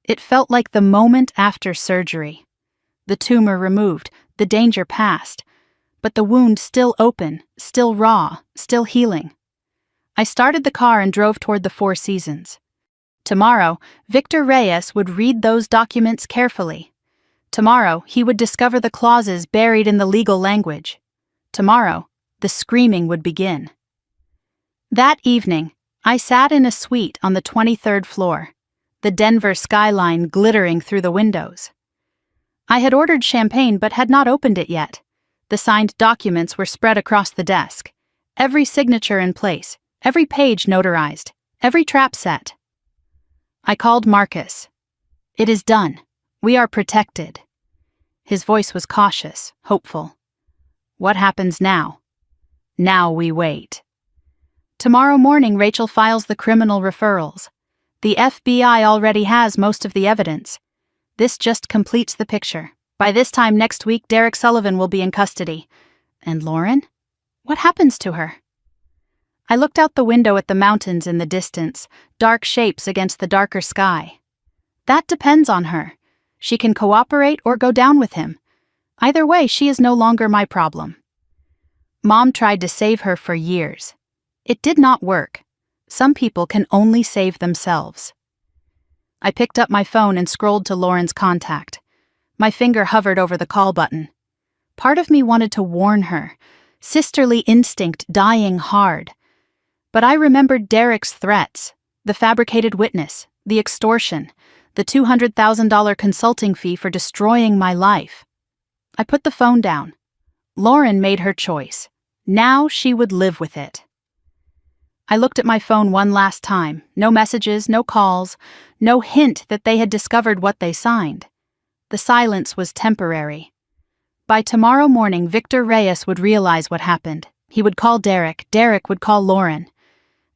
It felt like the moment after surgery. The tumor removed, the danger past, but the wound still open, still raw, still healing. I started the car and drove toward the 4 Seasons. Tomorrow, Victor Reyes would read those documents carefully. Tomorrow, he would discover the clauses buried in the legal language. Tomorrow, the screaming would begin. That evening, I sat in a suite on the 23rd floor, the Denver skyline glittering through the windows. I had ordered champagne but had not opened it yet. The signed documents were spread across the desk, every signature in place, every page notarized, every trap set. I called Marcus. "It is done. We are protected." His voice was cautious, hopeful. "What happens now?" "Now we wait." Tomorrow morning, Rachel files the criminal referrals. The FBI already has most of the evidence. This just completes the picture. By this time next week, Derek Sullivan will be in custody. And Lauren? What happens to her? I looked out the window at the mountains in the distance, dark shapes against the darker sky. That depends on her. She can cooperate or go down with him. Either way, she is no longer my problem. Mom tried to save her for years. It did not work. Some people can only save themselves. I picked up my phone and scrolled to Lauren's contact. My finger hovered over the call button. Part of me wanted to warn her, sisterly instinct dying hard. But I remembered Derek's threats, the fabricated witness, the extortion, the $200,000 consulting fee for destroying my life. I put the phone down. Lauren made her choice. Now she would live with it. I looked at my phone one last time. No messages, no calls, no hint that they had discovered what they signed. The silence was temporary. By tomorrow morning, Victor Reyes would realize what happened. He would call Derek. Derek would call Lauren.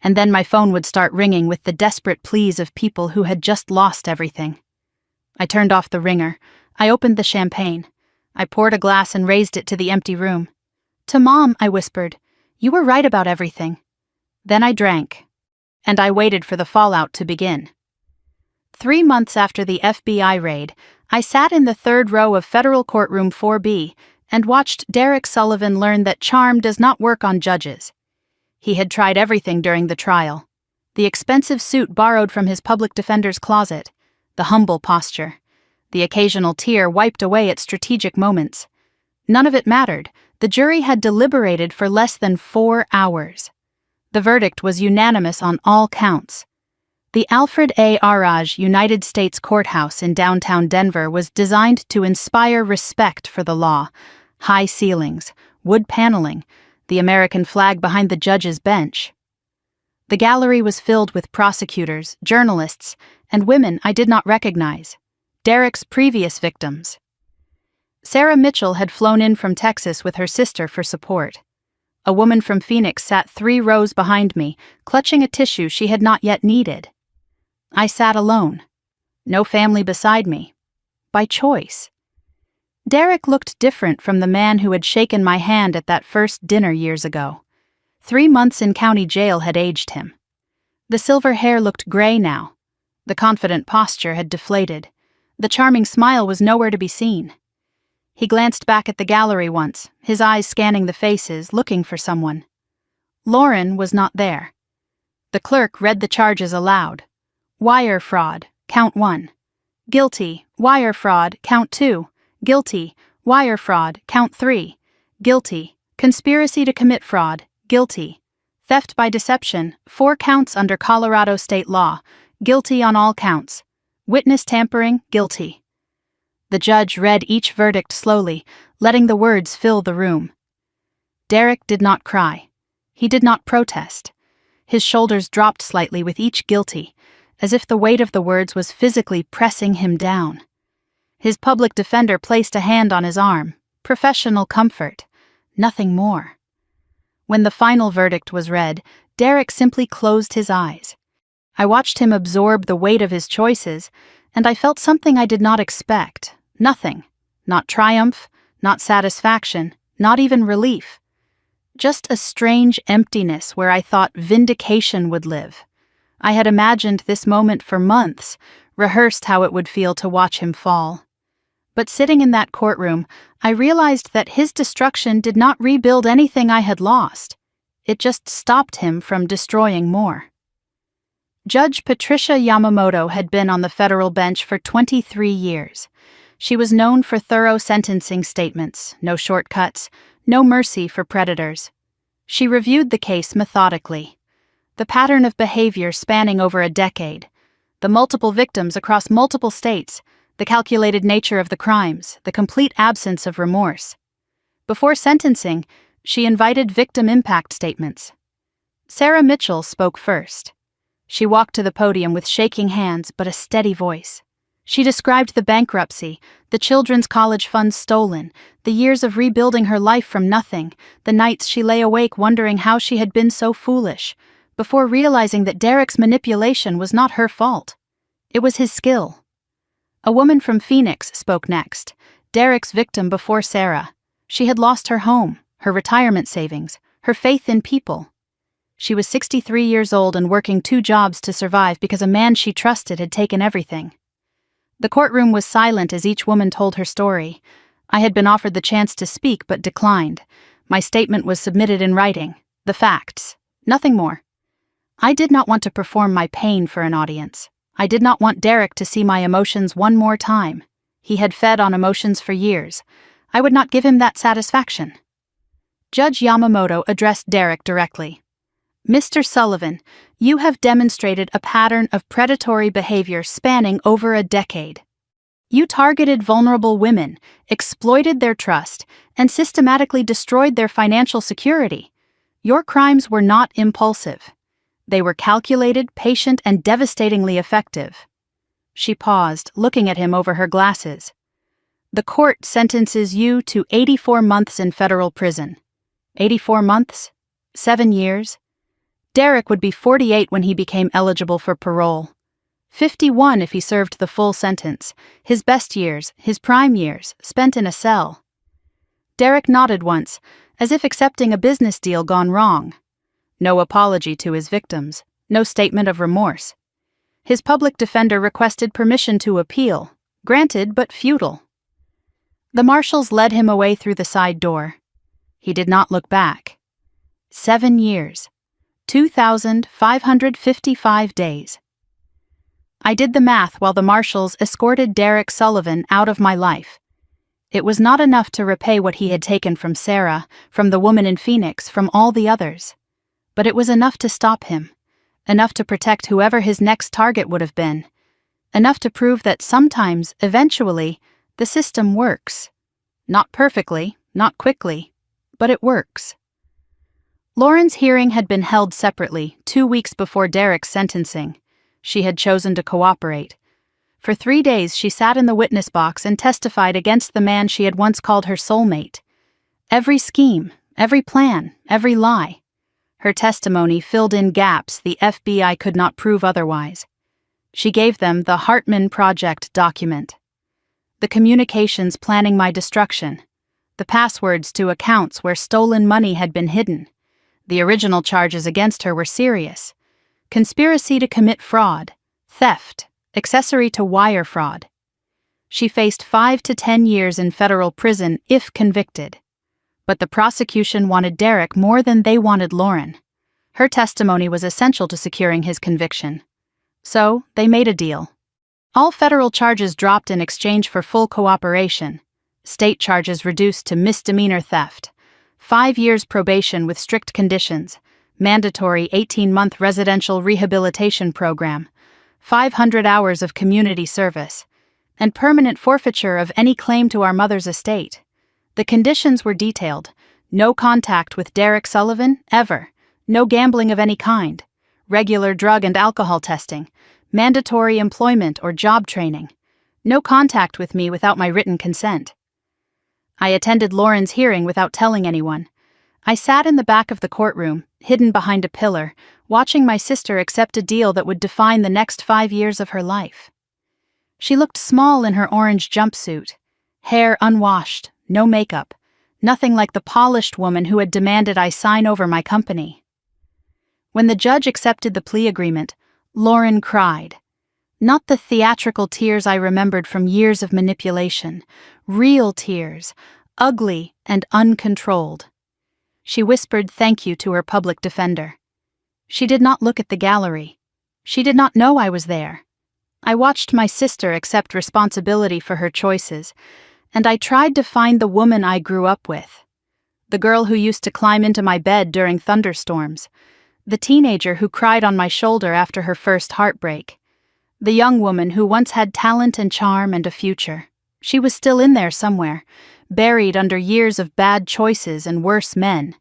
And then my phone would start ringing with the desperate pleas of people who had just lost everything. I turned off the ringer. I opened the champagne. I poured a glass and raised it to the empty room. "To Mom," I whispered, "you were right about everything." Then I drank. and I waited for the fallout to begin. 3 months after the FBI raid, I sat in the third row of Federal Courtroom 4B and watched Derek Sullivan learn that charm does not work on judges. He had tried everything during the trial. The expensive suit borrowed from his public defender's closet, the humble posture, the occasional tear wiped away at strategic moments. None of it mattered. The jury had deliberated for less than 4 hours. The verdict was unanimous on all counts. The Alfred A. Araj United States Courthouse in downtown Denver was designed to inspire respect for the law. High ceilings, wood paneling, the American flag behind the judge's bench. The gallery was filled with prosecutors, journalists, and women I did not recognize, Derek's previous victims. Sarah Mitchell had flown in from Texas with her sister for support. A woman from Phoenix sat 3 rows behind me, clutching a tissue she had not yet needed. I sat alone. No family beside me. By choice. Derek looked different from the man who had shaken my hand at that first dinner years ago. 3 months in county jail had aged him. The silver hair looked gray now. The confident posture had deflated. The charming smile was nowhere to be seen. He glanced back at the gallery once, his eyes scanning the faces, looking for someone. Lauren was not there. The clerk read the charges aloud. Wire fraud, count 1. Guilty, wire fraud, count 2. Guilty, wire fraud, count 3. Guilty, conspiracy to commit fraud, guilty. Theft by deception, 4 counts under Colorado state law, guilty on all counts. Witness tampering, guilty. The judge read each verdict slowly, letting the words fill the room. Derek did not cry. He did not protest. His shoulders dropped slightly with each guilty, as if the weight of the words was physically pressing him down. His public defender placed a hand on his arm. Professional comfort. Nothing more. When the final verdict was read, Derek simply closed his eyes. I watched him absorb the weight of his choices, and I felt something I did not expect. Nothing. Not triumph, not satisfaction, not even relief. Just a strange emptiness where I thought vindication would live. I had imagined this moment for months, rehearsed how it would feel to watch him fall. But sitting in that courtroom, I realized that his destruction did not rebuild anything I had lost. It just stopped him from destroying more. Judge Patricia Yamamoto had been on the federal bench for 23 years. She was known for thorough sentencing statements, no shortcuts, no mercy for predators. She reviewed the case methodically. The pattern of behavior spanning over a decade, the multiple victims across multiple states, the calculated nature of the crimes, the complete absence of remorse. Before sentencing, she invited victim impact statements. Sarah Mitchell spoke first. She walked to the podium with shaking hands but a steady voice. She described the bankruptcy, the children's college funds stolen, the years of rebuilding her life from nothing, the nights she lay awake wondering how she had been so foolish, before realizing that Derek's manipulation was not her fault. It was his skill. A woman from Phoenix spoke next, Derek's victim before Sarah. She had lost her home, her retirement savings, her faith in people. She was 63 years old and working 2 jobs to survive because a man she trusted had taken everything. The courtroom was silent as each woman told her story. I had been offered the chance to speak but declined. My statement was submitted in writing. The facts. Nothing more. I did not want to perform my pain for an audience. I did not want Derek to see my emotions one more time. He had fed on emotions for years. I would not give him that satisfaction. Judge Yamamoto addressed Derek directly. Mr. Sullivan, you have demonstrated a pattern of predatory behavior spanning over a decade. You targeted vulnerable women, exploited their trust, and systematically destroyed their financial security. Your crimes were not impulsive. They were calculated, patient, and devastatingly effective. She paused, looking at him over her glasses. The court sentences you to 84 months in federal prison. 84 months? 7 years? Derek would be 48 when he became eligible for parole. 51 if he served the full sentence, his best years, his prime years, spent in a cell. Derek nodded once, as if accepting a business deal gone wrong. No apology to his victims, No statement of remorse. His public defender requested permission to appeal, granted but futile. The marshals led him away through the side door. He did not look back. 7 years. 2,555 days. I did the math while the marshals escorted Derek Sullivan out of my life. It was not enough to repay what he had taken from Sarah, from the woman in Phoenix, from all the others. But it was enough to stop him. Enough to protect whoever his next target would have been. Enough to prove that sometimes, eventually, the system works. Not perfectly, not quickly, but it works. Lauren's hearing had been held separately 2 weeks before Derek's sentencing. She had chosen to cooperate. For 3 days she sat in the witness box and testified against the man she had once called her soulmate. Every scheme, every plan, every lie. Her testimony filled in gaps the FBI could not prove otherwise. She gave them the Hartman Project document. The communications planning my destruction. The passwords to accounts where stolen money had been hidden. The original charges against her were serious. Conspiracy to commit fraud, theft, accessory to wire fraud. She faced 5 to 10 years in federal prison if convicted. But the prosecution wanted Derek more than they wanted Lauren. Her testimony was essential to securing his conviction. So, they made a deal. All federal charges dropped in exchange for full cooperation. State charges reduced to misdemeanor theft. 5 years probation with strict conditions. Mandatory 18-month residential rehabilitation program. 500 hours of community service. And permanent forfeiture of any claim to our mother's estate. The conditions were detailed. No contact with Derek Sullivan, ever. No gambling of any kind. Regular drug and alcohol testing. Mandatory employment or job training. No contact with me without my written consent. I attended Lauren's hearing without telling anyone. I sat in the back of the courtroom, hidden behind a pillar, watching my sister accept a deal that would define the next 5 years of her life. She looked small in her orange jumpsuit. Hair unwashed, no makeup, nothing like the polished woman who had demanded I sign over my company. When the judge accepted the plea agreement, Lauren cried. Not the theatrical tears I remembered from years of manipulation, real tears, ugly and uncontrolled. She whispered thank you to her public defender. She did not look at the gallery. She did not know I was there. I watched my sister accept responsibility for her choices, and I tried to find the woman I grew up with. The girl who used to climb into my bed during thunderstorms. The teenager who cried on my shoulder after her first heartbreak. The young woman who once had talent and charm and a future. She was still in there somewhere, buried under years of bad choices and worse men.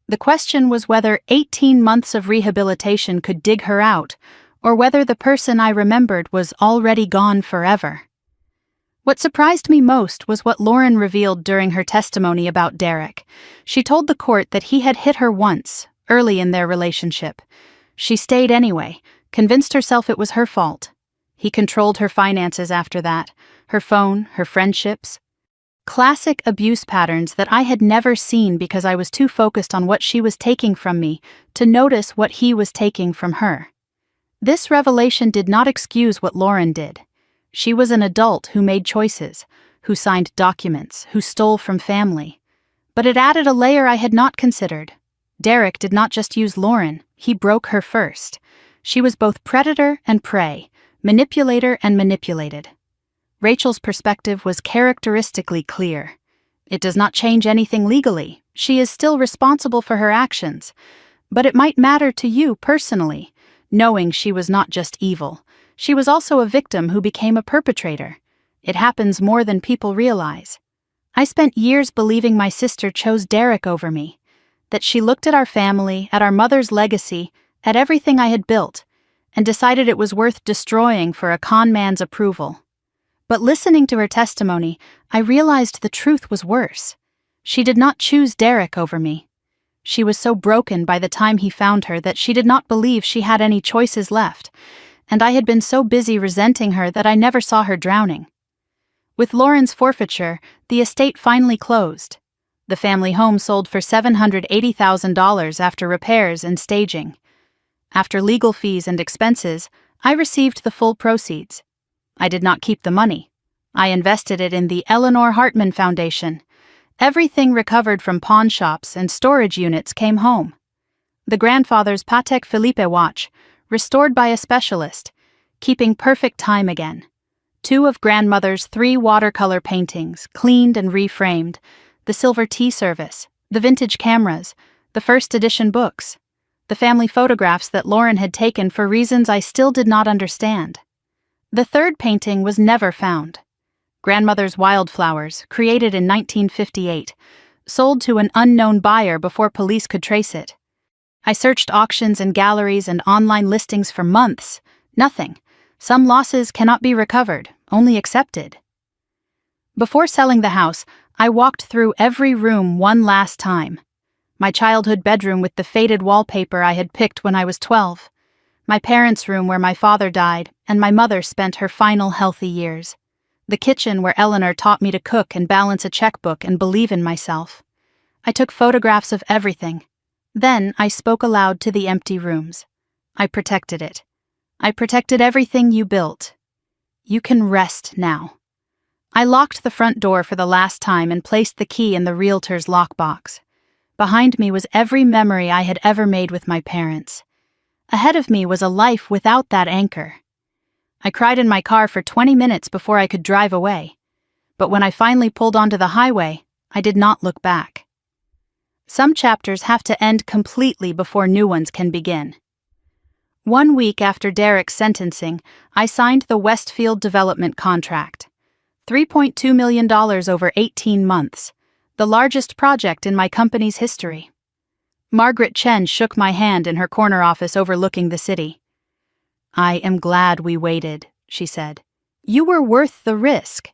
The question was whether 18 months of rehabilitation could dig her out, or whether the person I remembered was already gone forever. What surprised me most was what Lauren revealed during her testimony about Derek. She told the court that he had hit her once, early in their relationship. She stayed anyway, convinced herself it was her fault. He controlled her finances after that, her phone, her friendships. Classic abuse patterns that I had never seen because I was too focused on what she was taking from me to notice what he was taking from her. This revelation did not excuse what Lauren did. She was an adult who made choices, who signed documents, who stole from family. But it added a layer I had not considered. Derek did not just use Lauren, he broke her first. She was both predator and prey, manipulator and manipulated. Rachel's perspective was characteristically clear. It does not change anything legally. She is still responsible for her actions. But it might matter to you personally, knowing she was not just evil. She was also a victim who became a perpetrator. It happens more than people realize. I spent years believing my sister chose Derek over me, that she looked at our family, at our mother's legacy, at everything I had built, and decided it was worth destroying for a con man's approval. But listening to her testimony, I realized the truth was worse. She did not choose Derek over me. She was so broken by the time he found her that she did not believe she had any choices left, and I had been so busy resenting her that I never saw her drowning. With Lauren's forfeiture, the estate finally closed. The family home sold for $780,000 after repairs and staging. After legal fees and expenses, I received the full proceeds. I did not keep the money. I invested it in the Eleanor Hartman Foundation. Everything recovered from pawn shops and storage units came home. The grandfather's Patek Philippe watch, restored by a specialist, keeping perfect time again. 2 of grandmother's 3 watercolor paintings, cleaned and reframed, the silver tea service, the vintage cameras, the first edition books, the family photographs that Lauren had taken for reasons I still did not understand. The 3rd painting was never found. Grandmother's wildflowers, created in 1958, sold to an unknown buyer before police could trace it. I searched auctions and galleries and online listings for months. Nothing. Some losses cannot be recovered, only accepted. Before selling the house, I walked through every room one last time. My childhood bedroom with the faded wallpaper I had picked when I was 12. My parents' room where my father died and my mother spent her final healthy years. The kitchen where Eleanor taught me to cook and balance a checkbook and believe in myself. I took photographs of everything. Then I spoke aloud to the empty rooms. I protected it. I protected everything you built. You can rest now. I locked the front door for the last time and placed the key in the realtor's lockbox. Behind me was every memory I had ever made with my parents. Ahead of me was a life without that anchor. I cried in my car for 20 minutes before I could drive away. But when I finally pulled onto the highway, I did not look back. Some chapters have to end completely before new ones can begin. 1 week after Derek's sentencing, I signed the Westfield development contract. $3.2 million over 18 months, the largest project in my company's history. Margaret Chen shook my hand in her corner office overlooking the city. "I am glad we waited," she said. "You were worth the risk."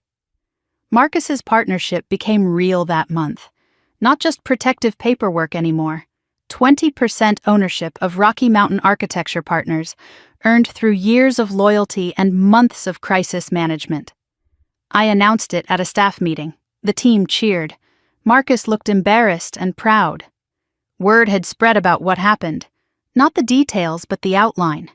Marcus's partnership became real that month. Not just protective paperwork anymore. 20% ownership of Rocky Mountain Architecture Partners, earned through years of loyalty and months of crisis management. I announced it at a staff meeting. The team cheered. Marcus looked embarrassed and proud. Word had spread about what happened. Not the details, but the outline.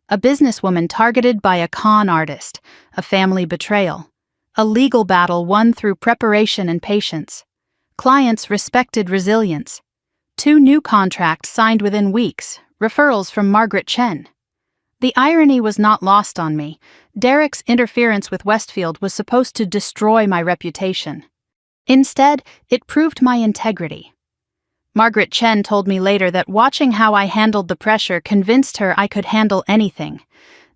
A businesswoman targeted by a con artist, a family betrayal, a legal battle won through preparation and patience. Clients respected resilience. 2 new contracts signed within weeks, referrals from Margaret Chen. The irony was not lost on me. Derek's interference with Westfield was supposed to destroy my reputation. Instead, it proved my integrity. Margaret Chen told me later that watching how I handled the pressure convinced her I could handle anything.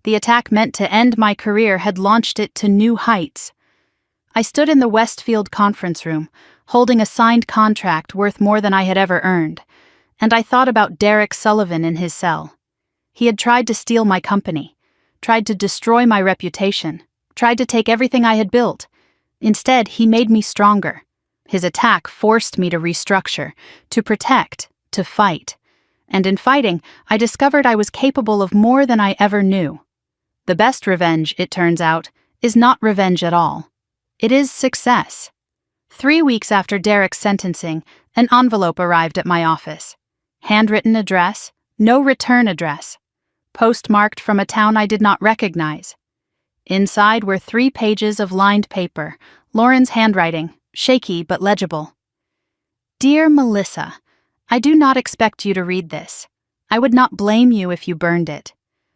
The attack meant to end my career had launched it to new heights. I stood in the Westfield conference room, holding a signed contract worth more than I had ever earned, and I thought about Derek Sullivan in his cell. He had tried to steal my company, tried to destroy my reputation, tried to take everything I had built. Instead, he made me stronger. His attack forced me to restructure, to protect, to fight. And in fighting, I discovered I was capable of more than I ever knew. The best revenge, it turns out, is not revenge at all. It is success. 3 weeks after Derek's sentencing, an envelope arrived at my office. Handwritten address, no return address. Postmarked from a town I did not recognize. Inside were 3 pages of lined paper, Lauren's handwriting, shaky but legible. "Dear Melissa, I do not expect you to read this. I would not blame you if you burned it.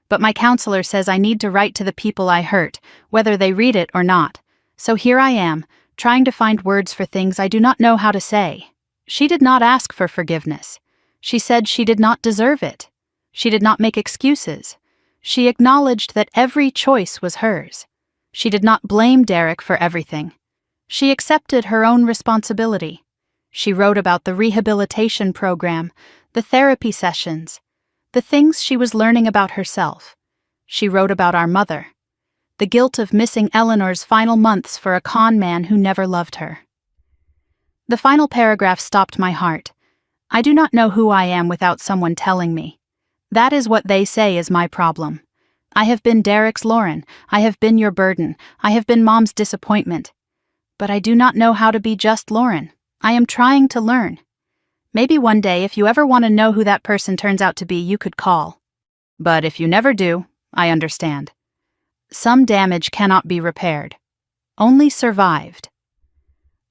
But my counselor says I need to write to the people I hurt, whether they read it or not. So here I am, trying to find words for things I do not know how to say. She did not ask for forgiveness. She said she did not deserve it. She did not make excuses. She acknowledged that every choice was hers. She did not blame Derek for everything. She accepted her own responsibility. She wrote about the rehabilitation program, the therapy sessions, the things she was learning about herself. She wrote about our mother, the guilt of missing Eleanor's final months for a con man who never loved her. The final paragraph stopped my heart. I do not know who I am without someone telling me. That is what they say is my problem. I have been Derek's Lauren. I have been your burden. I have been Mom's disappointment. But I do not know how to be just Lauren. I am trying to learn. Maybe one day, if you ever want to know who that person turns out to be, you could call. But if you never do, I understand. Some damage cannot be repaired, only survived.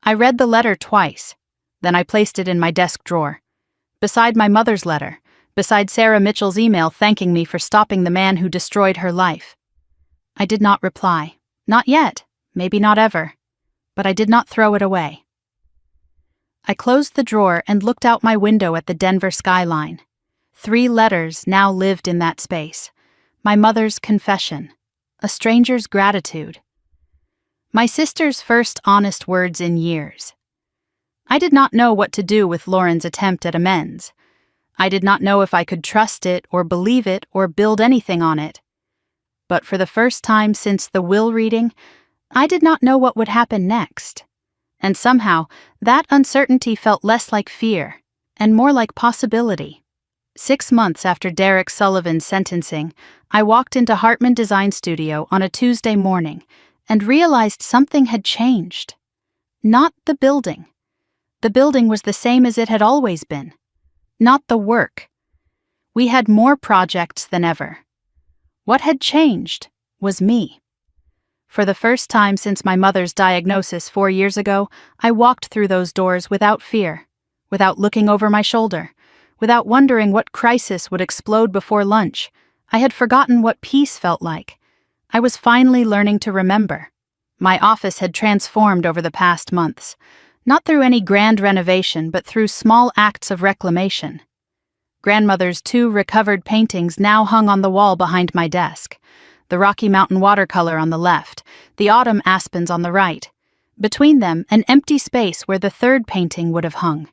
I read the letter twice, then I placed it in my desk drawer, beside my mother's letter, beside Sarah Mitchell's email thanking me for stopping the man who destroyed her life. I did not reply. Not yet, maybe not ever. But I did not throw it away. I closed the drawer and looked out my window at the Denver skyline. 3 letters now lived in that space. My mother's confession. A stranger's gratitude. My sister's first honest words in years. I did not know what to do with Lauren's attempt at amends. I did not know if I could trust it or believe it or build anything on it. But for the first time since the will reading, I did not know what would happen next. And somehow, that uncertainty felt less like fear and more like possibility. 6 months after Derek Sullivan's sentencing, I walked into Hartman Design Studio on a Tuesday morning and realized something had changed. Not the building. The building was the same as it had always been. Not the work. We had more projects than ever. What had changed was me. For the first time since my mother's diagnosis 4 years ago, I walked through those doors without fear, without looking over my shoulder, without wondering what crisis would explode before lunch. I had forgotten what peace felt like. I was finally learning to remember. My office had transformed over the past months, not through any grand renovation, but through small acts of reclamation. Grandmother's 2 recovered paintings now hung on the wall behind my desk. The Rocky Mountain watercolor on the left, the autumn aspens on the right. Between them, an empty space where the 3rd painting would have hung.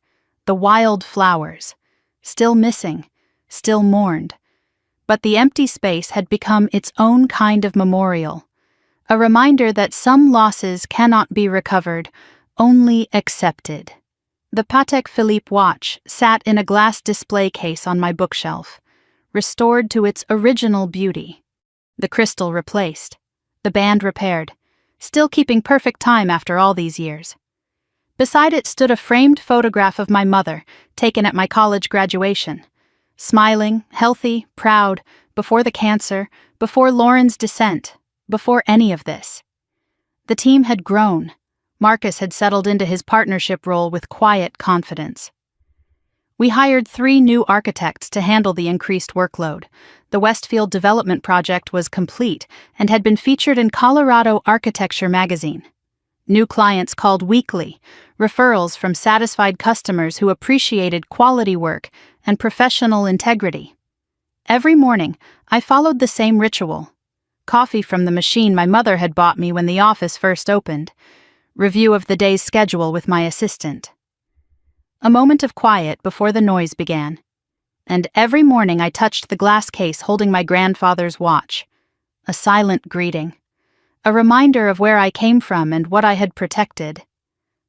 The wild flowers. Still missing, still mourned. But the empty space had become its own kind of memorial. A reminder that some losses cannot be recovered, only accepted. The Patek Philippe watch sat in a glass display case on my bookshelf, restored to its original beauty. The crystal replaced, the band repaired, still keeping perfect time after all these years. Beside it stood a framed photograph of my mother, taken at my college graduation. Smiling, healthy, proud, before the cancer, before Lauren's descent, before any of this. The team had grown. Marcus had settled into his partnership role with quiet confidence. We hired 3 new architects to handle the increased workload. The Westfield development project was complete and had been featured in Colorado Architecture magazine. New clients called weekly, referrals from satisfied customers who appreciated quality work and professional integrity. Every morning, I followed the same ritual. Coffee from the machine my mother had bought me when the office first opened. Review of the day's schedule with my assistant. A moment of quiet before the noise began. And every morning I touched the glass case holding my grandfather's watch. A silent greeting. A reminder of where I came from and what I had protected.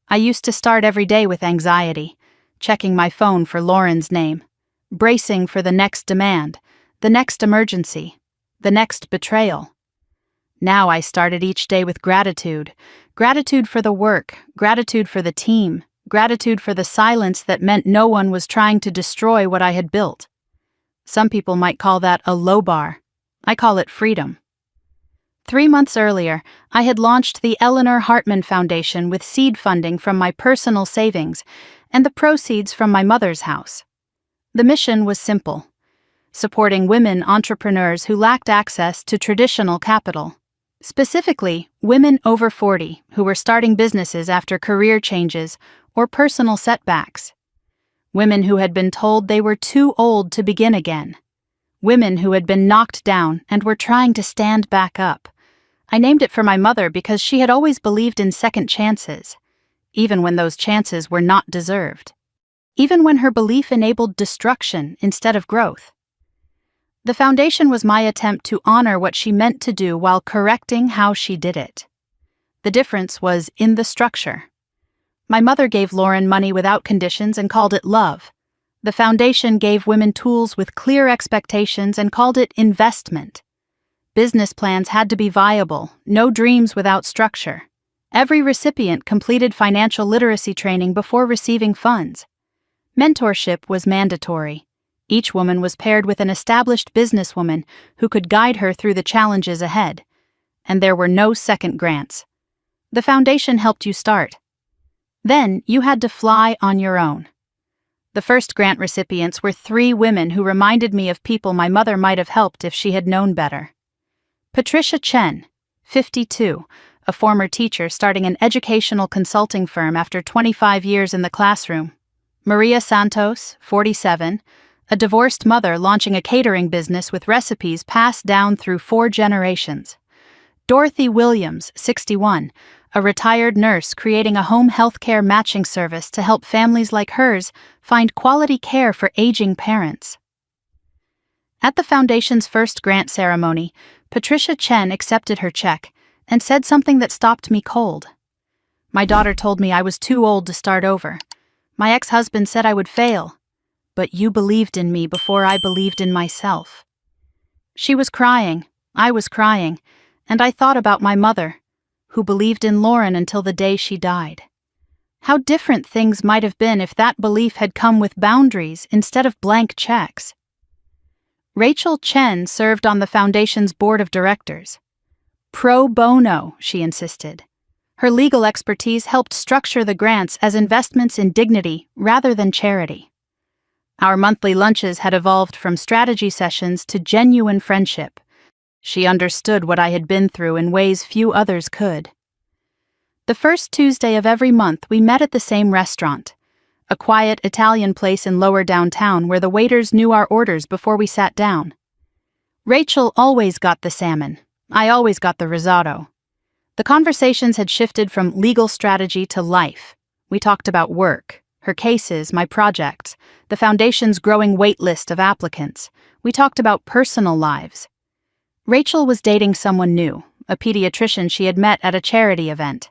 I used to start every day with anxiety, checking my phone for Lauren's name, bracing for the next demand, the next emergency, the next betrayal. Now I started each day with gratitude. Gratitude for the work, gratitude for the team, gratitude for the silence that meant no one was trying to destroy what I had built. Some people might call that a low bar. I call it freedom. 3 months earlier, I had launched the Eleanor Hartman Foundation with seed funding from my personal savings and the proceeds from my mother's house. The mission was simple: supporting women entrepreneurs who lacked access to traditional capital. Specifically, women over 40 who were starting businesses after career changes or personal setbacks. Women who had been told they were too old to begin again. Women who had been knocked down and were trying to stand back up. I named it for my mother because she had always believed in second chances, even when those chances were not deserved. Even when her belief enabled destruction instead of growth. The foundation was my attempt to honor what she meant to do while correcting how she did it. The difference was in the structure. My mother gave Lauren money without conditions and called it love. The foundation gave women tools with clear expectations and called it investment. Business plans had to be viable, no dreams without structure. Every recipient completed financial literacy training before receiving funds. Mentorship was mandatory. Each woman was paired with an established businesswoman who could guide her through the challenges ahead. And there were no second grants. The foundation helped you start. Then you had to fly on your own. The first grant recipients were 3 women who reminded me of people my mother might have helped if she had known better. Patricia Chen, 52, a former teacher starting an educational consulting firm after 25 years in the classroom. Maria Santos, 47, a divorced mother launching a catering business with recipes passed down through 4 generations. Dorothy Williams, 61, a retired nurse creating a home healthcare matching service to help families like hers find quality care for aging parents. At the foundation's first grant ceremony, Patricia Chen accepted her check and said something that stopped me cold. My daughter told me I was too old to start over. My ex-husband said I would fail, but you believed in me before I believed in myself. She was crying, I was crying, and I thought about my mother, who believed in Lauren until the day she died. How different things might have been if that belief had come with boundaries instead of blank checks. Rachel Chen served on the foundation's board of directors. Pro bono, she insisted. Her legal expertise helped structure the grants as investments in dignity rather than charity. Our monthly lunches had evolved from strategy sessions to genuine friendship. She understood what I had been through in ways few others could. The first Tuesday of every month, we met at the same restaurant, a quiet Italian place in lower downtown where the waiters knew our orders before we sat down. Rachel always got the salmon. I always got the risotto. The conversations had shifted from legal strategy to life. We talked about work, her cases, my projects, the foundation's growing wait list of applicants. We talked about personal lives. Rachel was dating someone new, a pediatrician she had met at a charity event.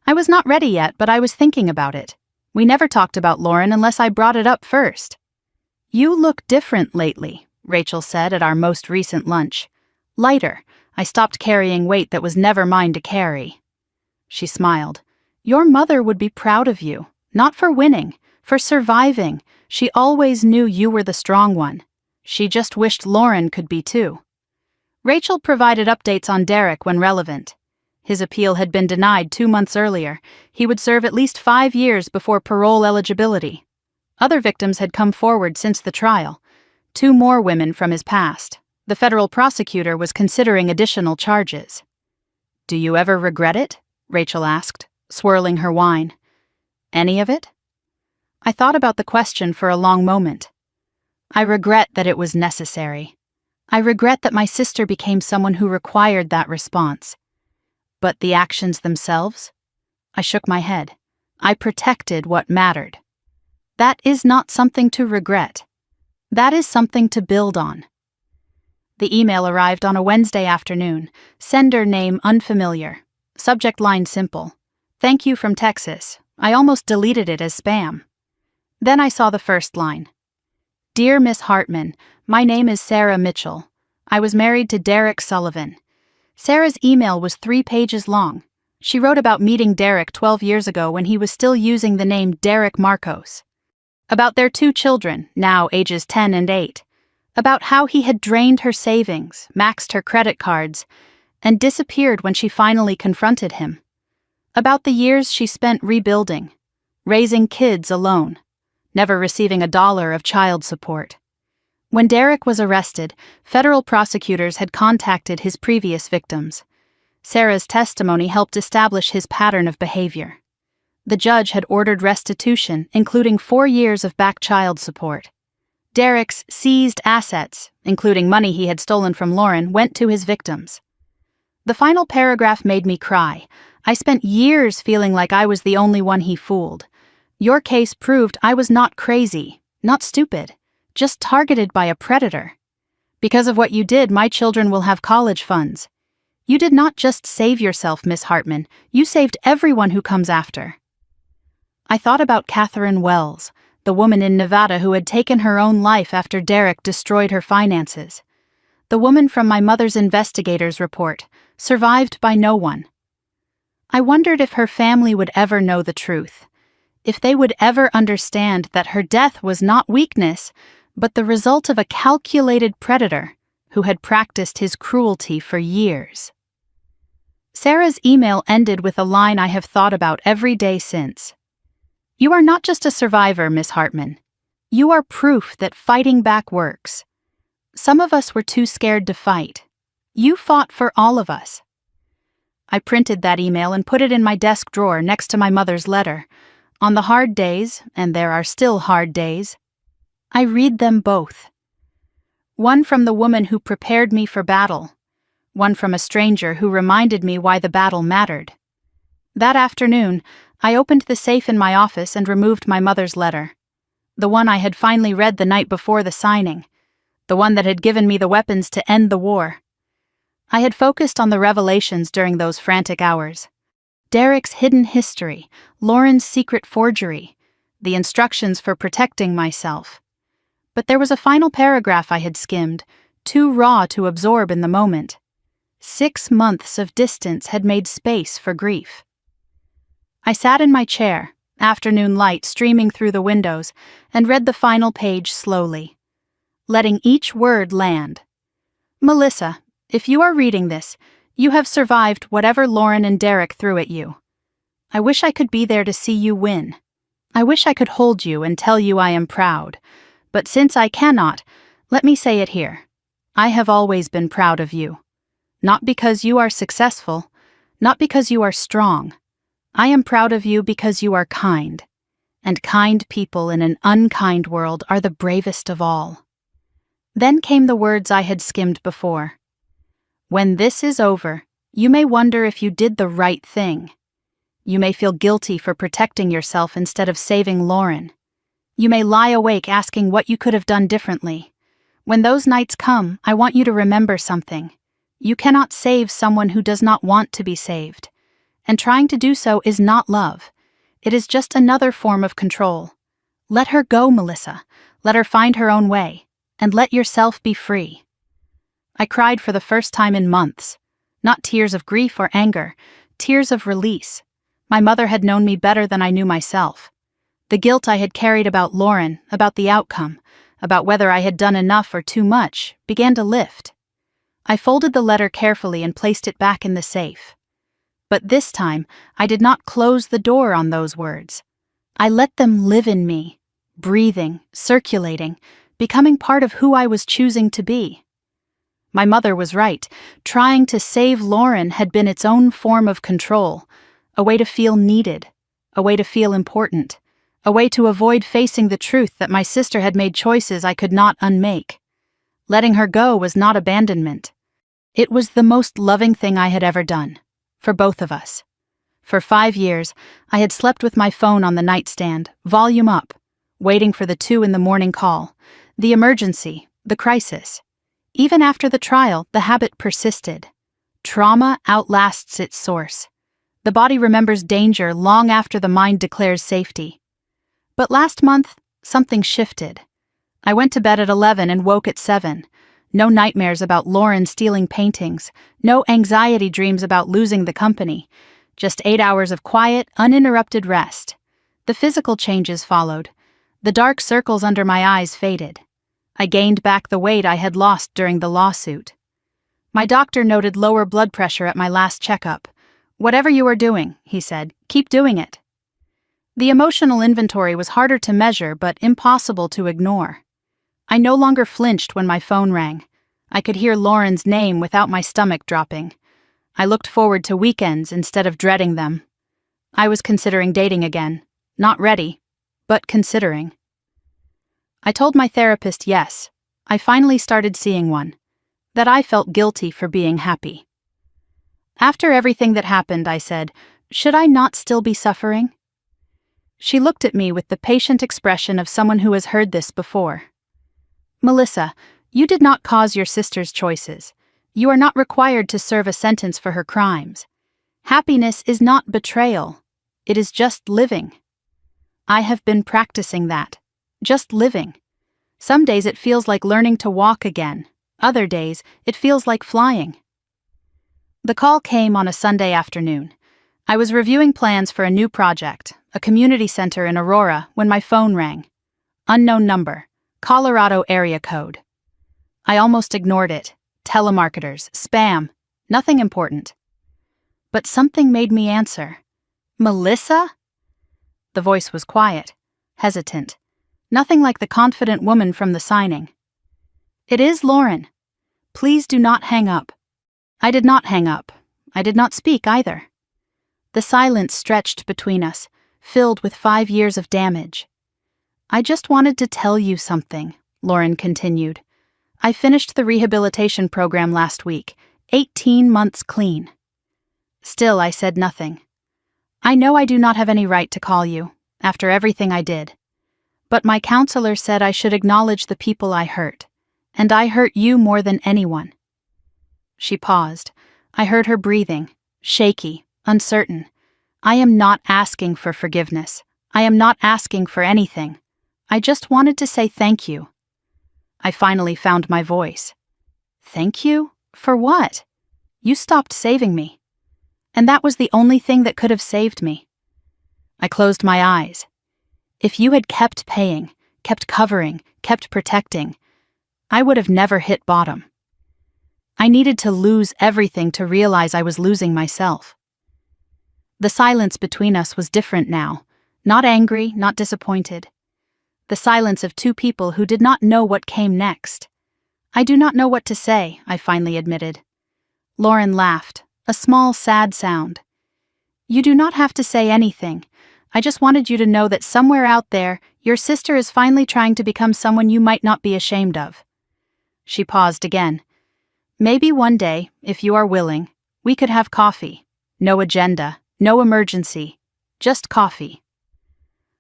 I was not ready yet, but I was thinking about it. We never talked about Lauren unless I brought it up first. You look different lately, Rachel said at our most recent lunch. Lighter. I stopped carrying weight that was never mine to carry. She smiled. Your mother would be proud of you, not for winning, for surviving. She always knew you were the strong one. She just wished Lauren could be too. Rachel provided updates on Derek when relevant. His appeal had been denied 2 months earlier. He would serve at least 5 years before parole eligibility. Other victims had come forward since the trial. 2 more women from his past. The federal prosecutor was considering additional charges. Do you ever regret it? Rachel asked, swirling her wine. Any of it? I thought about the question for a long moment. I regret that it was necessary. I regret that my sister became someone who required that response. But the actions themselves? I shook my head. I protected what mattered. That is not something to regret. That is something to build on. The email arrived on a Wednesday afternoon. Sender name unfamiliar. Subject line simple. Thank you from Texas. I almost deleted it as spam. Then I saw the first line. Dear Miss Hartman, my name is Sarah Mitchell. I was married to Derek Sullivan. Sarah's email was 3 pages long. She wrote about meeting Derek 12 years ago when he was still using the name Derek Marcos. About their 2 children, now ages 10 and 8. About how he had drained her savings, maxed her credit cards, and disappeared when she finally confronted him. About the years she spent rebuilding, raising kids alone, never receiving $1 of child support. When Derek was arrested, federal prosecutors had contacted his previous victims. Sarah's testimony helped establish his pattern of behavior. The judge had ordered restitution, including 4 years of back child support. Derek's seized assets, including money he had stolen from Lauren, went to his victims. The final paragraph made me cry. I spent years feeling like I was the only one he fooled. Your case proved I was not crazy, not stupid, just targeted by a predator. Because of what you did, my children will have college funds. You did not just save yourself, Miss Hartman, you saved everyone who comes after. I thought about Catherine Wells, the woman in Nevada who had taken her own life after Derek destroyed her finances. The woman from my mother's investigator's report, survived by no one. I wondered if her family would ever know the truth, if they would ever understand that her death was not weakness, but the result of a calculated predator who had practiced his cruelty for years. Sarah's email ended with a line I have thought about every day since. "You are not just a survivor, Miss Hartman. You are proof that fighting back works. Some of us were too scared to fight. You fought for all of us." I printed that email and put it in my desk drawer next to my mother's letter. On the hard days, and there are still hard days, I read them both. One from the woman who prepared me for battle, one from a stranger who reminded me why the battle mattered. That afternoon, I opened the safe in my office and removed my mother's letter. The one I had finally read the night before the signing. The one that had given me the weapons to end the war. I had focused on the revelations during those frantic hours. Derek's hidden history, Lauren's secret forgery, the instructions for protecting myself. But there was a final paragraph I had skimmed, too raw to absorb in the moment. 6 months of distance had made space for grief. I sat in my chair, afternoon light streaming through the windows, and read the final page slowly, letting each word land. "Melissa, if you are reading this, you have survived whatever Lauren and Derek threw at you. I wish I could be there to see you win. I wish I could hold you and tell you I am proud. But since I cannot, let me say it here. I have always been proud of you. Not because you are successful, not because you are strong. I am proud of you because you are kind. And kind people in an unkind world are the bravest of all." Then came the words I had skimmed before. "When this is over, you may wonder if you did the right thing. You may feel guilty for protecting yourself instead of saving Lauren. You may lie awake asking what you could have done differently. When those nights come, I want you to remember something. You cannot save someone who does not want to be saved. And trying to do so is not love. It is just another form of control. Let her go, Melissa. Let her find her own way. And let yourself be free." I cried for the first time in months. Not tears of grief or anger, tears of release. My mother had known me better than I knew myself. The guilt I had carried about Lauren, about the outcome, about whether I had done enough or too much, began to lift. I folded the letter carefully and placed it back in the safe. But this time, I did not close the door on those words. I let them live in me, breathing, circulating, becoming part of who I was choosing to be. My mother was right. Trying to save Lauren had been its own form of control, a way to feel needed, a way to feel important, a way to avoid facing the truth that my sister had made choices I could not unmake. Letting her go was not abandonment. It was the most loving thing I had ever done, for both of us. For 5 years, I had slept with my phone on the nightstand, volume up, waiting for the 2 a.m. call, the emergency, the crisis. Even after the trial, the habit persisted. Trauma outlasts its source. The body remembers danger long after the mind declares safety. But last month, something shifted. I went to bed at 11 and woke at 7. No nightmares about Lauren stealing paintings, no anxiety dreams about losing the company. Just 8 hours of quiet, uninterrupted rest. The physical changes followed. The dark circles under my eyes faded. I gained back the weight I had lost during the lawsuit. My doctor noted lower blood pressure at my last checkup. "Whatever you are doing," he said, "keep doing it." The emotional inventory was harder to measure but impossible to ignore. I no longer flinched when my phone rang. I could hear Lauren's name without my stomach dropping. I looked forward to weekends instead of dreading them. I was considering dating again. Not ready, but considering. I told my therapist yes. I finally started seeing one. That I felt guilty for being happy. After everything that happened, I said, should I not still be suffering? She looked at me with the patient expression of someone who has heard this before. Melissa, you did not cause your sister's choices. You are not required to serve a sentence for her crimes. Happiness is not betrayal. It is just living. I have been practicing that. Just living. Some days it feels like learning to walk again. Other days, it feels like flying. The call came on a Sunday afternoon. I was reviewing plans for a new project, a community center in Aurora, when my phone rang. Unknown number. Colorado area code. I almost ignored it. Telemarketers, spam, nothing important. But something made me answer. Melissa? The voice was quiet, hesitant, nothing like the confident woman from the signing. It is Lauren. Please do not hang up. I did not hang up. I did not speak either. The silence stretched between us, filled with 5 years of damage. I just wanted to tell you something, Lauren continued. I finished the rehabilitation program last week, 18 months clean. Still, I said nothing. I know I do not have any right to call you, after everything I did. But my counselor said I should acknowledge the people I hurt, and I hurt you more than anyone. She paused. I heard her breathing, shaky, uncertain. I am not asking for forgiveness. I am not asking for anything. I just wanted to say thank you. I finally found my voice. Thank you? For what? You stopped saving me. And that was the only thing that could have saved me. I closed my eyes. If you had kept paying, kept covering, kept protecting, I would have never hit bottom. I needed to lose everything to realize I was losing myself. The silence between us was different now, not angry, not disappointed. The silence of two people who did not know what came next. I do not know what to say, I finally admitted. Lauren laughed, a small, sad sound. You do not have to say anything. I just wanted you to know that somewhere out there, your sister is finally trying to become someone you might not be ashamed of. She paused again. Maybe one day, if you are willing, we could have coffee. No agenda, no emergency, just coffee.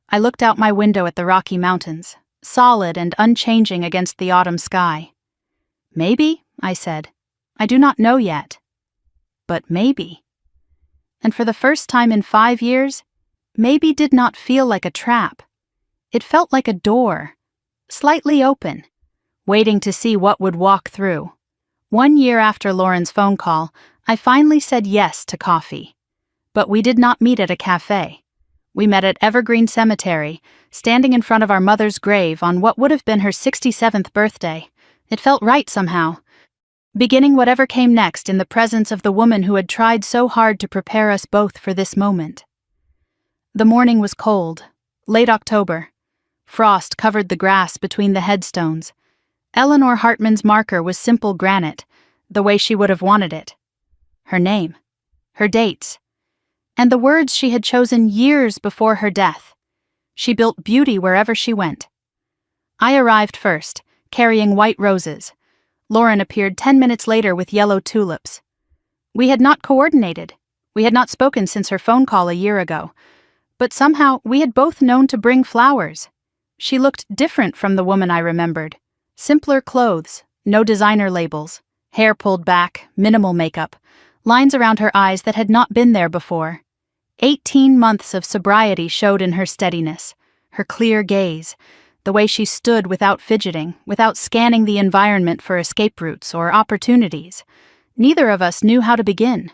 I looked out my window at the Rocky Mountains, solid and unchanging against the autumn sky. Maybe, I said. I do not know yet. But maybe. And for the first time in 5 years, maybe did not feel like a trap. It felt like a door, slightly open, waiting to see what would walk through. 1 year after Lauren's phone call, I finally said yes to coffee. But we did not meet at a cafe. We met at Evergreen Cemetery, standing in front of our mother's grave on what would have been her 67th birthday. It felt right somehow. Beginning whatever came next in the presence of the woman who had tried so hard to prepare us both for this moment. The morning was cold, late October. Frost covered the grass between the headstones. Eleanor Hartman's marker was simple granite, the way she would have wanted it. Her name, her dates, and the words she had chosen years before her death. She built beauty wherever she went. I arrived first, carrying white roses. Lauren appeared 10 minutes later with yellow tulips. We had not coordinated. We had not spoken since her phone call a year ago. But somehow we had both known to bring flowers. She looked different from the woman I remembered. Simpler clothes, no designer labels, hair pulled back, minimal makeup, lines around her eyes that had not been there before. 18 months of sobriety showed in her steadiness, her clear gaze, the way she stood without fidgeting, without scanning the environment for escape routes or opportunities. Neither of us knew how to begin.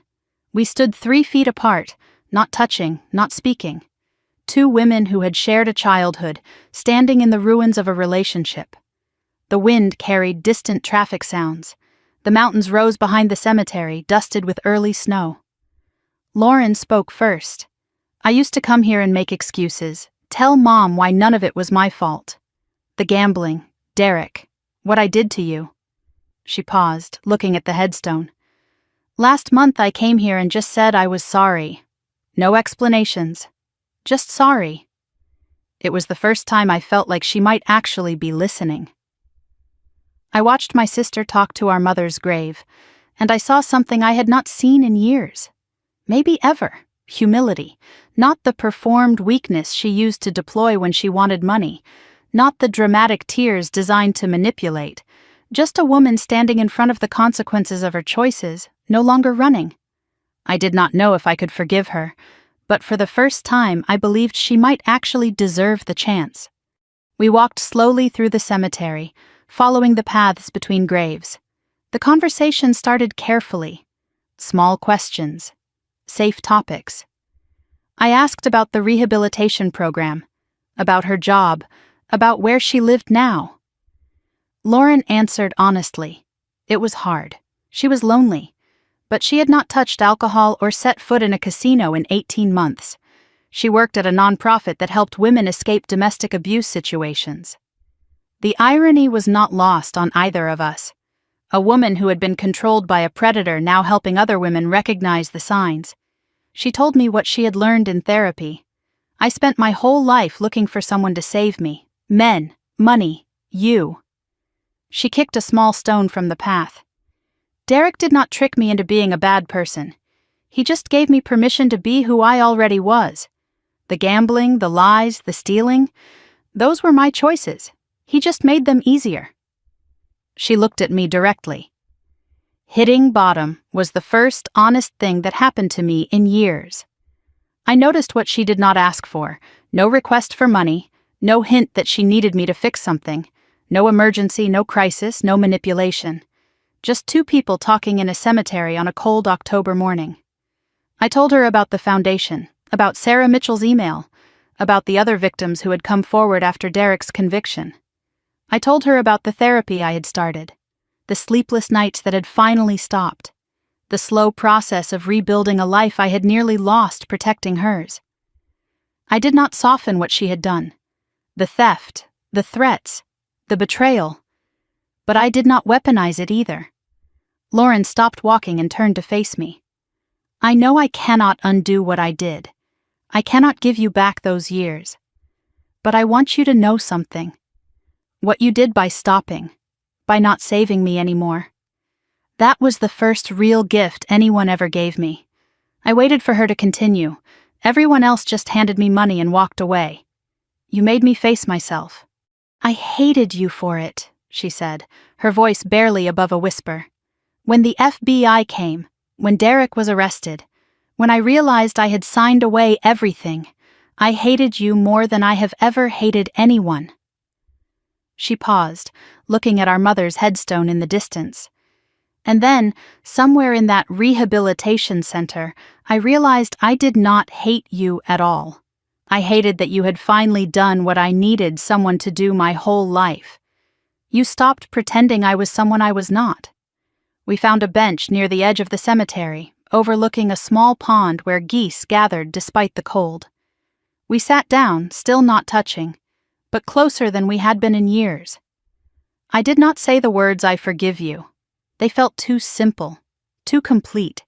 We stood 3 feet apart, not touching, not speaking. 2 women who had shared a childhood, standing in the ruins of a relationship. The wind carried distant traffic sounds. The mountains rose behind the cemetery, dusted with early snow. Lauren spoke first. I used to come here and make excuses, tell Mom why none of it was my fault. The gambling, Derek, what I did to you. She paused, looking at the headstone. Last month I came here and just said I was sorry. No explanations. Just sorry. It was the first time I felt like she might actually be listening. I watched my sister talk to our mother's grave, and I saw something I had not seen in years. Maybe ever. Humility. Not the performed weakness she used to deploy when she wanted money. Not the dramatic tears designed to manipulate. Just a woman standing in front of the consequences of her choices, no longer running. I did not know if I could forgive her, but for the first time I believed she might actually deserve the chance. We walked slowly through the cemetery, following the paths between graves. The conversation started carefully. Small questions. Safe topics. I asked about the rehabilitation program, about her job, about where she lived now. Lauren answered honestly. It was hard. She was lonely. But she had not touched alcohol or set foot in a casino in 18 months. She worked at a nonprofit that helped women escape domestic abuse situations. The irony was not lost on either of us. A woman who had been controlled by a predator now helping other women recognize the signs. She told me what she had learned in therapy. I spent my whole life looking for someone to save me. Men, money, you. She kicked a small stone from the path. Derek did not trick me into being a bad person. He just gave me permission to be who I already was. The gambling, the lies, the stealing, those were my choices. He just made them easier. She looked at me directly. Hitting bottom was the first honest thing that happened to me in years. I noticed what she did not ask for. No request for money, no hint that she needed me to fix something, no emergency, no crisis, no manipulation. Just two people talking in a cemetery on a cold October morning. I told her about the foundation, about Sarah Mitchell's email, about the other victims who had come forward after Derek's conviction. I told her about the therapy I had started, the sleepless nights that had finally stopped, the slow process of rebuilding a life I had nearly lost protecting hers. I did not soften what she had done, the theft, the threats, the betrayal, but I did not weaponize it either. Lauren stopped walking and turned to face me. I know I cannot undo what I did. I cannot give you back those years. But I want you to know something. What you did by stopping, by not saving me anymore. That was the first real gift anyone ever gave me. I waited for her to continue. Everyone else just handed me money and walked away. You made me face myself. I hated you for it, she said, her voice barely above a whisper. When the FBI came, when Derek was arrested, when I realized I had signed away everything, I hated you more than I have ever hated anyone. She paused, looking at our mother's headstone in the distance. And then, somewhere in that rehabilitation center, I realized I did not hate you at all. I hated that you had finally done what I needed someone to do my whole life. You stopped pretending I was someone I was not. We found a bench near the edge of the cemetery, overlooking a small pond where geese gathered despite the cold. We sat down, still not touching, but closer than we had been in years. I did not say the words "I forgive you." They felt too simple, too complete.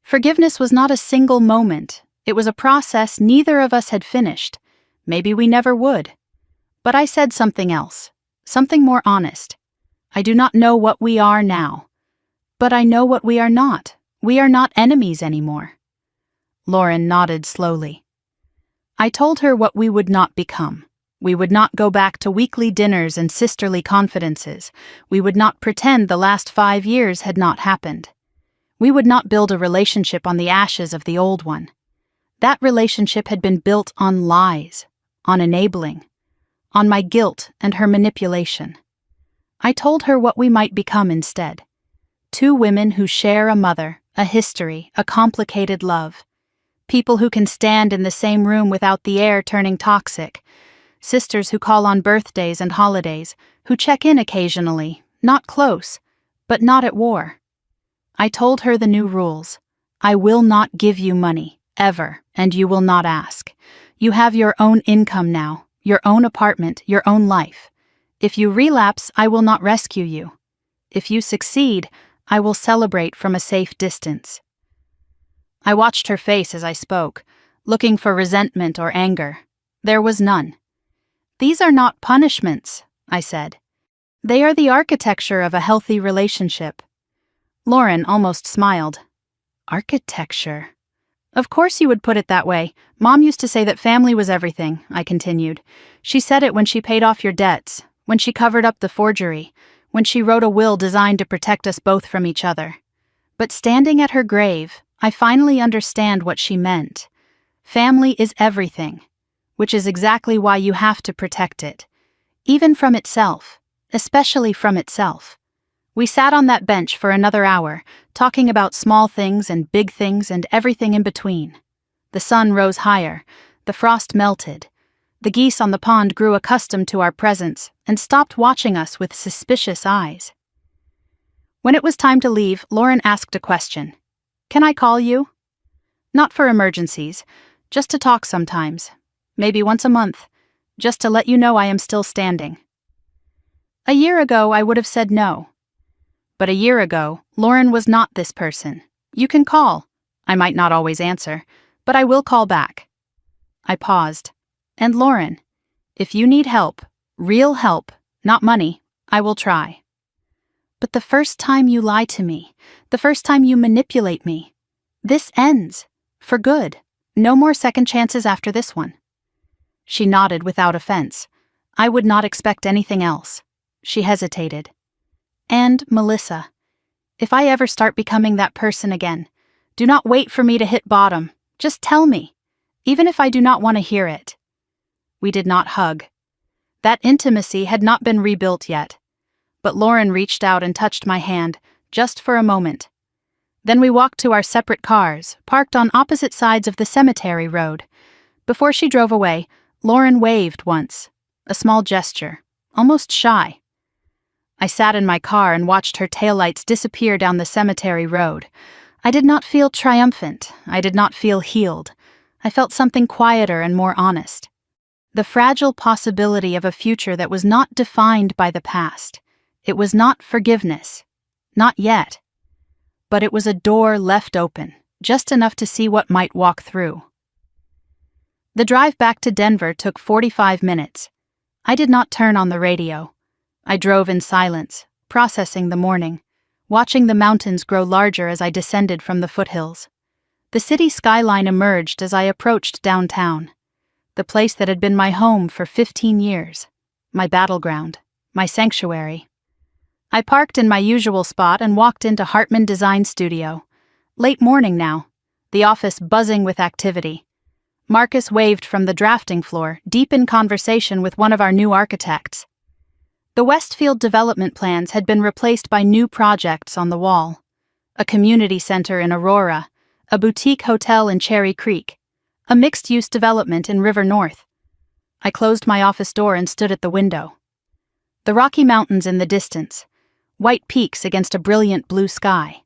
Forgiveness was not a single moment. It was a process neither of us had finished. Maybe we never would. But I said something else, something more honest. I do not know what we are now. But I know what we are not. We are not enemies anymore. Lauren nodded slowly. I told her what we would not become. We would not go back to weekly dinners and sisterly confidences. We would not pretend the last 5 years had not happened. We would not build a relationship on the ashes of the old one. That relationship had been built on lies, on enabling, on my guilt and her manipulation. I told her what we might become instead. Two women who share a mother, a history, a complicated love. People who can stand in the same room without the air turning toxic. Sisters who call on birthdays and holidays, who check in occasionally, not close, but not at war. I told her the new rules. I will not give you money, ever, and you will not ask. You have your own income now, your own apartment, your own life. If you relapse, I will not rescue you. If you succeed, I will celebrate from a safe distance. I watched her face as I spoke, looking for resentment or anger. There was none. These are not punishments, I said. They are the architecture of a healthy relationship. Lauren almost smiled. Architecture. Of course you would put it that way. Mom used to say that family was everything, I continued. She said it when she paid off your debts, when she covered up the forgery, when she wrote a will designed to protect us both from each other. But standing at her grave, I finally understand what she meant. Family is everything, which is exactly why you have to protect it. Even from itself, especially from itself. We sat on that bench for another hour, talking about small things and big things and everything in between. The sun rose higher, the frost melted. The geese on the pond grew accustomed to our presence and stopped watching us with suspicious eyes. When it was time to leave, Lauren asked a question. "Can I call you?" "Not for emergencies, just to talk sometimes. Maybe once a month, just to let you know I am still standing." A year ago, I would have said no. But a year ago, Lauren was not this person. "You can call." I might not always answer, but I will call back. I paused. "And Lauren, if you need help, real help, not money, I will try. But the first time you lie to me, the first time you manipulate me, this ends. For good. No more second chances after this one." She nodded without offense. I would not expect anything else. She hesitated. "And, Melissa, if I ever start becoming that person again, do not wait for me to hit bottom. Just tell me, even if I do not want to hear it." We did not hug. That intimacy had not been rebuilt yet. But Lauren reached out and touched my hand, just for a moment. Then we walked to our separate cars, parked on opposite sides of the cemetery road. Before she drove away, Lauren waved once, a small gesture, almost shy. I sat in my car and watched her taillights disappear down the cemetery road. I did not feel triumphant. I did not feel healed. I felt something quieter and more honest. The fragile possibility of a future that was not defined by the past. It was not forgiveness. Not yet. But it was a door left open, just enough to see what might walk through. The drive back to Denver took 45 minutes. I did not turn on the radio. I drove in silence, processing the morning, watching the mountains grow larger as I descended from the foothills. The city skyline emerged as I approached downtown, the place that had been my home for 15 years, my battleground, my sanctuary. I parked in my usual spot and walked into Hartman Design Studio. Late morning now, the office buzzing with activity. Marcus waved from the drafting floor, deep in conversation with one of our new architects. The Westfield development plans had been replaced by new projects on the wall. A community center in Aurora, a boutique hotel in Cherry Creek, a mixed-use development in River North. I closed my office door and stood at the window. The Rocky Mountains in the distance, white peaks against a brilliant blue sky.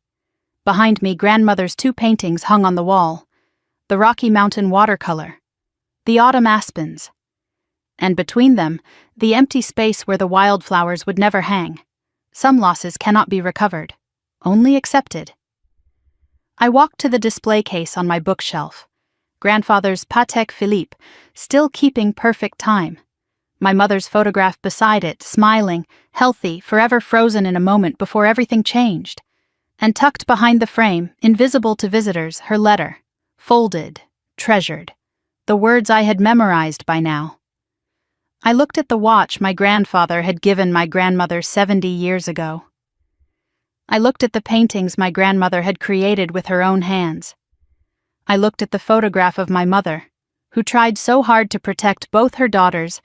Behind me, grandmother's 2 paintings hung on the wall, the Rocky Mountain watercolor, the autumn aspens, and between them, the empty space where the wildflowers would never hang. Some losses cannot be recovered, only accepted. I walked to the display case on my bookshelf, grandfather's Patek Philippe, still keeping perfect time. My mother's photograph beside it, smiling, healthy, forever frozen in a moment before everything changed. And tucked behind the frame, invisible to visitors, her letter, folded, treasured, the words I had memorized by now. I looked at the watch my grandfather had given my grandmother 70 years ago. I looked at the paintings my grandmother had created with her own hands. I looked at the photograph of my mother, who tried so hard to protect both her daughters,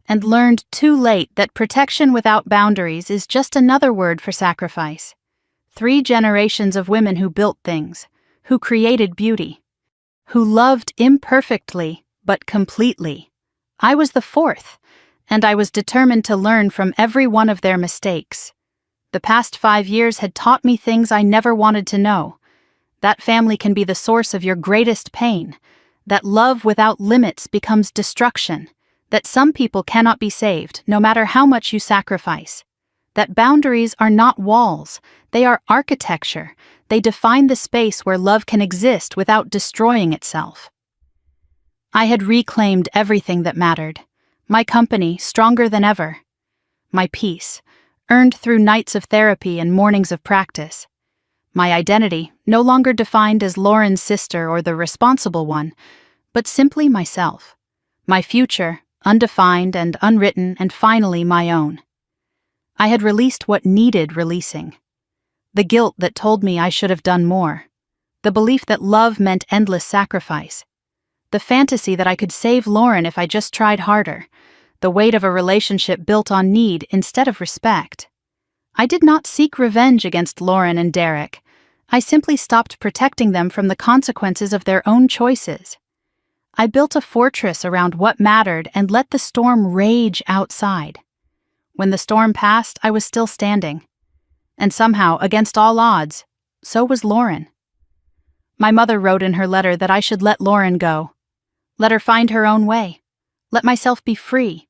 and learned too late that protection without boundaries is just another word for sacrifice. 3 generations of women who built things, who created beauty, who loved imperfectly but completely. I was the 4th, and I was determined to learn from every one of their mistakes. The past 5 years had taught me things I never wanted to know. That family can be the source of your greatest pain, that love without limits becomes destruction, that some people cannot be saved no matter how much you sacrifice, that boundaries are not walls, they are architecture, they define the space where love can exist without destroying itself. I had reclaimed everything that mattered, my company stronger than ever, my peace, earned through nights of therapy and mornings of practice, my identity no longer defined as Lauren's sister or the responsible one, but simply myself, my future undefined and unwritten and finally my own. I had released what needed releasing. The guilt that told me I should have done more. The belief that love meant endless sacrifice. The fantasy that I could save Lauren if I just tried harder. The weight of a relationship built on need instead of respect. I did not seek revenge against Lauren and Derek. I simply stopped protecting them from the consequences of their own choices. I built a fortress around what mattered and let the storm rage outside. When the storm passed, I was still standing. And somehow, against all odds, so was Lauren. My mother wrote in her letter that I should let Lauren go. Let her find her own way. Let myself be free.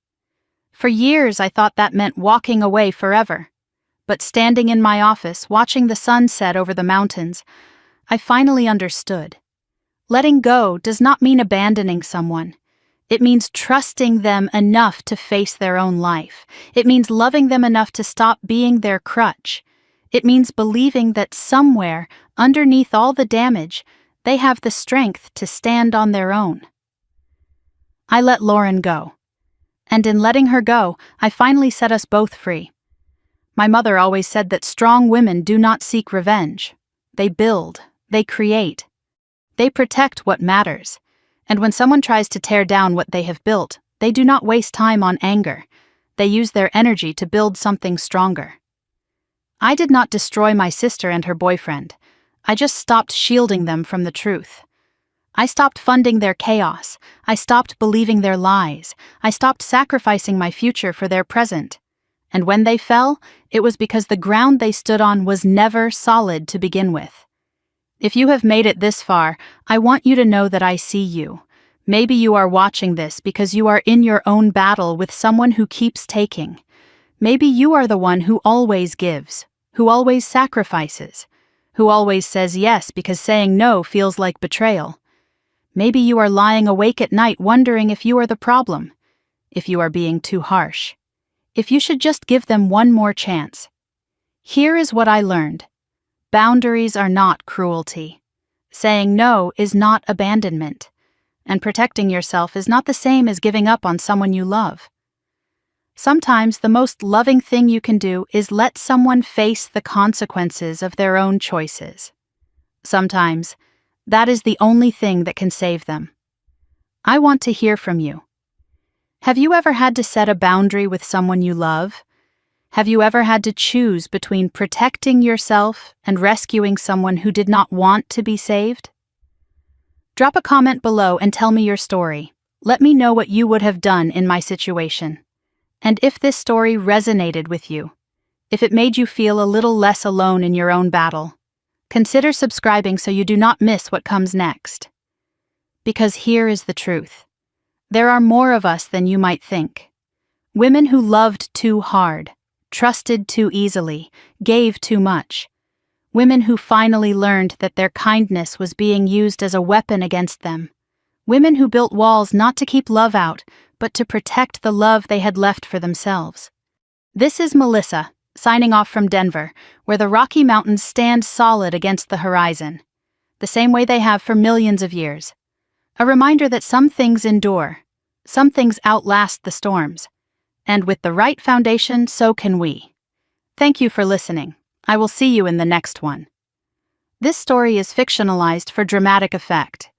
For years, I thought that meant walking away forever. But standing in my office, watching the sun set over the mountains, I finally understood. Letting go does not mean abandoning someone. It means trusting them enough to face their own life. It means loving them enough to stop being their crutch. It means believing that somewhere, underneath all the damage, they have the strength to stand on their own. I let Lauren go. And in letting her go, I finally set us both free. My mother always said that strong women do not seek revenge. They build, they create. They protect what matters. And when someone tries to tear down what they have built, they do not waste time on anger. They use their energy to build something stronger. I did not destroy my sister and her boyfriend. I just stopped shielding them from the truth. I stopped funding their chaos. I stopped believing their lies. I stopped sacrificing my future for their present. And when they fell, it was because the ground they stood on was never solid to begin with. If you have made it this far, I want you to know that I see you. Maybe you are watching this because you are in your own battle with someone who keeps taking. Maybe you are the one who always gives, who always sacrifices, who always says yes because saying no feels like betrayal. Maybe you are lying awake at night wondering if you are the problem, if you are being too harsh, if you should just give them one more chance. Here is what I learned. Boundaries are not cruelty. Saying no is not abandonment. And protecting yourself is not the same as giving up on someone you love. Sometimes the most loving thing you can do is let someone face the consequences of their own choices. Sometimes that is the only thing that can save them. I want to hear from you. Have you ever had to set a boundary with someone you love? Have you ever had to choose between protecting yourself and rescuing someone who did not want to be saved? Drop a comment below and tell me your story. Let me know what you would have done in my situation. And if this story resonated with you, if it made you feel a little less alone in your own battle, consider subscribing so you do not miss what comes next. Because here is the truth. There are more of us than you might think. Women who loved too hard, trusted too easily, gave too much. Women who finally learned that their kindness was being used as a weapon against them. Women who built walls not to keep love out, but to protect the love they had left for themselves. This is Melissa, signing off from Denver, where the Rocky Mountains stand solid against the horizon, the same way they have for millions of years. A reminder that some things endure, some things outlast the storms, and with the right foundation, so can we. Thank you for listening. I will see you in the next one. This story is fictionalized for dramatic effect.